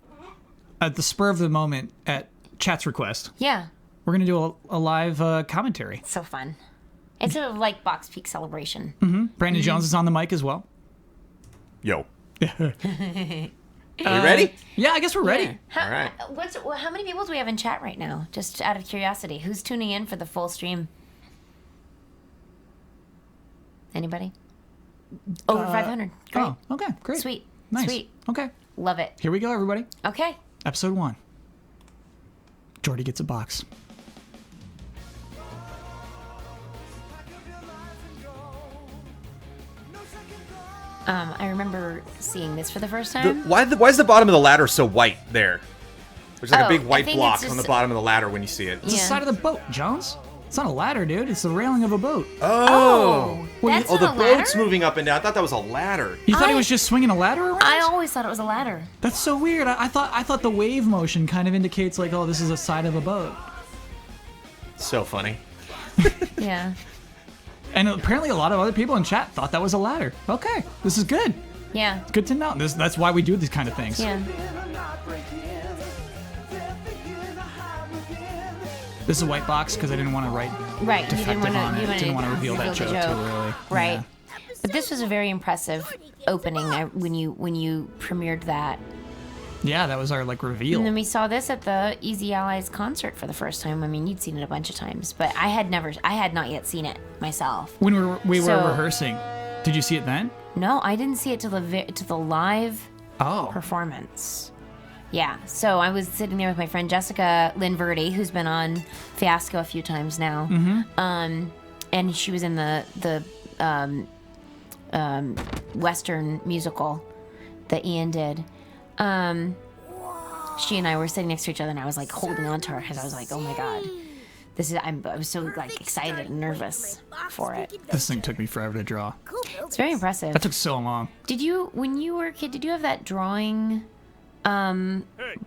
at the spur of the moment, at chat's request, Yeah. we're going to do a live commentary. So fun. It's a like Box Peak celebration. Brandon Jones is on the mic as well. Yo. Are we ready? Yeah, I guess we're ready. All right. How many people do we have in chat right now? Just out of curiosity, who's tuning in for the full stream? Anybody? Over 500. Great. Oh, okay, great. Sweet. Nice. Sweet. Okay, Love it. here we go, everybody. Okay. Episode 1. Jordi gets a box. I remember seeing this for the first time. Why is the bottom of the ladder so white there? There's like a big I white think block it's on the just- bottom of the ladder when you see it. It's the Yeah. side of the boat, Jones. It's not a ladder, dude. It's the railing of a boat. Oh. That's Oh, the not a ladder? boat's moving up and down. I thought that was a ladder. You thought he I- was just swinging a ladder around? I always thought it was a ladder. That's so weird. I thought the wave motion kind of indicates like, oh, this is a side of a boat. So funny. Yeah. And apparently a lot of other people in chat thought that was a ladder. Okay, this is good. Yeah. Good to know. That's why we do these kind of things. Yeah. This is a white box because I didn't want to write Right. You defective didn't on want it. to. Didn't want to reveal that joke too early. Right. Yeah. But this was a very impressive opening when you premiered that. Yeah, that was our like reveal. And then we saw this at the Easy Allies concert for the first time. I mean, you'd seen it a bunch of times, but I had not yet seen it myself. When we were So- rehearsing, did you see it then? No, I didn't see it till the live Oh, performance. Yeah, so I was sitting there with my friend Jessica Lynn Verdi, who's been on Fiasco a few times now. And she was in the Western musical that Ian did. She and I were sitting next to each other, and I was like holding on to her because I was like, "Oh my god, I was so like excited and nervous for it." this thing took me forever to draw. It's very impressive. That took so long. When you were a kid, did you have that drawing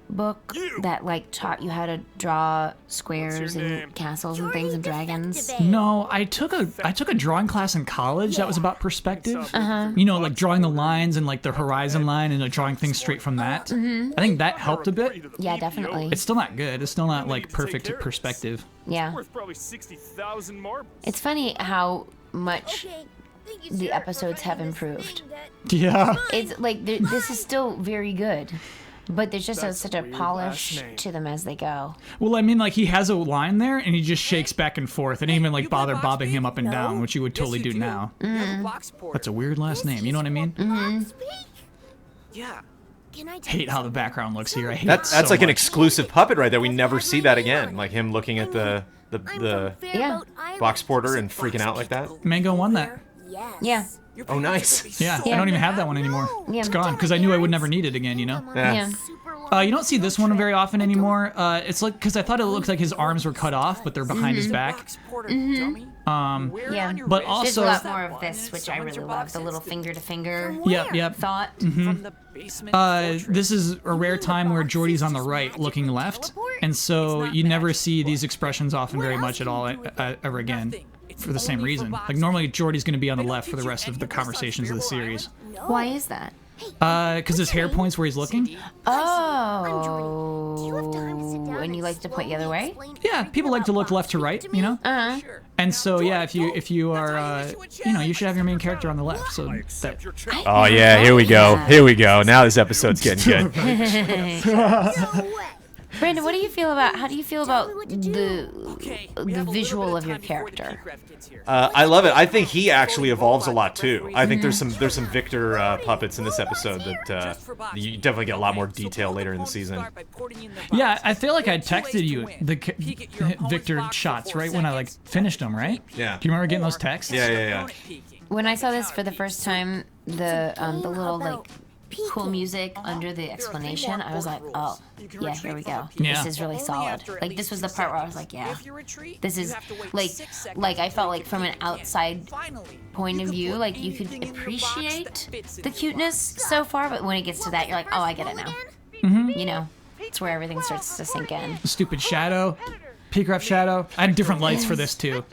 book that like taught you how to draw squares and castles and things and dragons? No, I took a drawing class in college that was about perspective. You know, like drawing the lines and like the horizon line and like drawing things straight from that. I think that helped a bit. Yeah, definitely. It's still not good. It's still not like perfect perspective. Yeah. Worth probably 60,000 marbles. It's funny how much the episodes have improved. Yeah. It's like this is still very good, but there's just such a weird polish last name. to them as they go. Well, I mean, like he has a line there and he just shakes back and forth and even like bother bobbing him up and down, which you would totally do now. That's a weird last name. You know what I mean? Yeah. Hate how the background looks here. I hate That's it so like an much. exclusive puppet right there. We never see that again. Like him looking at the Yeah. box porter and freaking out like that. Mango won that. Yeah. Oh, nice. Yeah, I Yeah. don't even have that one anymore. Yeah. It's gone because I knew I would never need it again. You know. Yeah. You don't see this one very often anymore. It's like because I thought it looked like his arms were cut off, but they're behind his back. Yeah. But There's also, a lot more of this, which I really love. The little finger to finger yep. thought. From the basement. This is a rare time where Jordy's on the right, looking left, and so you never see these expressions often very much at all ever again. For the same reason. Like normally Jordy's going to be on the left for the rest of the conversations of the series. Why is that? Because his hair points where he's looking. Oh. And you like to point the other way? Yeah, people like to look left to right, you know. And so yeah, if you are, you should have your main character on the left. So that. Oh yeah, here we go. Here we go. Now this episode's getting good. Brandon, how do you feel about the visual of your character? I love it. I think he actually evolves a lot too. I think there's some Victor puppets in this episode that you definitely get a lot more detail later in the season. Yeah, I feel like I texted you the Victor shots right when I like finished them, right? Yeah. Do you remember getting those texts? Yeah. When I saw this for the first time, the little like cool music under the explanation, I was like, oh, yeah, here we go. Yeah. This is really solid. Like this was the part where I was like, yeah, this is like I felt like from an outside point of view, like you could appreciate the cuteness so far, but when it gets to that, you're like, oh, I get it now. You know, it's where everything starts to sink in. Stupid shadow, Peakref shadow. I had different lights for this too.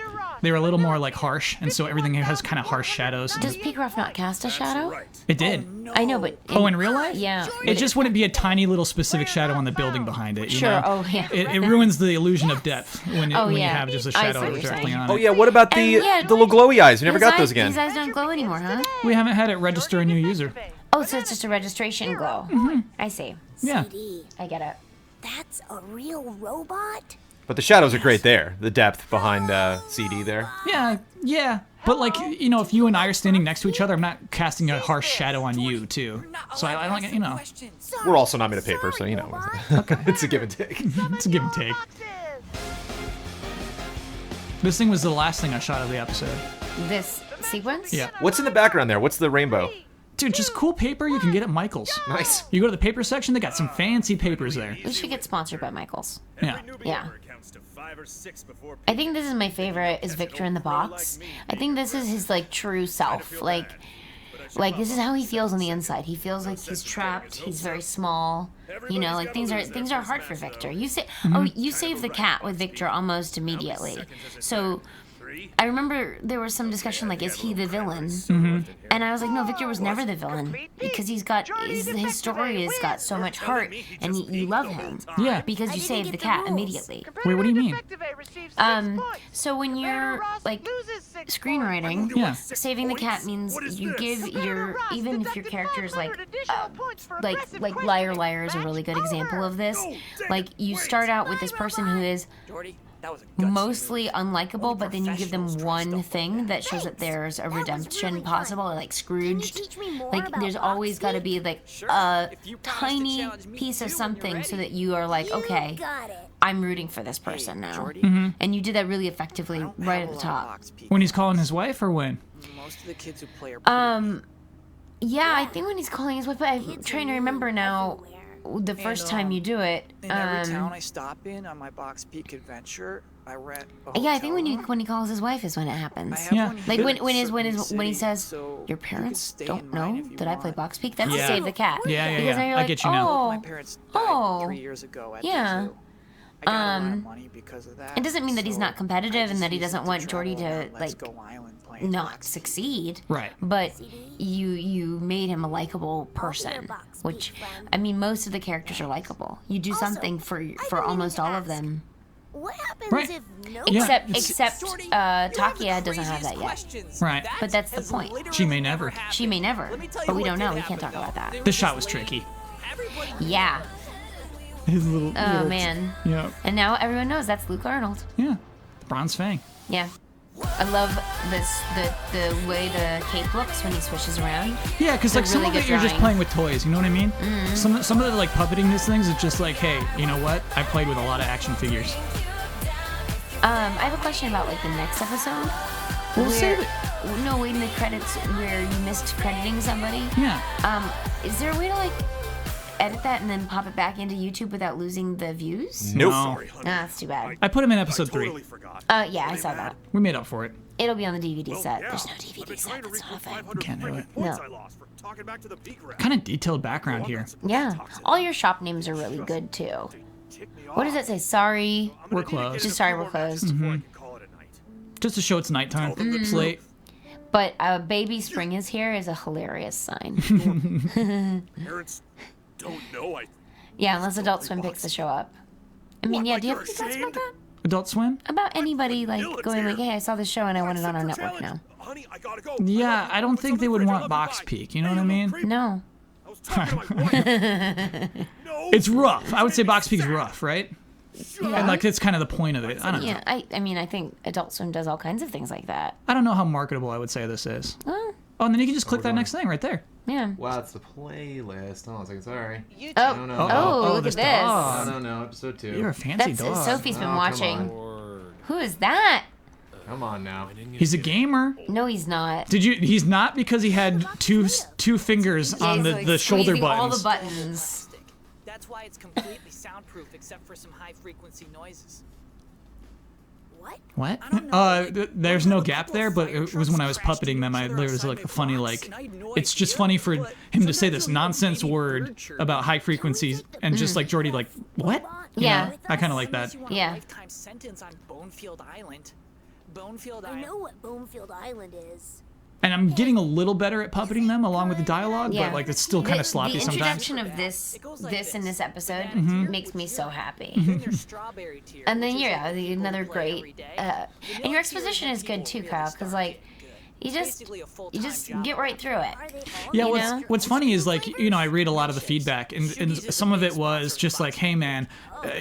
They were a little more like harsh, and so everything has kind of harsh shadows. Does Peacock not cast a shadow? It did. I know, but In real life? yeah, It just wouldn't be a tiny little specific shadow on the building behind it. You sure. know? Oh yeah. It ruins the illusion of depth when you yeah. have just a I see shadow what you're directly saying. on it. Oh yeah, what about the yeah, the little glowy eyes? We never got those again. His eyes don't glow anymore, huh? We haven't had it register a new user. Oh, so it's just a registration glow. I see. Yeah. I get it. That's a real robot? But the shadows are great there. The depth behind CD there. Yeah. But like, you know, if you and I are standing next to each other, I'm not casting a harsh shadow on you too. So I don't, you know, We're also not made of paper, so you know, it's a give and take. it's a give and take. This thing was the last thing I shot of the episode. This sequence? Yeah. What's in the background there? What's the rainbow? Dude, just cool paper you can get at Michael's. Nice. You go to the paper section, they got some fancy papers there. We should get sponsored by Michael's. Yeah. Yeah. I think this is my favorite, is Victor in the box. I think this is his, like, true self. Like this is how he feels on the inside. He feels like he's trapped. He's very small. You know, like things are hard for Victor. You save the cat with Victor almost immediately. So I remember there was some discussion like, is he the villain? And I was like, no, Victor was never the villain, because his story has got so much heart, and you love him. Yeah. Because you saved the cat immediately. Wait, what do you mean? So when you're like screenwriting, Yeah. saving the cat means you give your, even if your character is like Liar Liar is a really good example of this. Like, you start out with this person who is Jordi, that was a gutsy mostly unlikable, but then you give them one thing that shows that there's a redemption possible, like Scrooged. Like, there's always got to be like a tiny piece of something so that you are like, okay, I'm rooting for this person now. And you did that really effectively right at the top. When he's calling his wife or when? Most of the kids who play are Yeah, I think when he's calling his wife, but I'm trying to remember now the first time you do it. in every town I stop in on my Box Peak adventure, I rent a Yeah, I think hotel room. when he calls his wife is when it happens. I have Yeah. one Like here when in he Certain says, City, so your you parents can stay don't in mine know if you that I play want. Box Peak. That's Yeah. to save the cat. Yeah, Because then you're I like, get you now. oh, My parents died oh. 3 years ago at Yeah. the zoo. I got a lot of money because of that. It doesn't mean that he's so not competitive I and that he just doesn't used it want Jordi travel to around Let's like Go Island playing not Box succeed. Right. But you made him a likable person, which I mean, most of the characters are likable. You do something for almost all of them. What happens Right. if no Yeah. Except Takia doesn't have that yet. Right. But that's the point. She may never. She may never, but we don't know. We can't talk about that. This shot was tricky. Yeah. His little. Oh man. Yeah. And now everyone knows that's Luke Arnold. Yeah. Bronze Fang. Yeah. I love the way the cape looks when he swishes around. Yeah, because like It's a some really of it good you're just drawing. playing with toys. You know what I mean? Some of the like puppeting these things is just like, hey, you know what? I played with a lot of action figures. I have a question about like the next episode. We'll save it. No, in the credits where you missed crediting somebody. Yeah. Is there a way to like edit that and then pop it back into YouTube without losing the views? Nope. No. Nah, that's too bad. I put him in episode 3. Yeah, I saw that. We made up for it. It'll be on the DVD set. There's no DVD set. That's not a thing. Can't do it. No. Kind of detailed background here. Yeah. All your shop names are really good too. What does it say? Sorry. We're closed. Just sorry we're closed. Just to show it's nighttime. It's late. But Baby Spring is here is a hilarious sign. Parents don't know. Yeah, unless Adult Swim picks the show up. I mean, yeah, do you have any thoughts about that? Adult Swim? About anybody like going like, hey, I saw this show and I want it on our network now. Honey, I gotta go. Yeah, I don't think they would want Box Peak. You know what I mean? No. I was talking to my wife. No. It's rough. I would say Box Peak's rough, right? And like it's kind of the point of it. I don't know. Yeah, I mean, I think Adult Swim does all kinds of things like that. I don't know how marketable I would say this is. Well, Oh, and then you can just click that next thing right there. yeah. Wow, it's the playlist. Hold on a second, sorry. Oh, No, no. oh, look this at this. dog. No, episode 2. You're a fancy That's dog. Sophie's been Oh, come watching. on. Who is that? Come on now. He's a gamer. No, he's not. Did you? He's not because he had two fingers on He's, like, the shoulder squeezing all buttons. the buttons. That's why it's completely soundproof except for some high frequency noises. What? What? There's no gap there, but it was when I was puppeting them. There was like a funny like. It's just funny for him to say this nonsense word about high frequencies and just like Jordi like what? You Yeah. know? I kind of like that. Yeah. Lifetime sentence on Bonefield Island. Bonefield I Island. know what Bonefield Island is. And I'm getting a little better at puppeting them along with the dialogue, Yeah. but like it's still kind of sloppy The sometimes. introduction of this in this episode Mm-hmm. makes me so happy. Then there's strawberry tier. And then which is yeah, a thing another people play every great. day. And Vanilla your tier exposition is good too, people Kyle, really because start like you It's just basically a full-time job get right through it. Are they all? Yeah, You what's know? what's funny is like, you know, I read a lot of the feedback, and some of it was just like, hey man,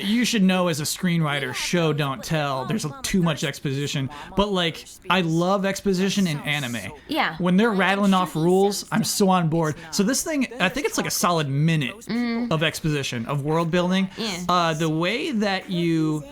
you should know as a screenwriter, show don't tell. There's too much exposition, but like I love exposition in anime. Yeah. When they're rattling off rules, I'm so on board. So this thing, I think it's like a solid minute of exposition of world building. Yeah. The way that you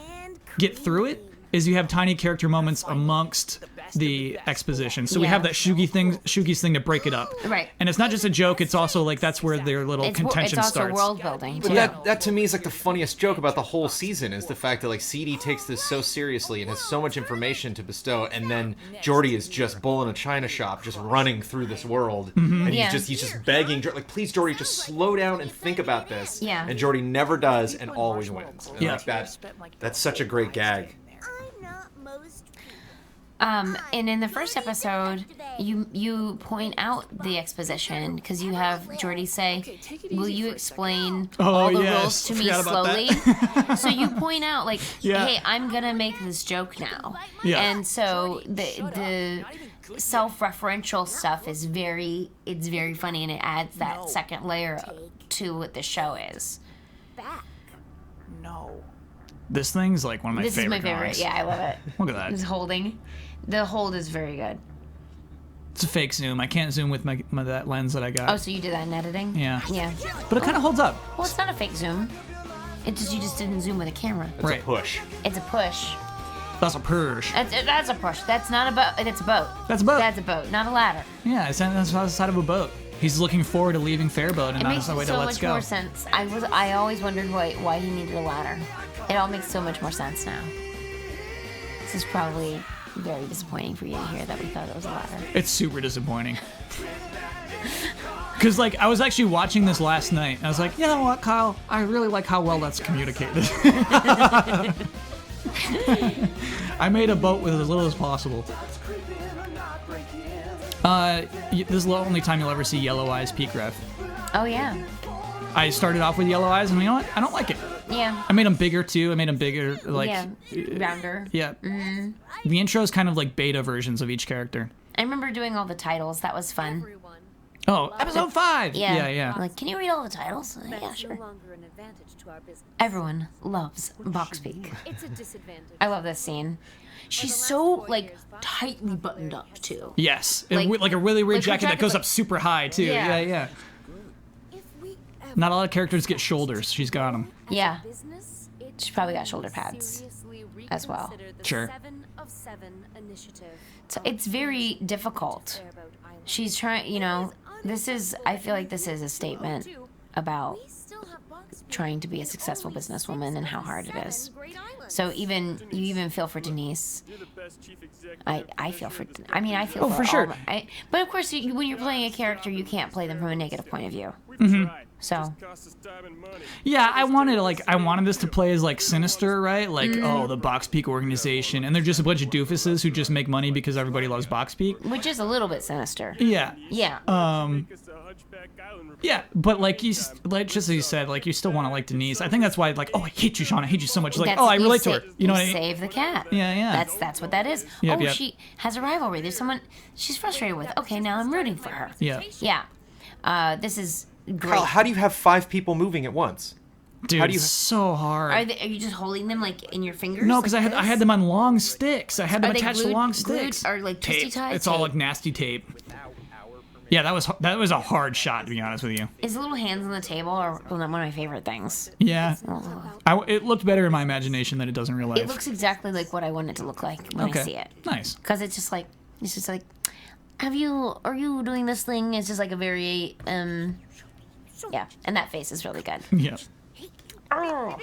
get through it is you have tiny character moments amongst the exposition. So we Yeah. have that Shugi's thing to break it up. Right. And it's not just a joke, it's also like that's where their little contention it's also starts. world building But too. that to me is like the funniest joke about the whole season is the fact that like CD takes this so seriously and has so much information to bestow, and then Jordi is just bull in a china shop, just running through this world, and Yeah. he's just begging, like, please Jordi, just slow down and think about this. Yeah. And Jordi never does and always wins. And Yeah. like that's such a great gag. I'm not most. And in the first episode, you point out the exposition because you have Jordi say, "Will you explain all the yes. rules to me Forgot about slowly?" So you point out like, Yeah. "Hey, I'm gonna make this joke now," Yeah. and so the self-referential stuff is very funny, and it adds that second layer to what the show is. Back. No. This thing's like one of my This is favorite my favorite. drawings. Yeah, I love it. Look at that. This holding, the hold is very good. It's a fake zoom. I can't zoom with my that lens that I got. Oh, so you did that in editing? Yeah. Yeah. But it kind of holds up. Well, it's not a fake zoom. It just you just didn't zoom with a camera. It's Right. a push. It's a push. That's a purge. That's a push. That's not a boat. It's a boat. That's a boat. That's a boat, not a ladder. Yeah, it's on the side of a boat. He's looking forward to leaving Fairboat and It on makes his way to so Let's much Go. more sense. I always wondered why he needed a ladder. It all makes so much more sense now. This is probably very disappointing for you to hear that we thought it was a ladder. It's super disappointing. Because, like, I was actually watching this last night, and I was like, you know what, Kyle? I really like how well that's communicated. I made a boat with as little as possible. This is the only time you'll ever see Yellow Eyes peak ref. Oh yeah, I started off with Yellow Eyes, and you know what? I don't like it. yeah, I made them bigger, too. I made them bigger, like... yeah, rounder. Yeah. The intro is kind of like beta versions of each character. I remember doing all the titles. That was fun. Oh, episode 5! Yeah, Yeah. Like, can you read all the titles? Yeah, That's no sure. longer an advantage to our business. Everyone loves box peak. It's a disadvantage. I love this scene. She's so like tightly buttoned up too. Yes. Like- Like a really weird like her jacket that jacket's goes like- up super high, too. Yeah. Yeah. If we ever Not a lot of characters get shoulders. She's got them. Yeah. Business, it She's probably got shoulder pads seriously as well. reconsider the Sure. 7 of 7 initiative. So it's very difficult. Fairboat Island. She's trying, you know, I feel like this is a statement about We still have box peak. trying to be a successful businesswoman and how hard it is. 7 great islands. So you even feel for Denise. You're the best chief executive. I feel for, I mean, I feel Oh, for all sure. but of course, when you're playing a character, you can't play them from a negative point of view. We've tried. So, Cost us time and money. Yeah, I wanted this to play as like sinister, right? Like, oh, the Box Peak organization, and they're just a bunch of doofuses who just make money because everybody loves Box Peak. which is a little bit sinister. Yeah. Yeah. Make us a Hunchback Island report. Yeah, but like like just as you said, like you still want to like Denise. I think that's why like, oh, I hate you, Sean. I hate you so much. Like, That's- oh, I relate to her. You know what I mean? Save the cat. Yeah, yeah. That's what that is. Yep, oh, yep. she has a rivalry. There's someone she's frustrated with. Okay, now I'm rooting for her. Yeah. Yeah. This is great. Kyle, how do you have 5 people moving at once? Dude, How do you- it's so hard. Are you just holding them like in your fingers? No, like because I this? had them on long sticks. I had them Are they attached to glued- long glued sticks. or, like, twisty Tape. tie It's all tape? like nasty tape. Yeah, that was a hard shot to be honest with you. His little hands on the table are one of my favorite things. Yeah, it looked better in my imagination than it does in real life. It looks exactly like what I want it to look like when okay. I see it. Nice. Because it's just like are you doing this thing? It's just like a very yeah, and that face is really good. Yeah. I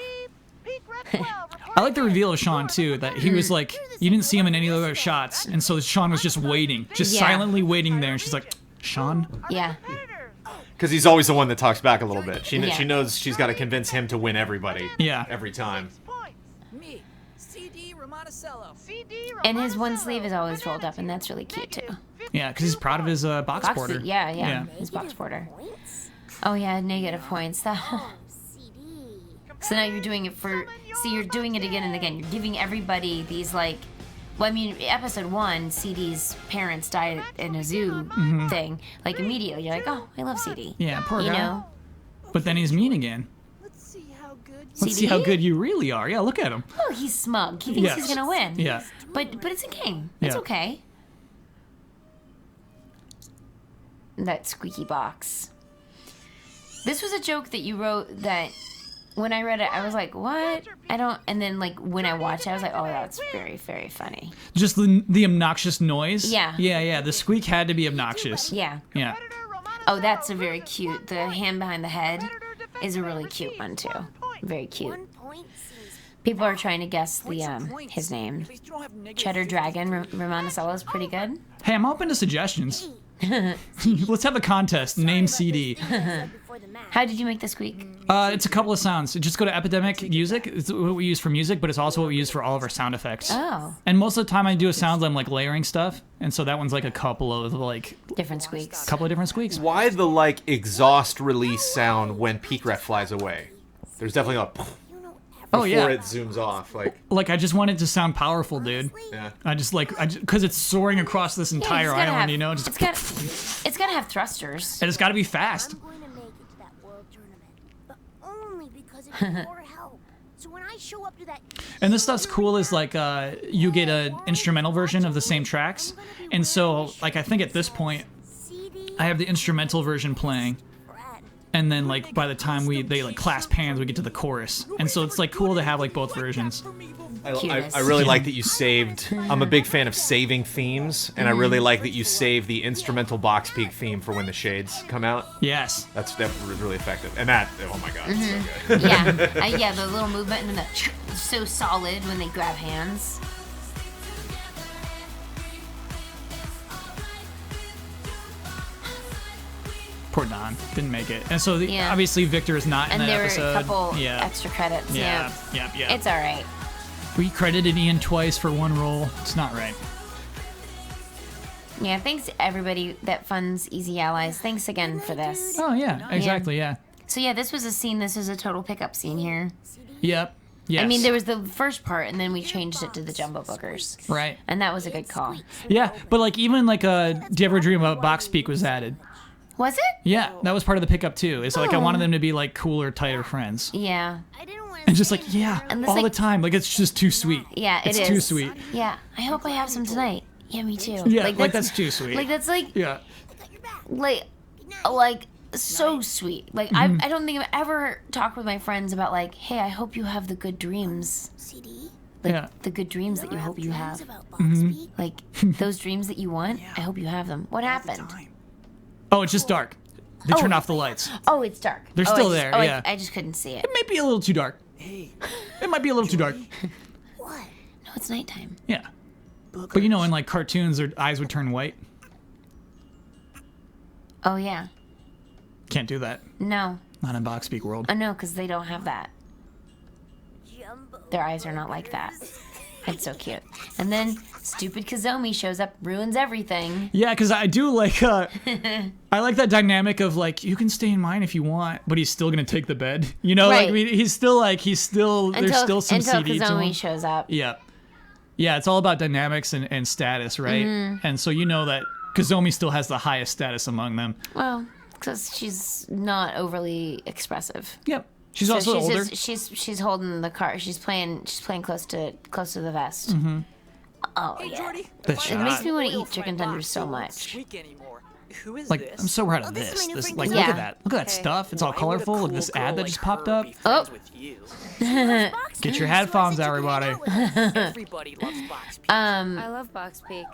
like the reveal of Sean too. That he was like, you didn't see him in any other shots, and so Sean was just waiting, just Yeah. silently waiting there. And she's like, Sean. Yeah. Because he's always the one that talks back a little bit. She knows she's got to convince him to win everybody. Yeah. Every time. Me, CD And his one sleeve is always rolled up, and that's really cute too. Yeah, because he's proud of his box porter. Yeah. His box porter. Oh yeah, negative points. So now you're doing it for. See, you're doing it again and again. You're giving everybody these like. Well, I mean, episode 1, CD's parents died in a zoo thing. Like immediately, you're like, oh, I love CD. Yeah, poor guy. You know. But then he's mean again. Let's see how good. Let's see how good you really are. Yeah, look at him. Oh, he's smug. He thinks he's gonna win. Yeah. But it's a game. It's Yeah. okay. That squeaky box. This was a joke that you wrote that when I read it, I was like, what? I don't. And then, like, when I watched it, I was like, oh, that's very, very funny. Just the obnoxious noise. Yeah. Yeah. The squeak had to be obnoxious. Yeah. Yeah. Oh, that's a very cute. The hand behind the head is a really cute one, too. Very cute. 1 point seems People are trying to guess the his name. At least you don't have negative Cheddar 50. Dragon, Ramonticello is pretty good. Hey, I'm open to suggestions. Let's have a contest. Name CD. before the match. How did you make the squeak? It's a couple of sounds. Just go to Epidemic Music. It's what we use for music, but it's also what we use for all of our sound effects. Oh, And most of the time I do a sounds, I'm like layering stuff. And so that one's like a couple of different squeaks. different squeaks. Why the like exhaust release sound when peak ref flies away? There's definitely a Oh, yeah. before it zooms off. Like I just want it to sound powerful, dude. yeah. Because it's soaring across this entire it's gotta island, have- you know? Just, It's gotta have thrusters. and it's got to be fast. I'm going to make it to that world tournament, but only because of your help. So when I show up to that, And this stuff's cool is like you get an instrumental version of the same tracks. And so, like, I think at this point, CD I have the instrumental version playing. Brad, And then, like, by the time they like clasp hands, we get to the chorus. And so it's like cool to have like both versions. Cutest. I really like that you saved. I'm a big fan of saving themes, and I really like that you save the instrumental box peak theme for when the shades come out. Yes. That's really effective. And that, oh my god, it's so good. Yeah, the little movement and then the so solid when they grab hands. Poor Don didn't make it. And so Yeah. obviously Victor is not in And that there episode. were a couple yeah. extra credits. Yeah. Yeah. Yeah. It's all right. We credited Ian twice for one role. It's not right. Yeah, thanks to everybody that funds Easy Allies. Thanks again for this. Oh yeah, exactly. Yeah. So yeah, this was a scene. This was a total pickup scene here. Yep. Yes. I mean, there was the first part, and then we changed it to the Jumbo Bookers. Right. And that was a good call. Yeah, but like even like Do You Ever Dream About Box Peak was added. Was it? Yeah, that was part of the pickup too. It's like I wanted them to be like cooler, tighter friends. Yeah. I didn't want to And just like yeah, And this, all like- the time. Like it's just too sweet. Yeah, it's it is. too sweet. Yeah. I hope I have some tonight. Yeah, me too. Yeah, like that's too sweet. Like that's like Yeah. like so sweet. Like I don't think I've ever talked with my friends about like, hey, I hope you have the good dreams. CD. Like Yeah. the good dreams that you hope you have. About Box Peak. Like those dreams that you want, I hope you have them. What happened? Oh, it's just dark. They turn off the lights. Oh, it's dark. They're Oh, still I just- there, oh, yeah. I just couldn't see it. It might be a little too dark. Hey, It might be a little too dark. What? No, it's nighttime. Yeah. But you know, in like cartoons, their eyes would turn white. Oh yeah. Can't do that. No. Not in Box Speak World. Oh no, because they don't have that. Jumbo. Their eyes are not like that. It's so cute. And then stupid Kazomi shows up, ruins everything. Yeah, because I do like, I like that dynamic of like, you can stay in mine if you want, but he's still gonna take the bed. You know, Right. like he's still, there's still some until CD to Kazomi him. shows up. Yeah. Yeah, it's all about dynamics and status, right? Mm-hmm. And so you know that Kazomi still has the highest status among them. Well, because she's not overly expressive. Yep. She's also she's older. she's holding the card. She's playing close to the vest. Mm-hmm. Oh hey yeah. Jordi. The Why shot. not It makes me wanna oil eat for chicken my tenders box so it won't much. squeak anymore? Who is Like, this? I'm so proud of this is this. my new This friend like, Kazomi. look Yeah. at that. Look at that stuff. It's all Why would a colorful. cool And this girl ad that like just popped her up. be Oh. friends with you? Get your headphones, everybody. Everybody loves Box Peak. I love Box Peak.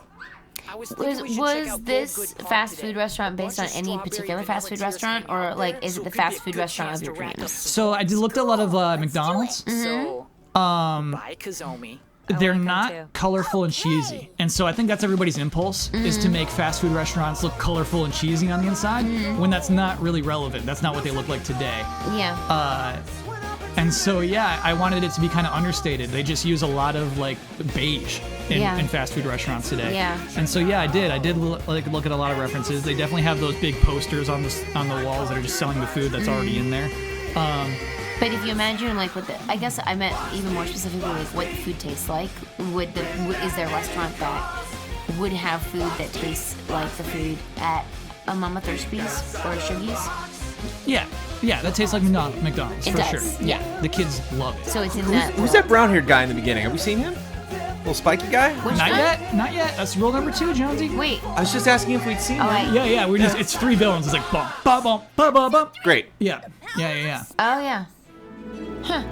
I was thinking we should check Was out this Gold Good Coffee fast today. food restaurant based on Bunch of any strawberry particular fast food vanilla restaurant, tears hanging or out like there, is so it the could be a fast food good restaurant chance of your to rack up dreams? some So I did looked at a lot of McDonald's. So, Um, bye Kazomi. they're like 'em not too. colorful and cheesy, and so I think that's everybody's impulse is to make fast food restaurants look colorful and cheesy on the inside when that's not really relevant. That's not what they look like today. Yeah. And so, yeah, I wanted it to be kind of understated. They just use a lot of like beige in fast food restaurants today. Yeah. And so, yeah, I did look at a lot of references. They definitely have those big posters on the walls that are just selling the food that's already in there. But if you imagine, like, I guess I meant even more specifically, like, what the food tastes like. Is there a restaurant that would have food that tastes like the food at a Mama Thirsties or a Shuggies? Yeah, that tastes like McDonald's It for does, sure. yeah. The kids love it. So it's in that. Who's that brown-haired guy in the beginning? Have we seen him? Little spiky guy? Which Not one? yet. That's rule number 2, Jonesy. Wait. I was just asking if we'd seen him. Oh, Yeah, we're just, it's 3 villains. It's like bum, bum, bum, bum, bum, bum. Great. Yeah. Oh, yeah. Huh.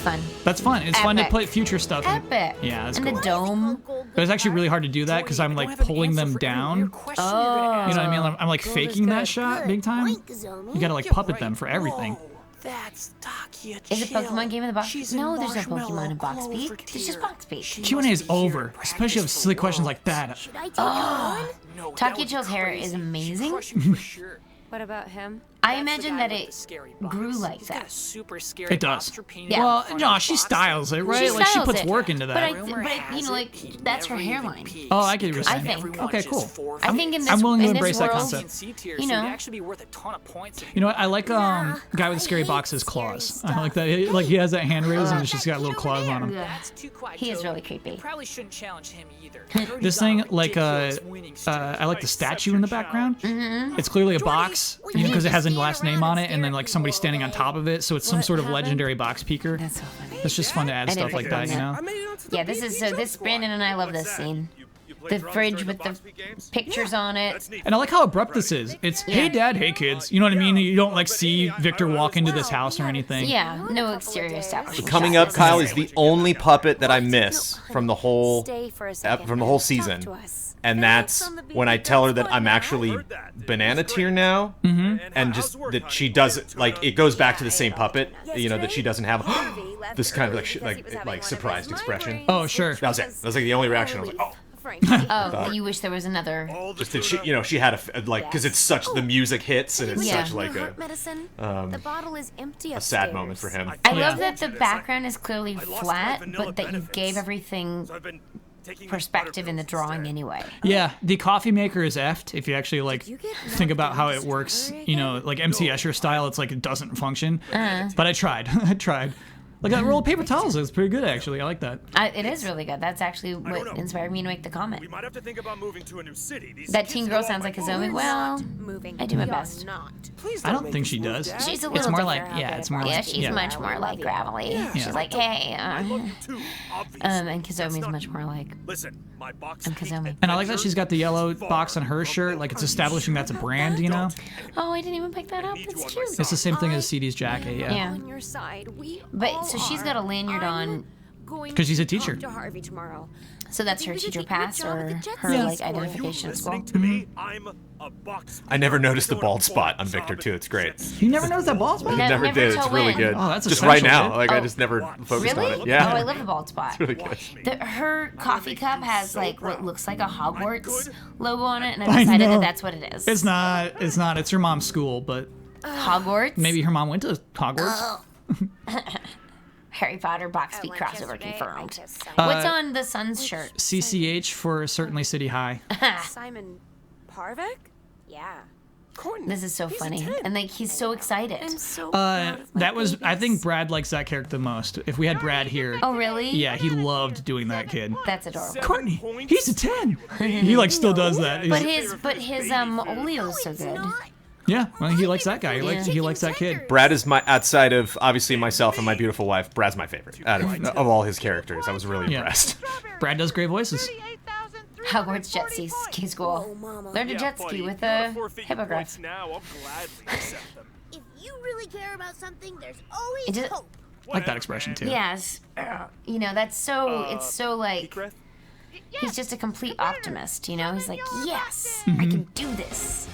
Fun. That's fun. It's fun to Epic. play future stuff. Epic. Yeah, that's And cool. the dome. But it's actually really hard to do that because I'm like pulling them down. You know what I mean? I'm like faking that shot big time. You gotta like puppet them for everything. That's Takia. Is it Pokemon Game in the Box? She's No, in there's no Marshmallow Pokemon in Box Clover Peak. There's just tier. Box Peak. Q&A is over, especially with silly questions like that. Should I take on? No, that Takia would Chill's hair crazy. is amazing. Crush him for sure. What about him? I That's the imagine guy that with it the scary box. grew like He's got that. a super scary It does. monster painted Yeah. on Well, the front no, of the she box. styles it, right? She Like she styles puts it. work into But that. Rumor you know, like, has it that's her never even hairline. peaks Oh, I get what you're because saying. everyone Okay, just cool. forfeits. I think in this, I'm willing to in embrace this that world, concept. C tier, you so know. it'd actually be worth a ton of points. You know what? I like guy with the scary box's claws. I like that. Like he has that hand raised and it's just got little claws on him. That's too quiet. He is Joe. really creepy. You probably shouldn't challenge him either. This thing, like, I like the statue in the background. It's clearly a box, you know, because it has a last name on it, and then like somebody standing on top of it, so it's some sort of legendary box peeker. That's so funny. It's just fun to add I stuff didn't like that, think you about know. Yeah, this is so. This Brandon and I love this scene. The fridge with the pictures on it. And I like how abrupt this is. It's hey dad, hey kids. You know what I mean? You don't like see Victor walk into this house or anything. Yeah, no exterior establishment. Coming shot. up, Kyle is the only puppet that I miss from the whole Stay for a second. from the whole Talk season. to us. And that's when I tell her that I'm actually banana tier now, and just that she doesn't like it goes back to the same puppet, you know, that she doesn't have this kind of like surprised expression. Oh sure. That was it. That was like the only reaction. I was like, oh, Oh, you wish there was another. just that she, you know, she had a like because it's such the music hits and it's Yeah. such like Heart medicine. The bottle is empty a sad upstairs. moment for him. I love that the background is clearly flat, but that you gave everything perspective in the drawing anyway. Yeah, the coffee maker is effed if you actually like you get think about how it knocked works. over You know, like MC Escher style, it's like it doesn't function. Uh-huh. But I tried. I tried. Like that roll of paper towels is pretty good actually. I like that. It is really good. That's actually what inspired me to make the comment. We might have to think about moving to a new city. These That kids teen know girl all sounds my like moves. Kazumi. Well, Moving. I do my We are best. Not. Please I don't make think us she move, does. Dad. She's a It's little more different. like it's more Yeah, like she's much more like gravelly. She's like, hey, and Kazumi's much more like Listen, my box I'm Kazumi. And I like that she's got the yellow box on her shirt, like it's establishing that's a brand, you know? Oh, I didn't even pick that up. That's cute. It's the same thing as CD's jacket, yeah. Yeah. On your side. We But all so she's are. got a lanyard I'm on, going 'Cause she's a to talk teacher. To Harvey tomorrow. so that's her We should teacher take your pass job at or the jet her ski like school. identification at school. Listening to me, I'm a box. I never noticed the bald spot on Victor too. It's great. You never noticed that ball spot? Ne- Never never did. It's till really when? good. Oh, that's just right essential, now. dude. Like I Oh. just never focused Really? on it. Yeah. Oh, I love the bald spot. It's really good. Her coffee cup has like what looks like a Hogwarts logo on it, and I I decided know. that that's what it is. It's not. It's not. It's her mom's school, but Hogwarts. maybe her mom went to Hogwarts. Harry Potter box I speak went crossover yesterday. confirmed. I just What's on the Sun's shirt? CCH for Certainly City High. Simon Parvek? Yeah. This is so funny, and like he's so excited. I'm so proud of my That was. I think babies. Brad likes that character the most. If we had Brad here, Oh really? yeah, he loved doing that kid. That's adorable. Courtney, he's a 10. He like still does that. But He's- his Oleo's so good. yeah, well, he likes that guy. He likes that kid. Brad is my outside of obviously myself and my beautiful wife. Brad's my favorite out of all his characters. I was really Yeah. impressed. Brad does great voices. Hogwarts jet ski school. Learn to jet ski with a hippogriff. Now, I'll gladly accept them. If you really care about something, there's always It just- hope. I like that expression too. Yes, you know that's so. It's so like Breath? he's just a complete optimist. You know, he's like, yes, I Mm-hmm. can do this.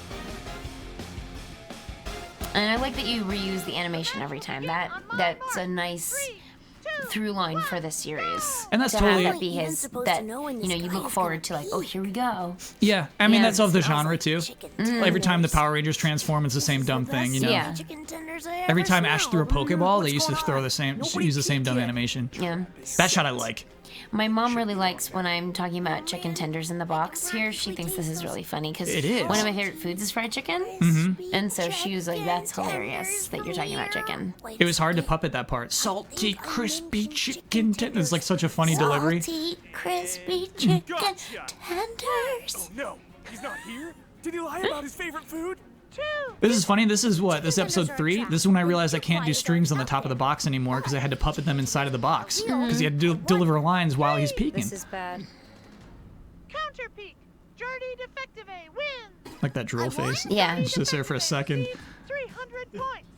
And I like that you reuse the animation every time. That's a nice through line for this series. And that's to totally- have that be Even his supposed that to know when you know this you guy look is forward gonna to like, oh, here we go. Yeah, I mean Yeah. that's of the Smells genre like too. chicken Every time the tenders. Power Rangers transform, it's the same dumb thing, you know. Yeah. Chicken tenders I Every ever time Ash threw a smelled. Pokeball, they What's used to going throw on? the same, Nobody use the same peeked dumb yet. animation. Yeah. That shot I like. My mom really likes when I'm talking about chicken tenders in the box here. She thinks this is really funny because It is. one of my favorite foods is fried chicken. Mm-hmm. And so she was like, that's hilarious that you're talking about chicken. It was hard to puppet that part. Salty, crispy chicken tenders. It's like such a funny delivery. Salty, crispy chicken Gotcha. tenders. Oh no, he's not here. Did he lie about his favorite food? This is funny. This is what? This is episode 3? This is when I realized I can't do strings on the top of the box anymore because I had to puppet them inside of the box. Because he had to deliver lines while he's peeking. This is bad. Counter peak. Jordi Defective wins. Like that drool face. Yeah. It's just there for a second. 300 points.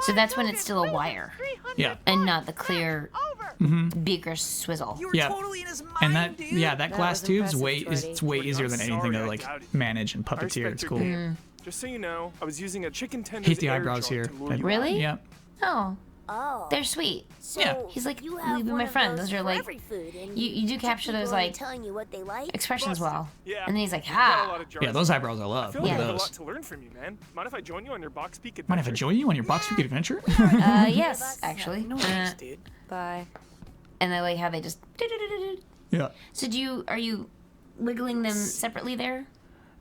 So that's when it's still a wire. Yeah. And not the clear Over. beaker swizzle. You were Yeah. totally in his mind, And that, dude. yeah, that glass was tube's impressive, it's way easier than anything to sorry, I like doubted. manage and I puppeteer. respect It's your cool. game. Just so you know, I was using a chicken tender. Hate the eyebrows here. Really? Yeah. Oh, Oh. they're sweet. So Yeah. He's like, you "Will have you be one my of friend?" those Those are for like, every food, and you do keep capture those people in like telling you what they like. expressions well. Yeah. And then he's like, I've got a ha. lot of jars. Yeah, those eyebrows I I love. feel Look like at I have a lot those. to learn from you, man. Mind if I join you on your box peak adventure? Mind if I join you on your box week adventure? Yes, actually. No thanks, dude. Bye. And I like how they just. Yeah. So are you wiggling them separately there?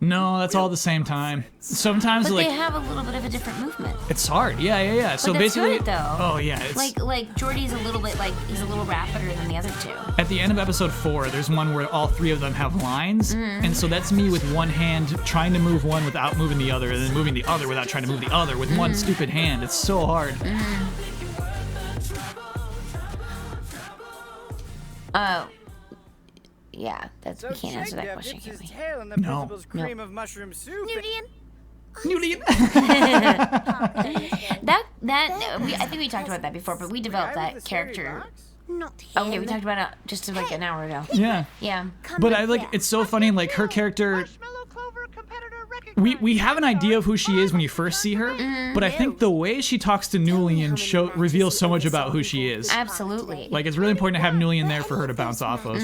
No, that's all at the same time. Sometimes But like they have a little bit of a different movement. it's hard. Yeah. So that's basically, good, though. oh yeah, it's Like Jordy's a little bit like he's a little rapider than the other two. at the end of episode 4. There's one where all 3 of them have lines, and so that's me with one hand trying to move one without moving the other, and then moving the other without trying to move the other with one stupid hand. It's so hard. Yeah, that's we can't answer that question, can we? tail in the No. principal's cream of mushroom soup. Nudian, I think we talked about that before, but we developed that character. not him. Oh yeah, we talked about it just like an hour ago. Yeah. Yeah. But I like it's so funny. Like her character, Marshmallow Clover competitor recognized. we have an idea of who she is when you first see her, but I think the way she talks to Nulian reveals so much about who she is. Absolutely. Like it's really important to have Nulian there for her to bounce off of.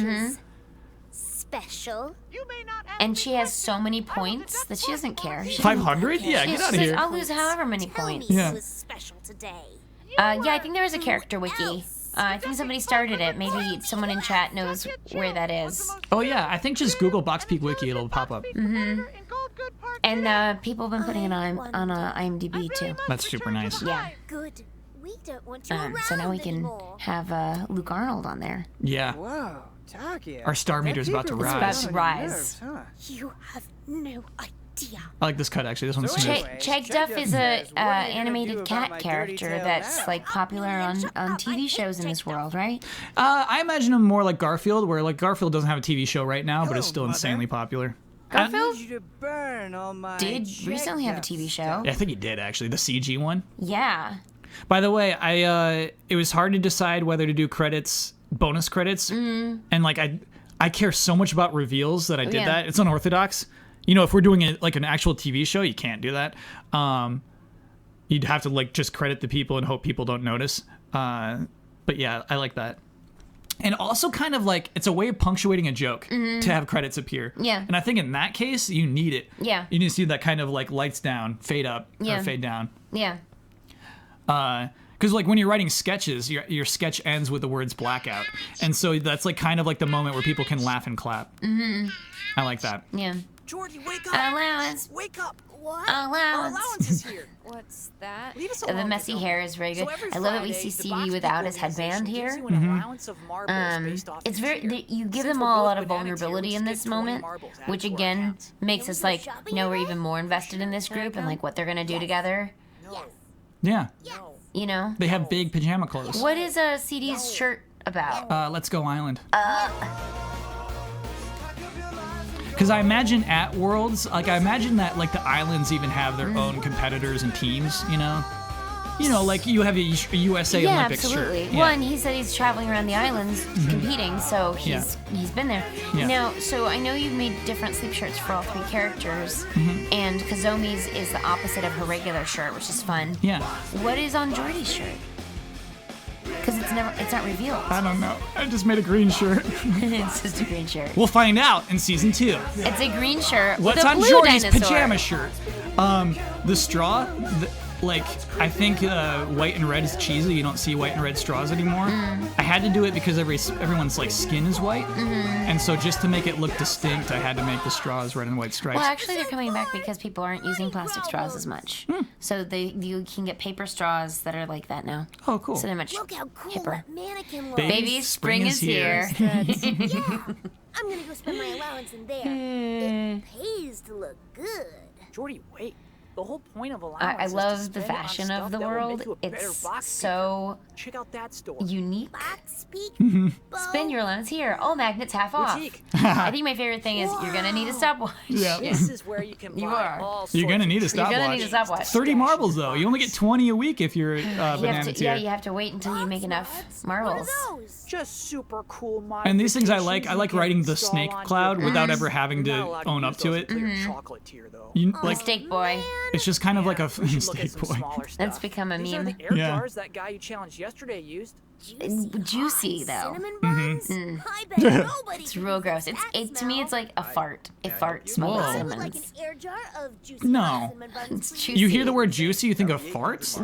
Special. You may not ask And me she has questions. so many points that she doesn't care. She 500? Yeah, She's get out of like, here. I'll lose however many Tell points. me Yeah. who was special today. Yeah, I think there is a character wiki. I think somebody started it. Maybe someone in chat knows where that is. Oh yeah, I think just Google Box Peak Wiki, it'll pop up. And people have been putting it on IMDb too. That's super nice. Yeah. Good. We don't want you around So now we can anymore. have Luke Arnold on there. Yeah. Whoa, Taki. Our star meter's about to It's about rise. to rise. You have no idea. I like this cut actually. This one's smooth. Cheg Duff is a animated cat character that's like popular on TV shows in this world, right? I imagine him more like Garfield, where like Garfield doesn't have a TV show right now, but it's still insanely popular. Garfield You to burn all my did check recently have a duff TV show. Yeah, I think he did actually, the CG one. Yeah. By the way, it was hard to decide whether to do bonus credits, and like I care so much about reveals that I did Yeah. that. It's unorthodox. You know, if we're doing it like an actual TV show, you can't do that. You'd have to like just credit the people and hope people don't notice. But yeah, I like that. And also kind of like it's a way of punctuating a joke to have credits appear. Yeah. And I think in that case, you need it. Yeah. You need to see that kind of like lights down, fade up, Yeah. or fade down. Yeah. Because like when you're writing sketches, your sketch ends with the words blackout, and so that's like kind of like the moment where people can laugh and clap. I like that. Yeah. Jordi, wake up! Allowance. Wake up! What? Our Allowance. allowance is here. What's that? Leave us The alone, messy Cardinale. hair is very good. So every I love that we Friday, see the CD Box without Peak his headband organization here. gives you an allowance of marbles based off It's each very year. you give Since them we're all a both lot of bananas here, vulnerability we in just this get 20 moment, marbles added which to our again accounts. makes us like we're even more invested in this group and like what they're gonna do together. Yeah. You know. They have big pajama clothes. What is CD's shirt about? Let's Go Island. Because I imagine at Worlds, like I imagine that like the islands even have their own competitors and teams. You know, like you have a USA Yeah, Olympics absolutely. shirt. Well, and he said he's traveling around the islands competing, so he's been there. Yeah. Now, so I know you've made different sleep shirts for all 3 characters, and Kazomi's is the opposite of her regular shirt, which is fun. Yeah. What is on Jordi's shirt? Because it's not revealed. I don't know. I just made a green shirt. It's just a green shirt. We'll find out in season 2. It's a green shirt What's with a on blue Jordi's dinosaur. pajama shirt? The straw, I think white and red is cheesy. You don't see white and red straws anymore. I had to do it because everyone's like skin is white, and so just to make it look distinct, I had to make the straws red and white stripes. Well, actually, they're coming back because people aren't using plastic straws as much. So you can get paper straws that are like that now. Oh, cool. So they're much Look how cool hipper. that mannequin looks. Baby, spring is here. Yeah, I'm gonna go spend my allowance in there. It pays to look good. Jordi, wait. The whole point of allowance I is to love the spend it on fashion stuff of the that will world. make you a better It's box so speaker. Check out that store. unique. Box speak. Spend your allowance here. All magnets half off. Boutique. I think my favorite thing is you're gonna need a stopwatch. Yeah. This is where you can You buy are. all You're sorts gonna of need a treats. You're gonna stopwatch. need a stopwatch. 30 marbles though. You only get 20 a week if you're banana tier. You have to wait until you make enough What are marbles. those? Just super cool And these things I like. modifications I you like can writing the install snake onto cloud your without box. ever having You're not to allowed own use up to those it. until your chocolate tier, though. You, like, Mistake boy. it's just kind of like a We should look at mistake some boy. smaller That's stuff. become a These are meme. the air Yeah. jars that guy you challenged yesterday used. Juicy though. Cinnamon buns? I bet nobody It's can real resist gross. that To me, it's smell. like a fart. A fart smell Whoa. like I would like cinnamons. an air jar of juicy No. cinnamon buns, It's please. juicy. You hear the word juicy, you think of farts?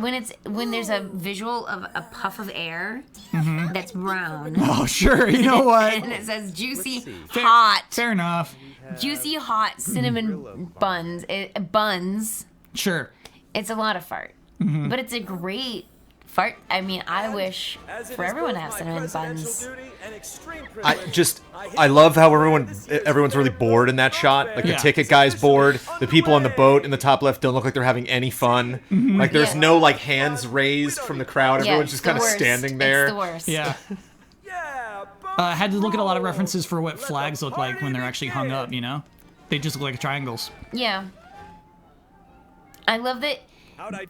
When there's a visual of a puff of air that's brown Oh, sure. You know what? and it says juicy hot, Fair enough. juicy hot cinnamon buns. Sure. It's a lot of fart, but it's a great fart. I mean, I wish for everyone to have cinnamon buns. I love how everyone's really bored in that shot. Like Yeah. the ticket guy's bored. The people on the boat in the top left don't look like they're having any fun. Like there's Yeah. no like hands raised from the crowd. Yeah, Everyone's it's just the kind of worst. standing there. It's the worst. Yeah. I had to look at a lot of references for what flags look like when they're actually hung up, you know? They just look like triangles. Yeah. I love that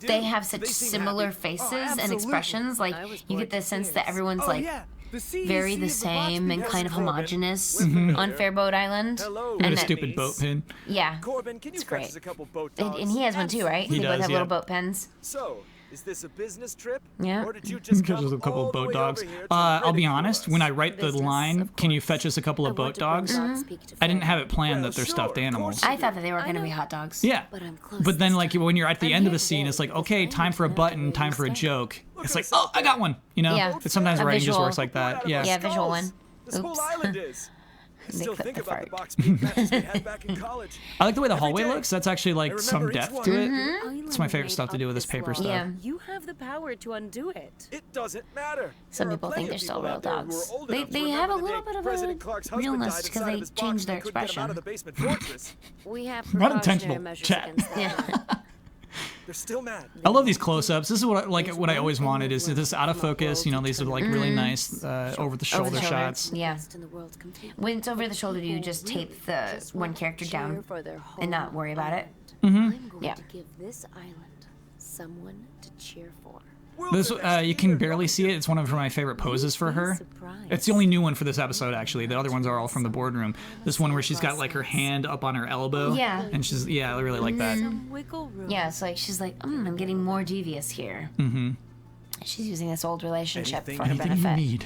they have such similar faces and expressions. Like, you get the sense that everyone's like very the same and kind of homogenous on Fairboat Island. You And had a that- stupid boat pin. Yeah. Corbin, can you It's fetch great. us a couple boat And dogs? he has one too, right? He They both does, have yeah. little boat pens. So, is this a business trip? Yeah. Or did you just Because come there's a couple all of the boat way dogs. over here to I'll be ridicule honest, us? when I write the line, can you fetch us a couple of boat dogs? I didn't have it planned that they're stuffed animals. I thought that they were going to be hot dogs. Yeah. But I'm close But then, this like, time. when you're at the I'm end of here the scene, today it's like, because okay, I time for a understand button, the way time you for a think. joke. It's like, oh, I got one, you know? Yeah. But sometimes A writing just visual. works like that. Yeah. Yeah, visual one. This whole Oops. island is. I They still put think the about the fart. box beat matches we had back in college. I like the way the hallway day. looks. That's actually, like, some remember each depth one. to it. Island It's my favorite made stuff to up do with this this paper law. stuff. Yeah. You have the power to undo it. It doesn't matter. Some There are people plenty think they're of still people real out there who are dogs. old They enough to have a remember the little day bit of President a Clark's husband realness died because inside they of his box changed their and they couldn't get him out of the expression. basement fortress. We have Not precautionary intentional, measures chat. against that. Yeah. They're still mad. I love these close-ups. This is what I always wanted is this out of focus. You know, these are like really nice over the shoulder shots. Yeah. Best in the world completely. When it's over the shoulder, you just tape the one character down For their and not whole worry about it. I'm going Yeah. to give this island someone to cheer for. This you can barely see it. It's one of my favorite poses for her. Surprise. It's the only new one for this episode, actually. The other ones are all from the boardroom. This one where she's got like her hand up on her elbow. Yeah. And she's I really like that. Some wiggle room. Yeah, it's like she's like, I'm getting more devious here. Mm-hmm. She's using this old relationship for her Anything you benefit. need.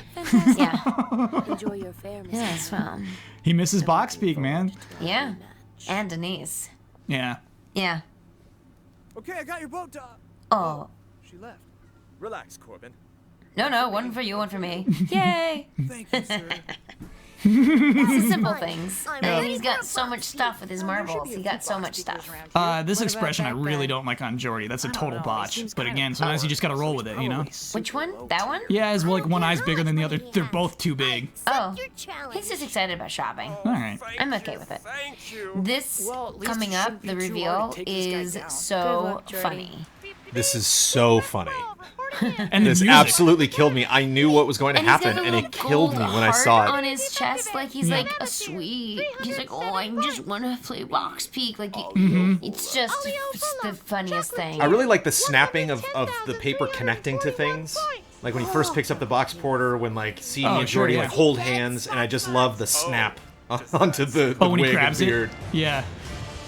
Yeah, Enjoy your fare, Miss. yeah, it's fun. He misses box peak, man. Yeah, and Denise. Yeah. Yeah. Okay, I got your boat dog. Oh, She left. Relax, Corbin. no, one for you, one for me. Yay! Thank you, sir. It's the simple things. I'm And ready he's for got a so box much stuff with his marbles. He got so much stuff. This expression I really don't like on Jordi. That's a total botch. But again, sometimes you just gotta roll with it, you know? Which one? That one? Yeah, his like one eye's bigger than the other. They're both too big. Oh, Your challenge. he's just excited about shopping. All right. I'm okay with it. Thank you. This Well, at least coming it up, shouldn't the be too reveal hard to take this guy is down. so Good luck, Jordi. funny. This is so funny. And the This music. absolutely killed me. I knew what was going to And he's got happen, a and little it killed me gold when I heart saw on it. his chest, like he's like a sweet. He's like, oh, I just want to play box peak. Like it's just it's the funniest thing. I really like the snapping of the paper connecting to things. Like when he first picks up the box porter, when like Seedy Oh, and sure, Jordi yeah. like hold hands, and I just love the snap onto the Oh, when he wig and grabs beard. it. Yeah.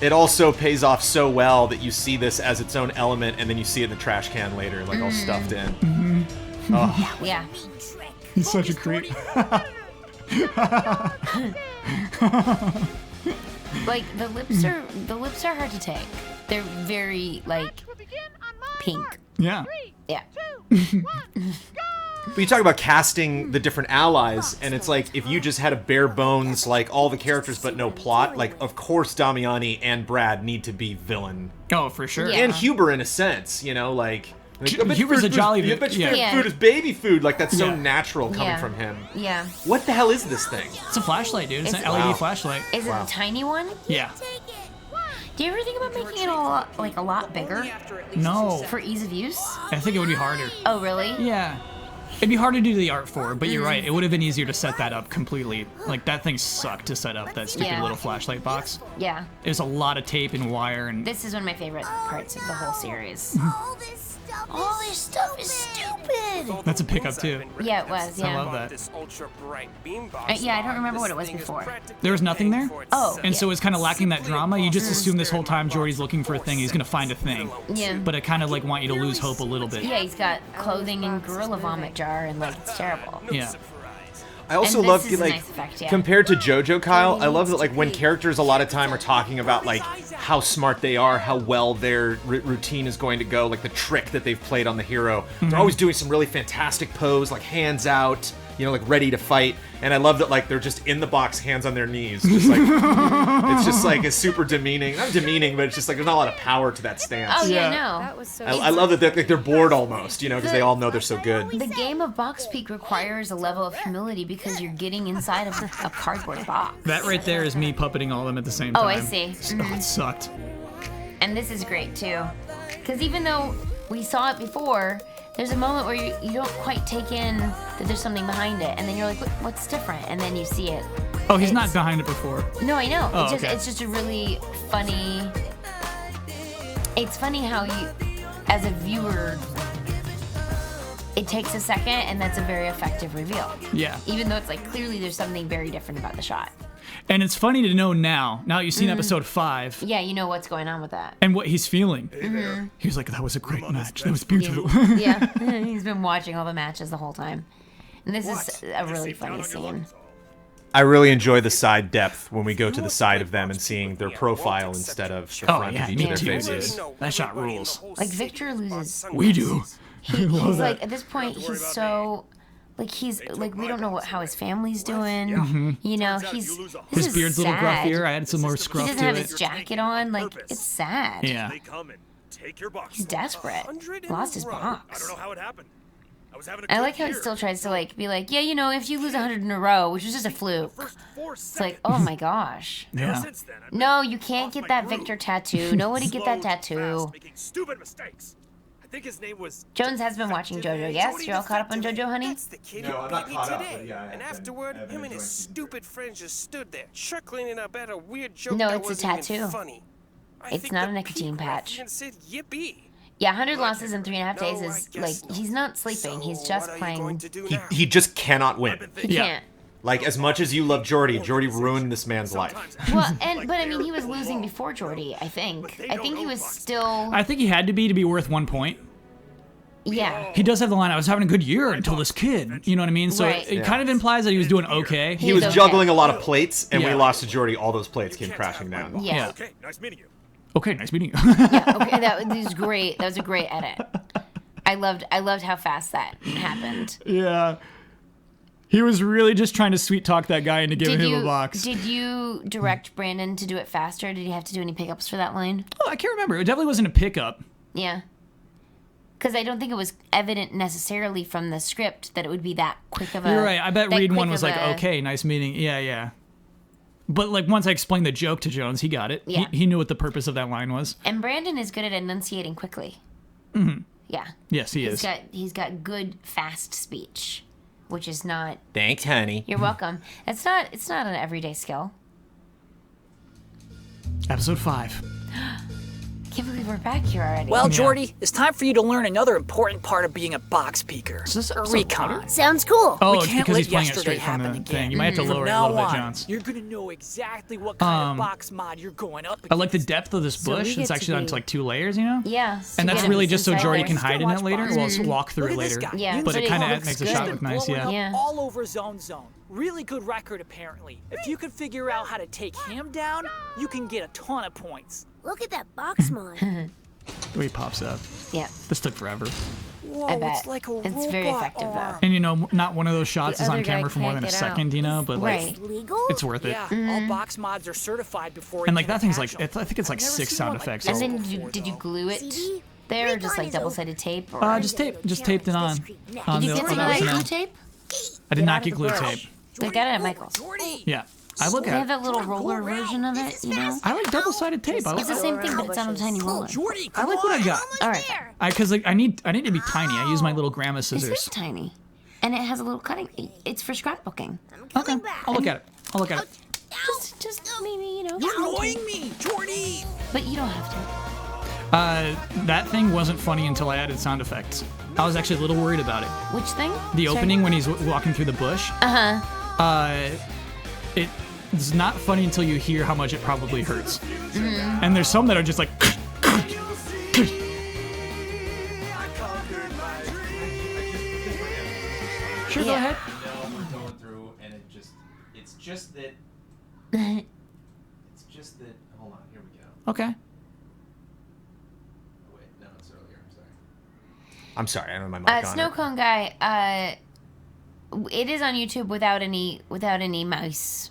It also pays off so well that you see this as its own element, and then you see it in the trash can later, like all stuffed in. Yeah. He's such a creep. Like the lips are hard to take. They're very like Will begin on my pink. mark. Yeah. 3, Yeah. 2, 1, But you talk about casting the different allies, and it's like if you just had a bare bones, like all the characters but no plot, like of course Damiani and Brad need to be villain. Oh, for sure. Yeah. And Huber in a sense, you know, like Huber's a jolly I bet your yeah. favorite food is baby food. Like that's so Yeah. natural coming Yeah. from him. Yeah. What the hell is this thing? It's a flashlight, dude. It's an It's- LED Wow. flashlight. Is it Wow. a tiny one? Yeah. Do you ever think about making it a lot bigger No. for ease of use? I think it would be harder. Oh, really? Yeah. It'd be hard to do the art for, but you're right. It would have been easier to set that up completely. Like, that thing sucked to set up, that stupid Yeah. little flashlight box. Yeah. There's a lot of tape and wire and... This is one of my favorite parts of the whole series. All this stuff is stupid. That's a pickup, too. Yeah, it was. I Yeah. love that. This ultra bright beam box. Yeah, I don't remember what it was before. There was nothing there? Oh. And so it's kind of lacking that drama. You just assume this whole time Jordy's looking for a thing, he's going to find a thing. Yeah. But it kind of, like, want you to lose hope a little bit. Yeah, he's got clothing and gorilla vomit jar, and like it's terrible. Yeah. I also And love this is a like nice effect, yeah. compared to JoJo Kyle, I love that like when characters a lot of time are talking about like how smart they are, how well their routine is going to go, like the trick that they've played on the hero. They're always doing some really fantastic pose, like hands out, you know, like ready to fight. And I love that like they're just in the box, hands on their knees, just like it's just like a super demeaning, not demeaning, but it's just like there's not a lot of power to that stance. Oh yeah, Yeah. no. That was so. I love that they're bored almost, you know, because they all know they're so good. The game of box peek requires a level of humility because you're getting inside of a cardboard box. That right there is me puppeting all of them at the same Oh, time. I see. Oh, it sucked. And this is great too, because even though we saw it before, there's a moment where you don't quite take in that there's something behind it, and then you're like, what's different? And then you see it. Oh, he's not It's- behind it before. No, I know. Oh, It's just okay. it's just a really funny. It's funny how you, as a viewer, it takes a second, and that's a very effective reveal. Yeah. Even though it's like clearly there's something very different about the shot. And it's funny to know now that you've seen episode 5, Yeah, you know what's going on with that. and what he's feeling. He was like, that was a great match. That was beautiful. Yeah, he's been watching all the matches the whole time, and this is a really funny scene. I really enjoy the side depth when we go to the side of them and seeing their profile instead of the Oh, front yeah, of each me of their too, faces. dude. That shot rules. Like Victor loses. We do. He's love like that. at this point he's so. Like he's like we don't know how his family's doing. You know he's this His is beard's a little sad. gruffier. I added some more He scruff doesn't to have it. his jacket on. Like it's sad. Yeah. They come and take your box. He's desperate. 100 in Lost a his row. box. I don't know how it happened. I was having a I good like how he year. still tries to like be like, yeah, you know, if you lose 100 in a row, which was just a fluke. First 4 It's like, oh my gosh. Yeah. Since then, I've No, you can't off get my that groove. Victor tattoo. Nobody get that Slowed, tattoo. fast, making stupid mistakes. I think his name was Jones has been watching JoJo. Yes, you're all caught up on JoJo, honey. That's the kid No, who I'm not beat me caught up, today. but yeah, I have and been- afterward, I've been him and his enjoying stupid friends just stood there, chuckling about a weird joke No, that it's a wasn't even tattoo. funny. I It's think not the a nicotine peak patch. ruffian said yippee. Yeah, 100 losses in 3.5 days No, is I guess like not. he's not sleeping. He's just what are you going playing. to do He, now? he just cannot win. He Yeah. can't. Like as much as you love Jordy, Jordy ruined this man's life. Well, but I mean, he was losing before Jordy. I think. I think he was still. I think he had to be worth 1 point. Yeah. He does have the line, I was having a good year until this kid. You know what I mean? So Right. it kind of implies that he was doing okay. He was okay. juggling a lot of plates, and when Yeah. he lost to Jordy, all those plates came crashing down. Yeah. Yeah. okay. Nice meeting you. Okay, nice meeting you. Okay, that was great. That was a great edit. I loved how fast that happened. Yeah. He was really just trying to sweet talk that guy into giving him a box. Did you direct Brandon to do it faster? Did he have to do any pickups for that line? Oh, I can't remember. It definitely wasn't a pickup. Yeah. Because I don't think it was evident necessarily from the script that it would be that quick of a. You're right. I bet that read one quick was of like, a- okay, nice meeting. Yeah, yeah. But like once I explained the joke to Jones, he got it. Yeah. He knew what the purpose of that line was. And Brandon is good at enunciating quickly. Mm-hmm. Yeah. Yes, he is. He's got good fast speech, which is not. Thanks, honey. You're welcome. It's not an everyday skill. Episode 5. Can't can't believe we're back here already. Well, Yeah. Jordi, it's time for you to learn another important part of being a box peeker. Is this episode recon. Sounds cool. Oh, We it's can't because he's let playing it yesterday straight from the happen thing. again. You might have to From lower it a now little bit, on, Johns. you're gonna know exactly what kind of box mod you're going up against. I like the depth of this So we bush. get It's to actually onto be- like 2 layers, you know? Yeah. And that's really just so Jordi can hide in it Watch later. boxes. We'll walk through Look it at this later. guy. Yeah, You But can it see kind he of looks makes the good. shot look nice, Blowing yeah. up Yeah. all over zone. Really good record, apparently. If you can figure out how to take him down, you can get a ton of points. Look at that box mod. The way he pops up. Yeah. This took forever. Whoa, I bet. it's like a It's robot very effective, though. arm. And you know, not one of those shots The is on other guy camera for more can't than a get out. second, you know, but like Right. Legal? it's worth it. Yeah, all box mods are certified before And you like can that thing's like attach them. I think it's like I've never 6 seen sound one like effects. this And then before, did you though. glue it CD? there, or just like Recon is double-sided over. tape? Or just taped it on. On did you the get some on of the that glue SNL. tape? I did Get not out get of glue the tape. brush. They got it at Michael's. Jordi, Yeah. I look They at have it. that little roller version of it, you know? I like double-sided tape. I It's the like same thing, but it's on a tiny roller. Jordi, I like what I got. All right. Because like I need to be tiny. I use my little grandma This is scissors. tiny. And it has a little cutting. It's for scrapbooking. Okay. I'll look at it. I'll look at it. Just maybe, you know. You're annoying me, Jordi. But you don't have to. That thing wasn't funny until I added sound effects. I was actually a little worried about it. Which thing? The Sorry. opening when he's walking through the bush. It's not funny until you hear how much it probably hurts. Mm-hmm. And there's some that are just like. Sure, go Yeah. ahead. No, we're going through, and it's just that. It's just that. Hold on, here we go. Okay. Oh, wait, no, it's earlier. I'm sorry. I don't have my mic on. Snow Cone Guy, it is on YouTube without any mice.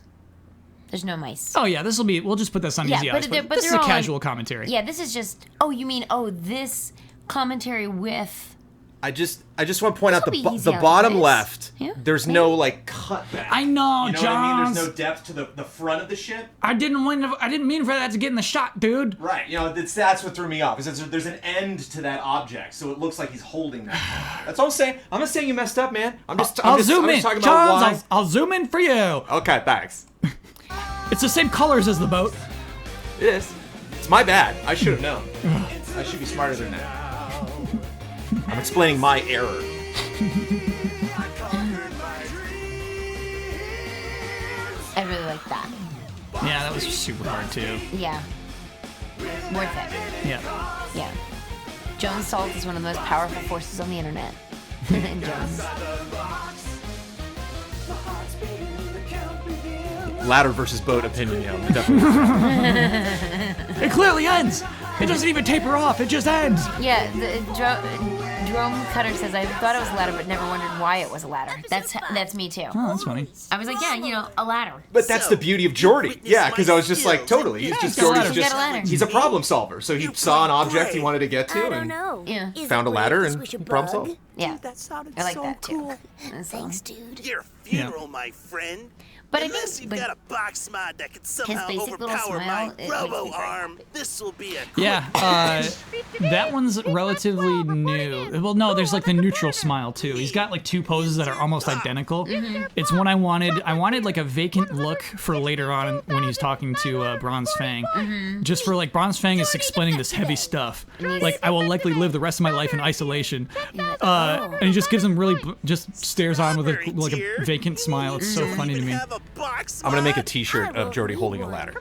There's no mice. Oh yeah, this will be. We'll just put this on Yeah, Easy but Eyes. they're- but This is they're a all casual commentary. Yeah, this is just. Oh, you mean this commentary with? I just want to point out This'll be easy the on bottom this. left. Yeah, There's no like cutback. I know, You know what I mean? There's Johns. no depth to the front of the ship. I didn't mean for that to get in the shot, dude. Right. You know, that's what threw me off. Is there's an end to that object, so it looks like he's holding that. That's all I'm saying. I'm not saying you messed up, man. I'm just I'll zoom in, talking Johns. about why. I'll zoom in for you. Okay, thanks. It's the same colors as the boat. It is. It's my bad. I should have known. I should be smarter than that. I'm explaining my error. I really like that. Yeah, that was super hard too. Yeah. Worth it. Yeah. Yeah. Jones Salt is one of the most powerful forces on the internet. Jones. Ladder versus boat opinion, you know, definitely. It clearly ends. It doesn't even taper off. It just ends. Yeah, Jerome Cutter says, I thought it was a ladder, but never wondered why it was a ladder. That's me too. Oh, that's funny. I was like, yeah, you know, a ladder. But that's the beauty of Jordi. Yeah, because I was just like, totally. He's just he's got a Jordi's ladder. He's got a ladder. he's a problem solver. So he saw an object he wanted to get to I don't and know. Yeah. Is found it a ladder brave to and squish a problem bug? solved. Yeah. Dude, that sounded I like so that too. cool. Thanks, dude. Your funeral, my friend. But I Unless think you've like, got a box mod that can somehow basic little overpower smile, my it makes robo me very arm, this will be a Yeah, that one's relatively new. Well, no, there's like the neutral smile too. He's got like 2 poses that are almost identical. It's one I wanted. I wanted like a vacant look for later on when he's talking to Bronze Fang. Just for like Bronze Fang is explaining this heavy stuff. Like I will likely live the rest of my life in isolation. And he just gives him really just stares on with a vacant smile. It's so funny to me. have a box I'm gonna make a mod? T-shirt of Jordi holding a ladder.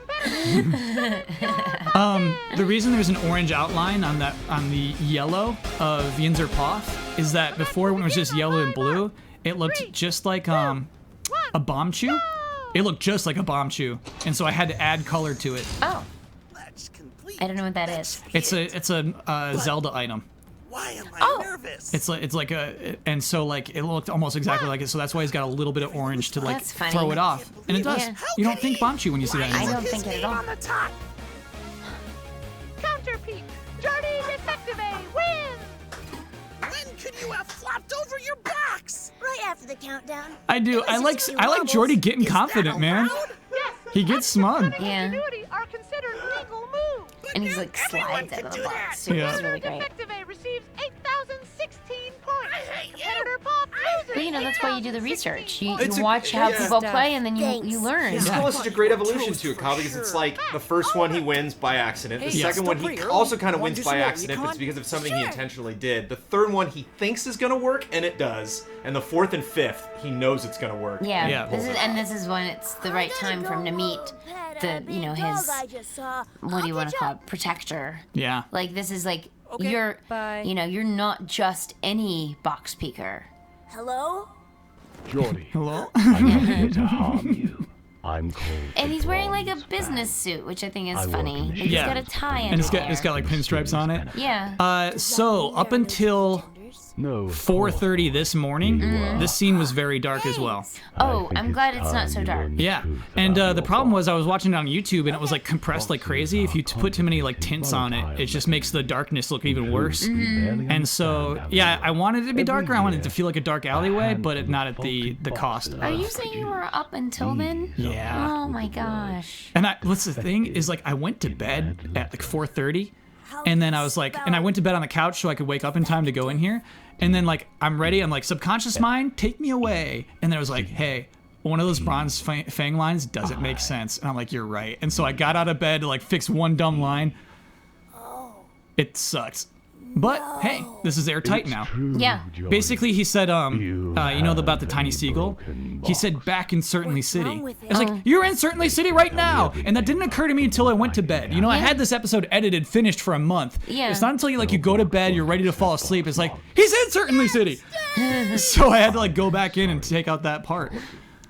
The reason there's an orange outline on the yellow of Yinzer Poth is that before when it was just yellow and blue, it looked just like a bomb chew. It looked just like a bomb chew, and so I had to add color to it. oh, That's complete. I don't know what that is. It's a Zelda item. Why am I Oh. nervous? It's like and so like it looked almost exactly like it. So that's why he's got a little bit of orange to like That's funny. throw it off, and it does. Yeah. You don't think bomb chew when you see that I anymore. don't think it at all. on the top. Counterpeak. Jordi Detective wins. When could you have flopped over your box? Right after the countdown. I do. I like Wobbles. Jordi getting Is that confident, man. allowed? Yes. He gets smug. Yeah. Ingenuity are considered legal moves. And he's like Everyone slides out can of the do that. box. Too. Yeah. It's really great. Detective receives 8,016 points. hate you. Competitor Pop loses. But you that's why you do the research. You It's a- watch how yeah. people play, and then you learn. This still has such a great evolution to it, Kyle, because it's like the first one he wins by accident. The Hey, second one still he pretty also early. kind of Wanna wins do by some more accident, but it's recon? because of something he intentionally did. The third one he thinks is going to work, and it does. And the fourth and fifth, he knows it's going to work. Yeah. Yeah. This is when it's the right time for him to meet the his what do you want to call it, protector. Yeah. Like this is like Okay, you're bye. you're not just any box peeker. Hello? Jordi, Hello? I'm not here to harm you. I'm called. And he's wearing like a Bronze business Fang. suit, which I think I is work funny. in the He's Yeah. got a tie And in it's there. got like pinstripes on it. Yeah. So up until No. of 4:30 this morning, this scene was very dark as well. Oh, I'm glad it's not so dark. Yeah, and the problem was I was watching it on YouTube and it was like compressed like crazy. If you put too many like tints on it, it just makes the darkness look even worse. And so, yeah, I wanted it to be darker. I wanted it to feel like a dark alleyway, but not at the cost Are you of. saying you were up until then? Yeah. Oh my gosh. And what's the thing is like I went to bed at like 4:30, and then I was like, and I went to bed on the couch so I could wake up in time to go in here. And then like I'm ready. I'm like, subconscious mind, take me away. And then I was like, hey, one of those bronze Fang lines doesn't make sense. And I'm like, you're right. And so I got out of bed to like fix one dumb line. It sucks. But hey, this is airtight now. Yeah. Basically, he said, you know about the tiny seagull? He said back in Certainly City. I was like, you're in Certainly City right now! And that didn't occur to me until I went to bed. You know, I had this episode edited, finished for a month. Yeah. It's not until you go to bed, you're ready to fall asleep. It's like, he's in Certainly City! So I had to like go back in and take out that part.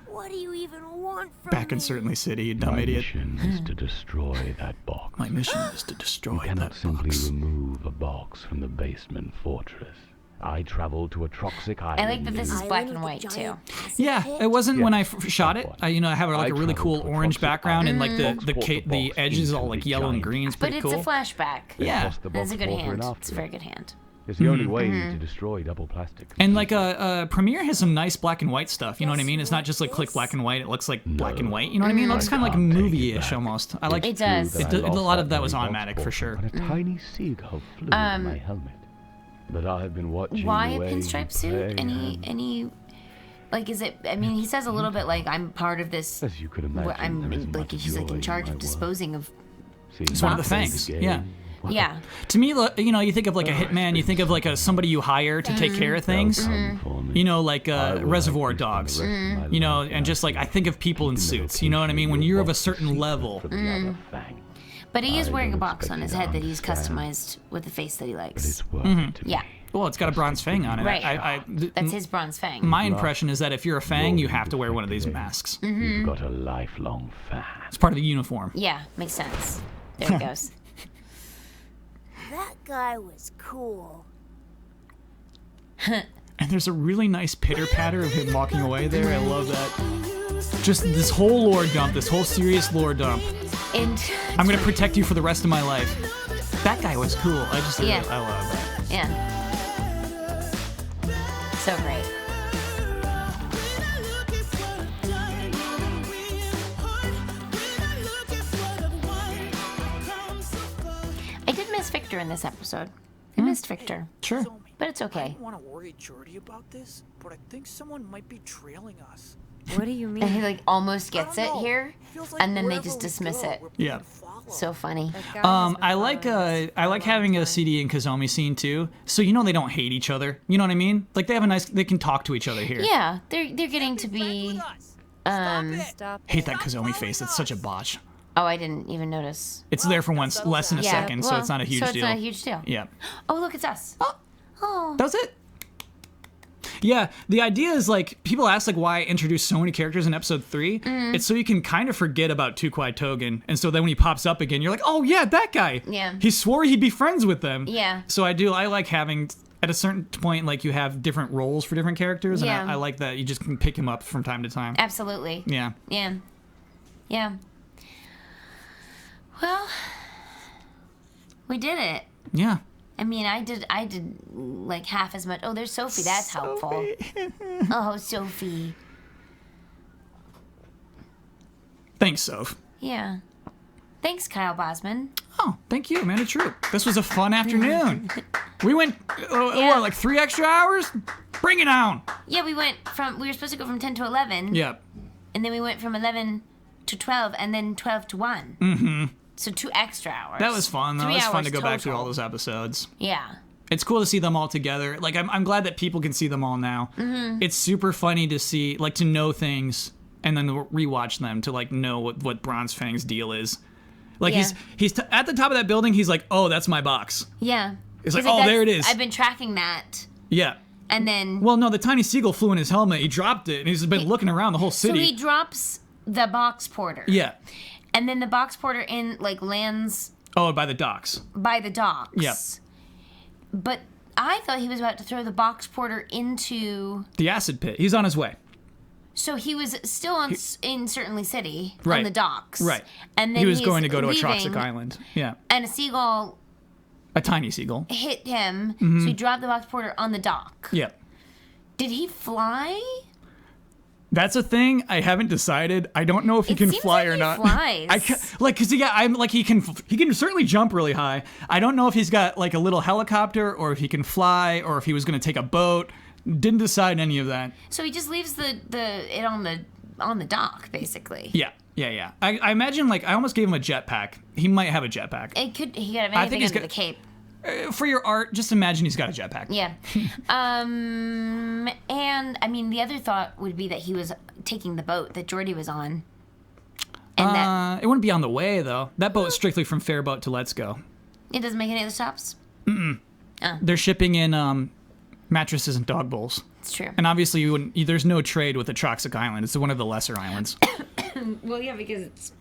What do you even want from Back in me? Certainly City, you dumb My idiot. mission is to destroy that box. My mission is to destroy You cannot that simply box. remove a box from the basement fortress. I traveled to a toxic island. I like that this is in- black and white too. Yeah, it wasn't when I Yeah. shot it. I have like a really cool orange background and like the the edge is all like yellow and green. It's But pretty it's cool. a flashback. Yeah. Toss the That's box a good forward hand. and It's a after. very good hand. It's the only way to destroy double plastic. And like Premiere has some nice black and white stuff. You know what I mean? It's not just like click black and white. It looks like black and white. You know what I mean? It looks kind of like can't take it movie-ish back. almost. I like It does. True that It I a lost lot that of that was very box automatic for portal, sure. And a tiny seagull flew in my helmet. But I have been watching Why the a way pinstripe you suit? play, Any like is it? I mean, he says a little bit like I'm part of this. As you could imagine, Where I'm there is like much he's like joy in charge my of work. disposing of. It's one of the boxes. things. Yeah. Yeah. To me, you think of like a hitman. You think of like somebody you hire to take care of things. You know, like Reservoir Dogs. You know, and just like I think of people in suits. You know what I mean? When you're of a certain level. But he is I wearing a don't box expect on his you to head that he's understand. customized with the face that he likes. It's worth it to Yeah. me. Well, it's got a bronze fang on it. Right. That's his bronze fang. My impression is that if you're a Fang, you have to wear one of these masks. You've got a lifelong fan. It's part of the uniform. Yeah, makes sense. There it goes. That guy was cool. And there's a really nice pitter patter of him walking away there. I love that. Just this whole lore dump, this whole serious lore dump. And I'm gonna protect you for the rest of my life. That guy was cool. I love that. yeah. So great. I did miss Victor in this episode. I missed Victor, Sure. but it's I okay. don't want to worry Jordi about this, but I think someone might be trailing us. What do you mean? And he like almost gets I it don't know. here, Feels like and then they wherever just we dismiss go, it. we're being Yeah. followed. So funny. I like having a CD and Kazumi scene too, so you know they don't hate each other. You know what I mean? Like they can talk to each other here. Yeah, they're getting to be. Stop. Hate that Kazumi face. It's such a botch. Oh, I didn't even notice. It's there for once, less than a Yeah, second, so well, it's not a huge so it's deal. not a huge deal. Yeah. Oh, look, it's us. Oh. Does it? Yeah, the idea is like people ask like why I introduced so many characters in episode 3. It's so you can kind of forget about Too Quiet Togen, and so then when he pops up again, you're like, oh yeah, that guy. Yeah. He swore he'd be friends with them. Yeah. So I like having at a certain point like you have different roles for different characters, and Yeah. I like that you just can pick him up from time to time. Absolutely. Yeah. Yeah. Yeah. Well, we did it. Yeah. I mean, I did like half as much. Oh, there's Sophie. That's helpful. Oh, Sophie. Thanks, Soph. Yeah. Thanks, Kyle Bosman. Oh, thank you, Amanda Troop. This was a fun afternoon. We went, Yeah. what, like 3 extra hours? Bring it down. Yeah, we were supposed to go from 10 to 11. Yep. And then we went from 11 to 12 and then 12 to 1. Mm-hmm. So 2 extra hours. That was fun, though. 3 It was fun hours to go back through total. all those episodes. Yeah. It's cool to see them all together. Like, I'm glad that people can see them all now. Mm-hmm. It's super funny to see, like, to know things and then rewatch them to, like, know what Bronze Fang's deal is. Like, Yeah. he's at the top of that building, he's like, oh, that's my box. Yeah. It's like, He's oh, there it is. I've been tracking that. Yeah. And then... Well, no, the tiny seagull flew in his helmet. He dropped it, and he's been looking around the whole So city. he drops the box porter. Yeah. And then the box porter lands Oh, by the docks. by the docks. Yeah. But I thought he was about to throw the box porter into... The acid pit. He's on his way. So he was still in Certainly City Right. on the docks. Right. And then He was he's going to go to a leaving, toxic island. Yeah. And a seagull A tiny seagull. hit him, Mm-hmm. so he dropped the box porter on the dock. Yeah. Did he fly? That's a thing. I haven't decided. I don't know if he It can seems fly like or he not. flies. He can certainly jump really high. I don't know if he's got like a little helicopter or if he can fly or if he was going to take a boat. Didn't decide any of that. So he just leaves it on the dock, basically. Yeah. I imagine I almost gave him a jetpack. He might have a jetpack. He could have I think anything he's under got- the cape. For your art, just imagine he's got a jetpack. Yeah. And I mean, the other thought would be that he was taking the boat that Jordi was on. And It wouldn't be on the way though. That boat is strictly from Fairboat to Let's Go. it doesn't make any other stops. They're shipping in mattresses and dog bowls. It's true. And obviously, there's no trade with the Toxic Island. It's one of the lesser islands. Well, yeah, because it's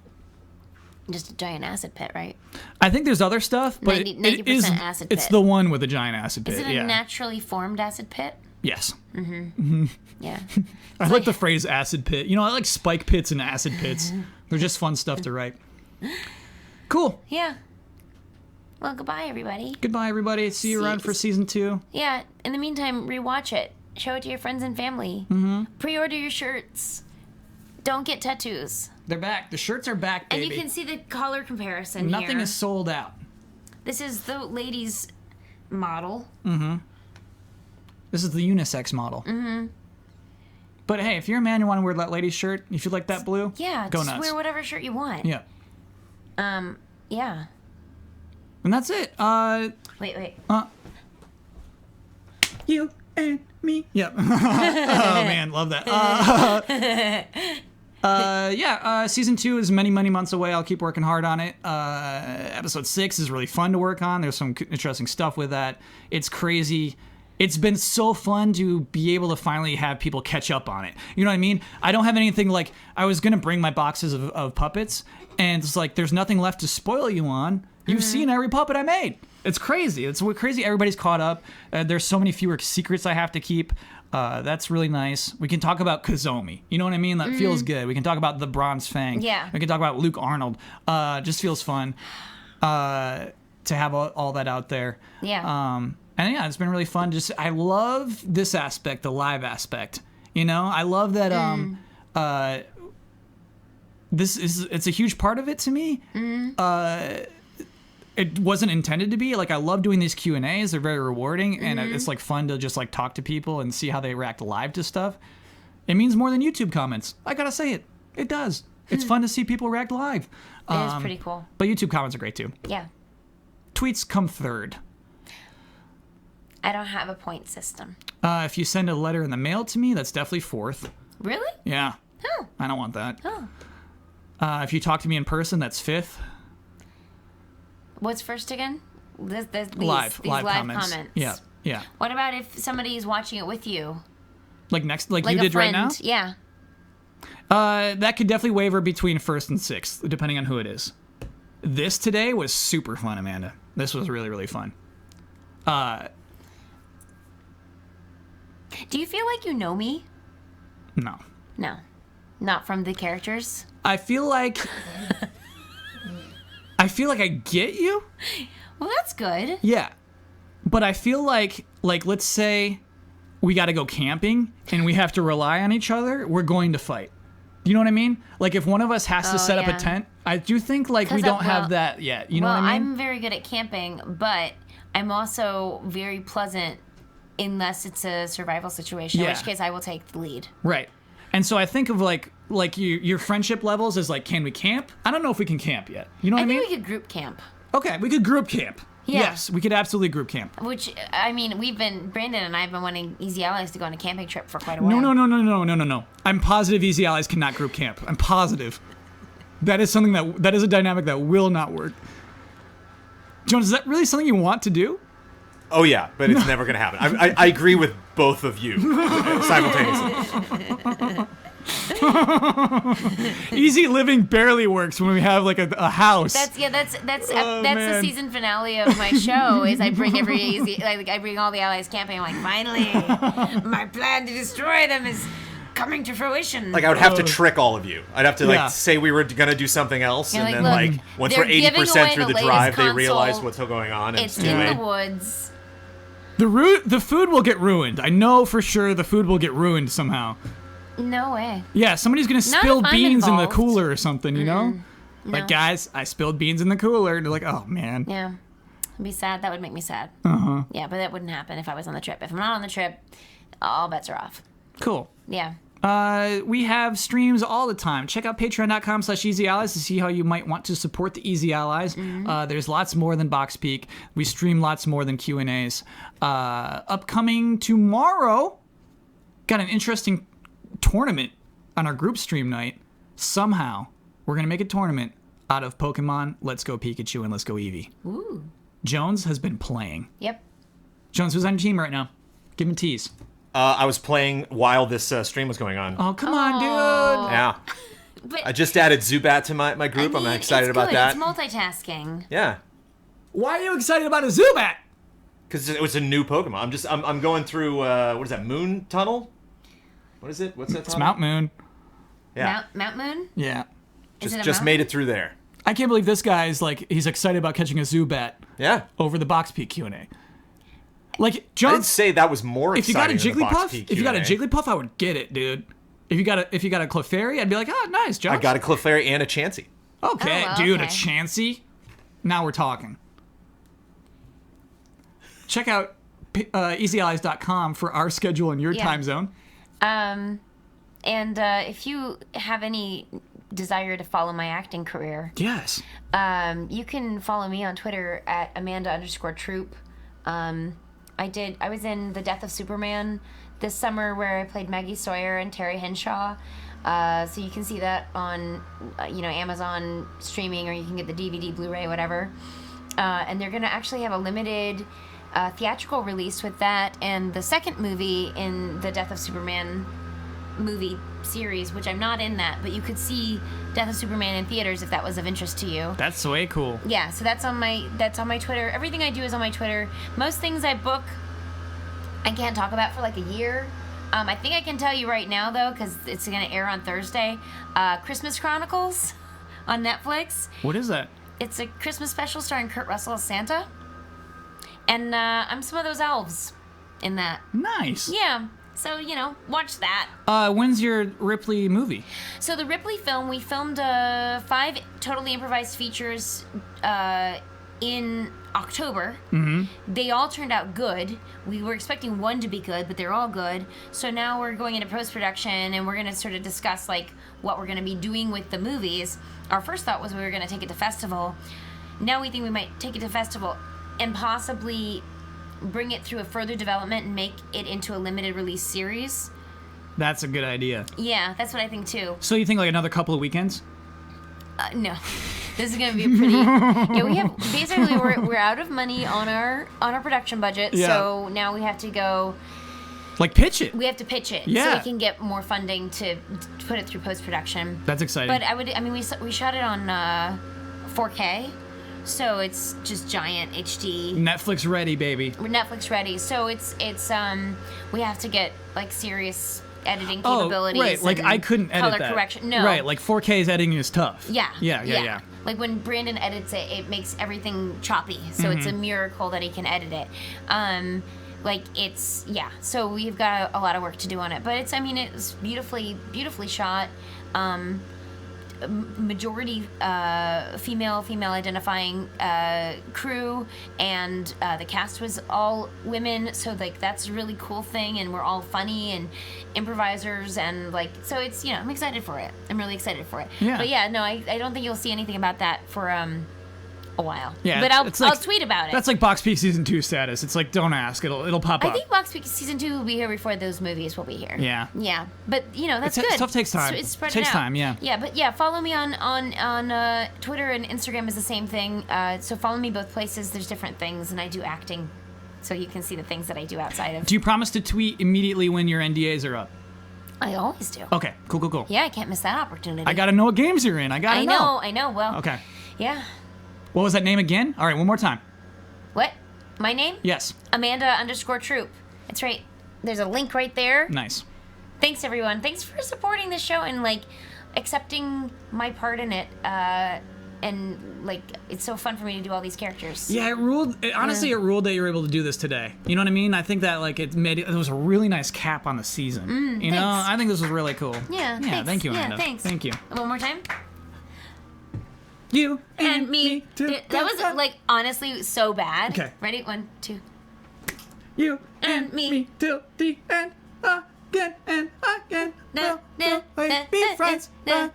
just a giant acid pit, right? I think there's other stuff, but 90% it is. acid It's pit. the one with the giant acid pit. Is it a yeah. naturally formed acid pit? Yes. Yeah. I like the phrase acid pit. You know, I like spike pits and acid pits. They're just fun stuff to write. Cool. Yeah. Well, goodbye, everybody. Goodbye, everybody. See you around for season 2. Yeah. In the meantime, rewatch it. Show it to your friends and family. Mm-hmm. Pre-order your shirts. Don't get tattoos. They're back. The shirts are back, baby. And you can see the color comparison Nothing here. is sold out. This is the ladies' model. This is the unisex model. Mm-hmm. But hey, if you're a man, you want to wear that lady's shirt, if you like that blue, Yeah, go just nuts. wear whatever shirt you want. Yeah. Yeah. And that's it. Wait. You and me. Yep. Oh man, love that. Season 2 is many months away. I'll keep working hard on it. Episode 6 is really fun to work on. There's some interesting stuff with that. It's crazy. It's been so fun to be able to finally have people catch up on it. You know what I mean? I don't have anything like, I was going to bring my boxes of puppets, and it's like, there's nothing left to spoil you on. You've seen every puppet I made. It's crazy. It's crazy. Everybody's caught up. There's so many fewer secrets I have to keep. That's really nice. We can talk about Kozomi. You know what I mean? That feels good. We can talk about the Bronze Fang. Yeah. We can talk about Luke Arnold. Just feels fun to have all that out there. Yeah. And yeah, it's been really fun. I love this aspect, the live aspect. You know, I love that. It's a huge part of it to me. It wasn't intended to be. Like, I love doing these Q&As. They're very rewarding, and it's like fun to just like talk to people and see how they react live to stuff. It means more than YouTube comments. I gotta say it. It does. It's fun to see people react live. It is pretty cool. But YouTube comments are great too. Yeah. Tweets come third. I don't have a point system. If you send a letter in the mail to me, that's definitely fourth. Really? Yeah. Oh. I don't want that. Oh. If you talk to me in person, that's fifth. What's first again? These Live comments. Yeah. What about if somebody is watching it with you? Like you a did friend. right now? Yeah. That could definitely waver between first and sixth, depending on who it is. This today was super fun, Amanda. This was really, really fun. Do you feel like you know me? No. No. Not from the characters? I feel like I get you. Well, that's good. Yeah. But I feel like let's say we got to go camping and we have to rely on each other, we're going to fight. You know what I mean? Like if one of us has to set up a tent, I do think we don't have that yet. You know what I mean? I'm very good at camping, but I'm also very pleasant unless it's a survival situation, in Yeah. which case I will take the lead. Right. And so I think of like your friendship levels as like, can we camp? I don't know if we can camp yet. You know what I mean? think we could group camp. Okay, we could group camp. Yeah. Yes, we could absolutely group camp. Which, I mean, Brandon and I have been wanting Easy Allies to go on a camping trip for quite a while. No. I'm positive Easy Allies cannot group camp. I'm positive. That is something that is a dynamic that will not work. Jones, is that really something you want to do? Oh yeah, but it's never gonna happen. I agree with both of you simultaneously. Easy living barely works when we have like a house. That's the man. season finale of my show. Is I bring I bring all the allies camping. I'm like, finally, my plan to destroy them is coming to fruition. Like I would have to trick all of you. I'd have to Yeah. say we were gonna do something else, You're and like, then look, once they're we're giving 80% away through the the drive, latest they realize console. what's going on. And It's too in late. the woods. The food will get ruined. I know for sure the food will get ruined somehow. No way. Yeah, somebody's gonna Not spill if I'm beans in the involved. cooler or something, you know? No. Like, guys, I spilled beans in the cooler. And they're like, oh, man. Yeah. It'd be sad. That would make me sad. Uh-huh. Yeah, but that wouldn't happen if I was on the trip. If I'm not on the trip, all bets are off. Cool. Yeah. We have streams all the time. Check out patreon.com/Easy Allies to see how you might want to support the Easy Allies. There's lots more than Box Peak. We stream lots more than Q&As. Upcoming tomorrow, got an interesting tournament on our group stream night. Somehow, we're going to make a tournament out of Pokemon Let's Go Pikachu and Let's Go Eevee. Ooh. Jones has been playing. Yep. Jones, who's on your team right now? Give him a tease. I was playing while this stream was going on. Oh, come on, dude. Yeah. But I just added Zubat to my group. I'm excited about that. It's multitasking. Yeah. Why are you excited about a Zubat? Because it was a new Pokemon. I'm going through what is that, Moon Tunnel? What is it? What's that tunnel? It's Mount Moon. Yeah. Mount Moon? Yeah. Is it a Just mountain? made it through there. I can't believe this guy is like, he's excited about catching a Zubat Yeah. over the Box Peak Q&A. Like, I didn't Jones, say that was more if you got a exciting than the Box Jigglypuff, Peak if you got a Q&A. Jigglypuff, I would get it, dude. If you got a Clefairy, I'd be like, oh, nice, Jones. I got a Clefairy and a Chansey. Okay, Oh, well, dude, okay. a Chansey. Now we're talking. Check out easyallies.com for our schedule and your Yeah. time zone. And if you have any desire to follow my acting career, Yes. you can follow me on Twitter at Amanda_Troop. I was in The Death of Superman this summer where I played Maggie Sawyer and Terry Henshaw. So you can see that on, Amazon streaming, or you can get the DVD, Blu-ray, whatever. And they're going to actually have a limited theatrical release with that and the second movie in the Death of Superman movie series, which I'm not in that, but you could see Death of Superman in theaters if that was of interest to you. That's way cool. Yeah, so that's on my Twitter. Everything I do is on my Twitter. Most things I book, I can't talk about for like a year. I think I can tell you right now though, because it's gonna air on Thursday. Christmas Chronicles on Netflix. What is that? It's a Christmas special starring Kurt Russell as Santa, and I'm some of those elves in that. Nice. Yeah. So, watch that. When's your Ripley movie? So the Ripley film, we filmed 5 totally improvised features in October. Mm-hmm. They all turned out good. We were expecting one to be good, but they're all good. So now we're going into post-production, and we're going to sort of discuss like what we're going to be doing with the movies. Our first thought was we were going to take it to festival. Now we think we might take it to festival and possibly bring it through a further development and make it into a limited release series. That's a good idea. Yeah, that's what I think too. So you think like another couple of weekends? No, this is gonna be a pretty. Yeah, we have basically we're out of money on our production budget, Yeah. so now we have to go. Like pitch it. We have to pitch it so Yeah. we can get more funding to put it through post production. That's exciting. But we shot it on 4K, so it's just giant HD. Netflix ready, baby. We're Netflix ready, so it's we have to get like serious editing Oh, capabilities. right. Like and I couldn't edit color that. correction. No. Right. Like 4K's editing is tough. Yeah. Yeah. Like when Brandon edits it, it makes everything choppy. So it's a miracle that he can edit it. So we've got a lot of work to do on it. But it's beautifully shot. majority female identifying crew, and the cast was all women, so like that's a really cool thing, and we're all funny and improvisers, and like, so it's, you know, I'm excited for it. I'm really excited for it. Yeah. But yeah, no, I don't think you'll see anything about that for a while. Yeah, but I'll like, tweet about it. That's like Box Peak Season 2 status. It's like, don't ask. It'll pop up. I think Box Peak Season 2 will be here before those movies will be here. Yeah. Yeah. But, you know, that's good. Stuff takes time. It's spread takes out. time, yeah. Yeah, but yeah, follow me on Twitter, and Instagram is the same thing. So follow me both places. There's different things, and I do acting, so you can see the things that I do outside of. Do you promise to tweet immediately when your NDAs are up? I always do. Okay, cool. Yeah, I can't miss that opportunity. I gotta know what games you're in. I know. Well. Okay. Yeah. What was that name again? All right, one more time. What? My name? Yes. Amanda_Troop. It's right. There's a link right there. Nice. Thanks, everyone. Thanks for supporting the show and, like, accepting my part in it. And, like, it's so fun for me to do all these characters. Yeah, it ruled. Honestly, it ruled that you were able to do this today. You know what I mean? I think that, like, it was a really nice cap on the season. You know? I think this was really cool. Yeah, thanks. Thank you, Amanda. Yeah, thanks. Thank you. One more time. You and me. That was, like, honestly so bad. Okay. Ready? 1, 2. You and me till the end. Again and again. We'll be friends together.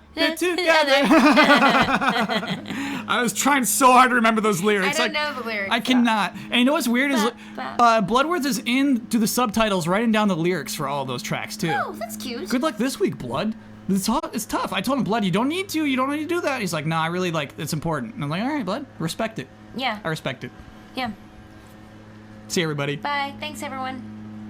I was trying so hard to remember those lyrics. I don't know the lyrics. I cannot. And you know what's weird is Bloodworth is in through the subtitles writing down the lyrics for all of those tracks too. Oh, that's cute. Good luck this week, Blood. It's tough. I told him, Blood, you don't need to do that. He's like, nah, I really like, it's important. And I'm like, all right, Blood, respect it. Yeah. I respect it. Yeah. See you, everybody. Bye. Thanks, everyone.